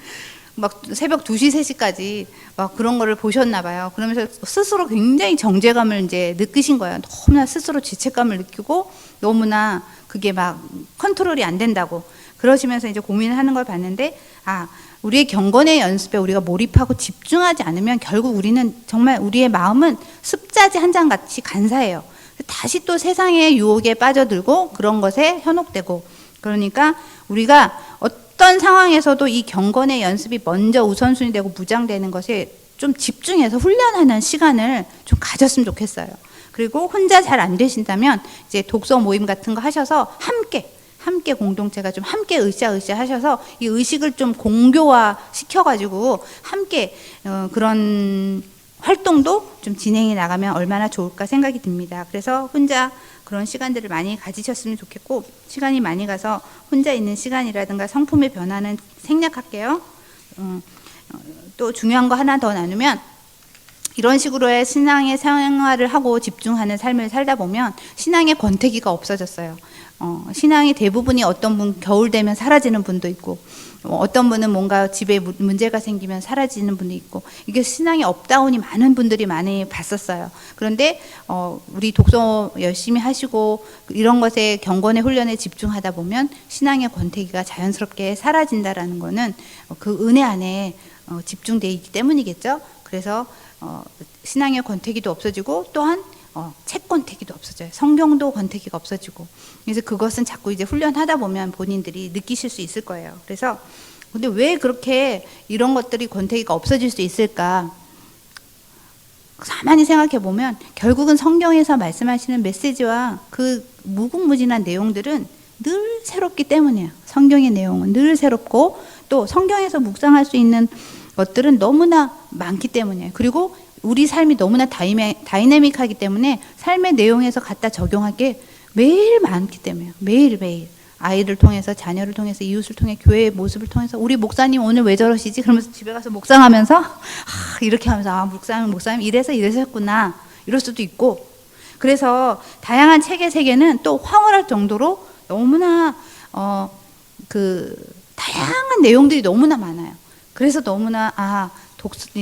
막 새벽 2시, 3시까지 막 그런 거를 보셨나 봐요. 그러면서 스스로 굉장히 정죄감을 이제 느끼신 거예요. 너무나 스스로 죄책감을 느끼고 너무나 그게 막 컨트롤이 안 된다고 그러시면서 이제 고민을 하는 걸 봤는데, 아, 우리의 경건의 연습에 우리가 몰입하고 집중하지 않으면 결국 우리는 정말 우리의 마음은 습자지 한 장 같이 간사해요. 다시 또 세상의 유혹에 빠져들고 그런 것에 현혹되고, 그러니까 우리가 어떤 상황에서도 이 경건의 연습이 먼저 우선순위 되고 무장되는 것에 좀 집중해서 훈련하는 시간을 좀 가졌으면 좋겠어요. 그리고 혼자 잘 안 되신다면 이제 독서 모임 같은 거 하셔서 함께 공동체가 좀 함께 으쌰으쌰 하셔서 이 의식을 좀 공교화 시켜가지고 함께 그런 활동도 좀 진행해 나가면 얼마나 좋을까 생각이 듭니다. 그래서 혼자 그런 시간들을 많이 가지셨으면 좋겠고, 시간이 많이 가서 혼자 있는 시간이라든가 성품의 변화는 생략할게요. 또 중요한 거 하나 더 나누면, 이런 식으로의 신앙의 생활을 하고 집중하는 삶을 살다 보면 신앙의 권태기가 없어졌어요. 신앙의 대부분이 어떤 분 겨울 되면 사라지는 분도 있고, 어떤 분은 뭔가 집에 문제가 생기면 사라지는 분도 있고, 이게 신앙의 업다운이 많은 분들이 많이 봤었어요. 그런데 우리 독서 열심히 하시고 이런 것에 경건의 훈련에 집중하다 보면 신앙의 권태기가 자연스럽게 사라진다라는 거는 그 은혜 안에 집중되어 있기 때문이겠죠. 그래서 신앙의 권태기도 없어지고, 또한 책 권태기도 없어져요. 성경도 권태기가 없어지고. 그래서 그것은 자꾸 이제 훈련하다 보면 본인들이 느끼실 수 있을 거예요. 그래서 근데 왜 그렇게 이런 것들이 권태기가 없어질 수 있을까? 가만히 생각해 보면 결국은 성경에서 말씀하시는 메시지와 그 무궁무진한 내용들은 늘 새롭기 때문이에요. 성경의 내용은 늘 새롭고, 또 성경에서 묵상할 수 있는 것들은 너무나 많기 때문이에요. 그리고 우리 삶이 너무나 다이내믹하기 때문에 삶의 내용에서 갖다 적용할 게 매일 많기 때문에요. 매일매일. 아이를 통해서, 자녀를 통해서, 이웃을 통해, 교회의 모습을 통해서, 우리 목사님 오늘 왜 저러시지? 그러면서 집에 가서 묵상하면서 이렇게 하면서 목사님 이래서 했구나, 이럴 수도 있고. 그래서 다양한 책의 세계는 또 황홀할 정도로 너무나 다양한 내용들이 너무나 많아요. 그래서 너무나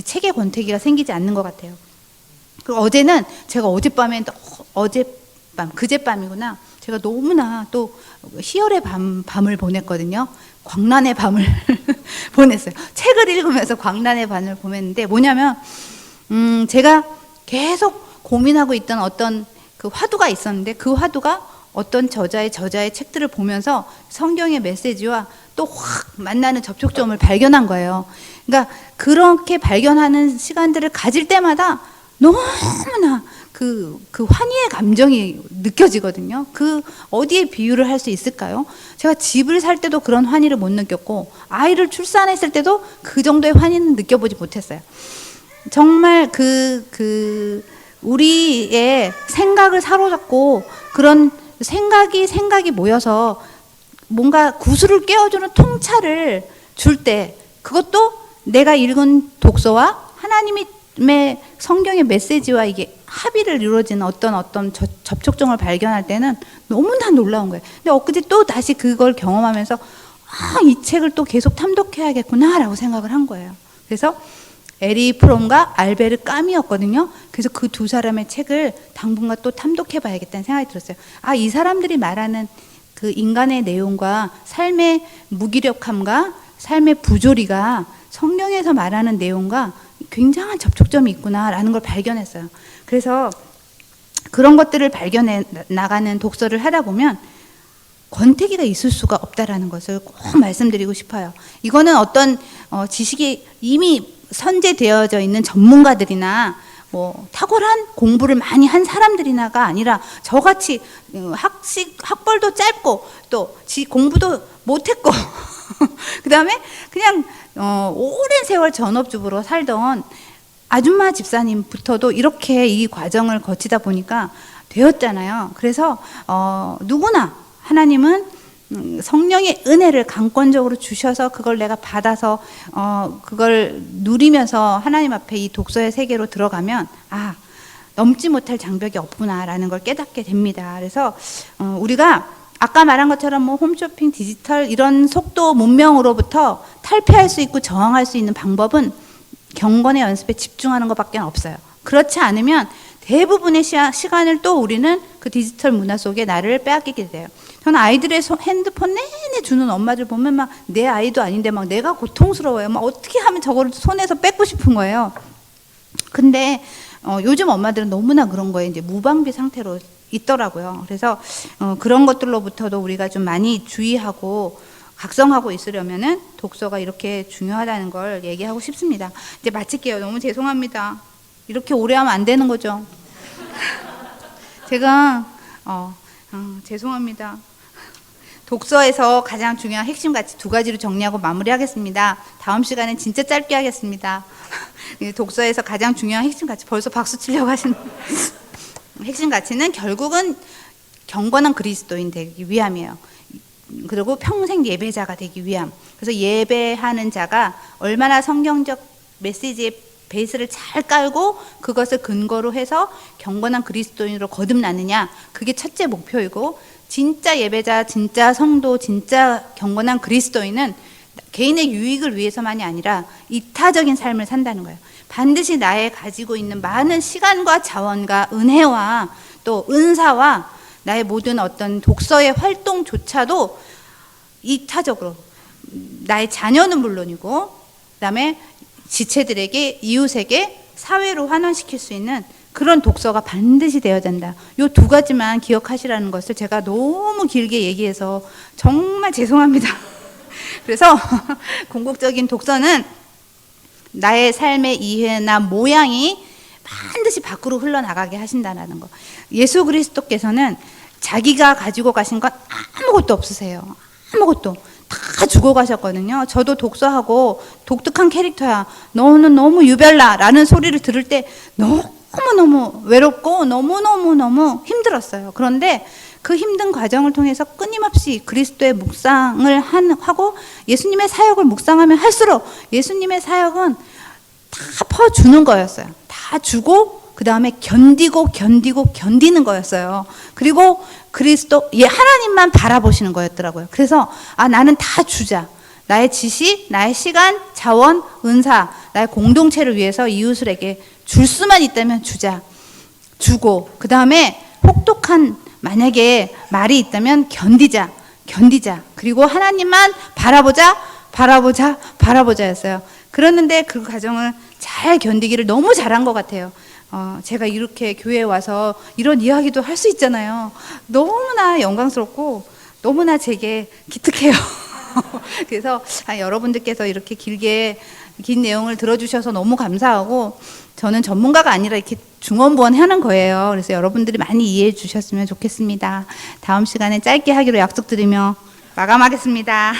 책의 권태기가 생기지 않는 것 같아요. 그리고 어제는 제가 그제밤이구나. 제가 너무나 또 희열의 밤을 보냈거든요. 광란의 밤을 보냈어요. 책을 읽으면서 광란의 밤을 보냈는데, 뭐냐면 제가 계속 고민하고 있던 어떤 그 화두가 있었는데, 그 화두가 어떤 저자의 책들을 보면서 성경의 메시지와 또 확 만나는 접촉점을 발견한 거예요. 그러니까 그렇게 발견하는 시간들을 가질 때마다 너무나 그 환희의 감정이 느껴지거든요. 그 어디에 비유를 할 수 있을까요? 제가 집을 살 때도 그런 환희를 못 느꼈고, 아이를 출산했을 때도 그 정도의 환희는 느껴보지 못했어요. 정말 우리의 생각을 사로잡고, 그런 생각이 모여서 뭔가 구슬을 깨워주는 통찰을 줄 때, 그것도 내가 읽은 독서와 하나님의 성경의 메시지와 이게 합의를 이루어지는 어떤 접촉점을 발견할 때는 너무나 놀라운 거예요. 근데 엊그제 또 다시 그걸 경험하면서 이 책을 또 계속 탐독해야겠구나라고 생각을 한 거예요. 그래서 에리 프롬과 알베르 까미였거든요. 그래서 그 두 사람의 책을 당분간 또 탐독해봐야겠다는 생각이 들었어요. 이 사람들이 말하는 그 인간의 내용과 삶의 무기력함과 삶의 부조리가 성경에서 말하는 내용과 굉장한 접촉점이 있구나라는 걸 발견했어요. 그래서 그런 것들을 발견해 나가는 독서를 하다 보면 권태기가 있을 수가 없다라는 것을 꼭 말씀드리고 싶어요. 이거는 어떤 지식이 이미 선재되어져 있는 전문가들이나 탁월한 공부를 많이 한 사람들이나가 아니라, 저같이 학벌도 짧고 또 공부도 못했고 그 다음에 그냥 오랜 세월 전업주부로 살던 아줌마 집사님부터도 이렇게 이 과정을 거치다 보니까 되었잖아요. 그래서 누구나 하나님은 성령의 은혜를 강권적으로 주셔서 그걸 내가 받아서 그걸 누리면서 하나님 앞에 이 독서의 세계로 들어가면 넘지 못할 장벽이 없구나라는 걸 깨닫게 됩니다. 그래서 우리가 아까 말한 것처럼 뭐 홈쇼핑, 디지털 이런 속도 문명으로부터 탈피할 수 있고 저항할 수 있는 방법은 경건의 연습에 집중하는 것밖에 없어요. 그렇지 않으면 대부분의 시간을 또 우리는 그 디지털 문화 속에 나를 빼앗기게 돼요. 저는 아이들의 핸드폰 내내 주는 엄마들 보면 막 내 아이도 아닌데 막 내가 고통스러워요. 막 어떻게 하면 저거를 손에서 뺏고 싶은 거예요. 근데 요즘 엄마들은 너무나 그런 거에 이제 무방비 상태로 있더라고요. 그래서 그런 것들로부터도 우리가 좀 많이 주의하고 각성하고 있으려면은 독서가 이렇게 중요하다는 걸 얘기하고 싶습니다. 이제 마칠게요. 너무 죄송합니다. 이렇게 오래 하면 안 되는 거죠. 제가 죄송합니다. 독서에서 가장 중요한 핵심 가치 2가지로 정리하고 마무리하겠습니다. 다음 시간엔 진짜 짧게 하겠습니다. 독서에서 가장 중요한 핵심 가치, 벌써 박수 치려고 하시는 핵심 가치는 결국은 경건한 그리스도인 되기 위함이에요. 그리고 평생 예배자가 되기 위함. 그래서 예배하는 자가 얼마나 성경적 메시지의 베이스를 잘 깔고 그것을 근거로 해서 경건한 그리스도인으로 거듭나느냐, 그게 첫째 목표이고, 진짜 예배자, 진짜 성도, 진짜 경건한 그리스도인은 개인의 유익을 위해서만이 아니라 이타적인 삶을 산다는 거예요. 반드시 나의 가지고 있는 많은 시간과 자원과 은혜와 또 은사와 나의 모든 어떤 독서의 활동조차도 이타적으로, 나의 자녀는 물론이고 그다음에 지체들에게, 이웃에게, 사회로 환원시킬 수 있는 그런 독서가 반드시 되어야 된다. 이 2가지만 기억하시라는 것을 제가 너무 길게 얘기해서 정말 죄송합니다. 그래서 궁극적인 독서는 나의 삶의 이해나 모양이 반드시 밖으로 흘러나가게 하신다는 거. 예수 그리스도께서는 자기가 가지고 가신 건 아무것도 없으세요. 아무것도. 다 주고 가셨거든요. 저도 독서하고 독특한 캐릭터야, 너는 너무 유별나 라는 소리를 들을 때 너무너무 외롭고 너무너무 힘들었어요. 그런데 그 힘든 과정을 통해서 끊임없이 그리스도의 묵상을 하고 예수님의 사역을 묵상하면 할수록 예수님의 사역은 다 퍼주는 거였어요. 다 주고 그 다음에 견디는 거였어요. 그리고 그리스도, 하나님만 바라보시는 거였더라고요. 그래서 나는 다 주자. 나의 지식, 나의 시간, 자원, 은사, 나의 공동체를 위해서 이웃에게 줄 수만 있다면 주자. 주고 그 다음에 혹독한 만약에 말이 있다면 견디자. 그리고 하나님만 바라보자였어요. 그랬는데 그 과정을 잘 견디기를 너무 잘한 것 같아요. 제가 이렇게 교회에 와서 이런 이야기도 할 수 있잖아요. 너무나 영광스럽고 너무나 제게 기특해요. 그래서 여러분들께서 이렇게 긴 내용을 들어주셔서 너무 감사하고, 저는 전문가가 아니라 이렇게 중언부언하는 거예요. 그래서 여러분들이 많이 이해해 주셨으면 좋겠습니다. 다음 시간에 짧게 하기로 약속드리며 마감하겠습니다.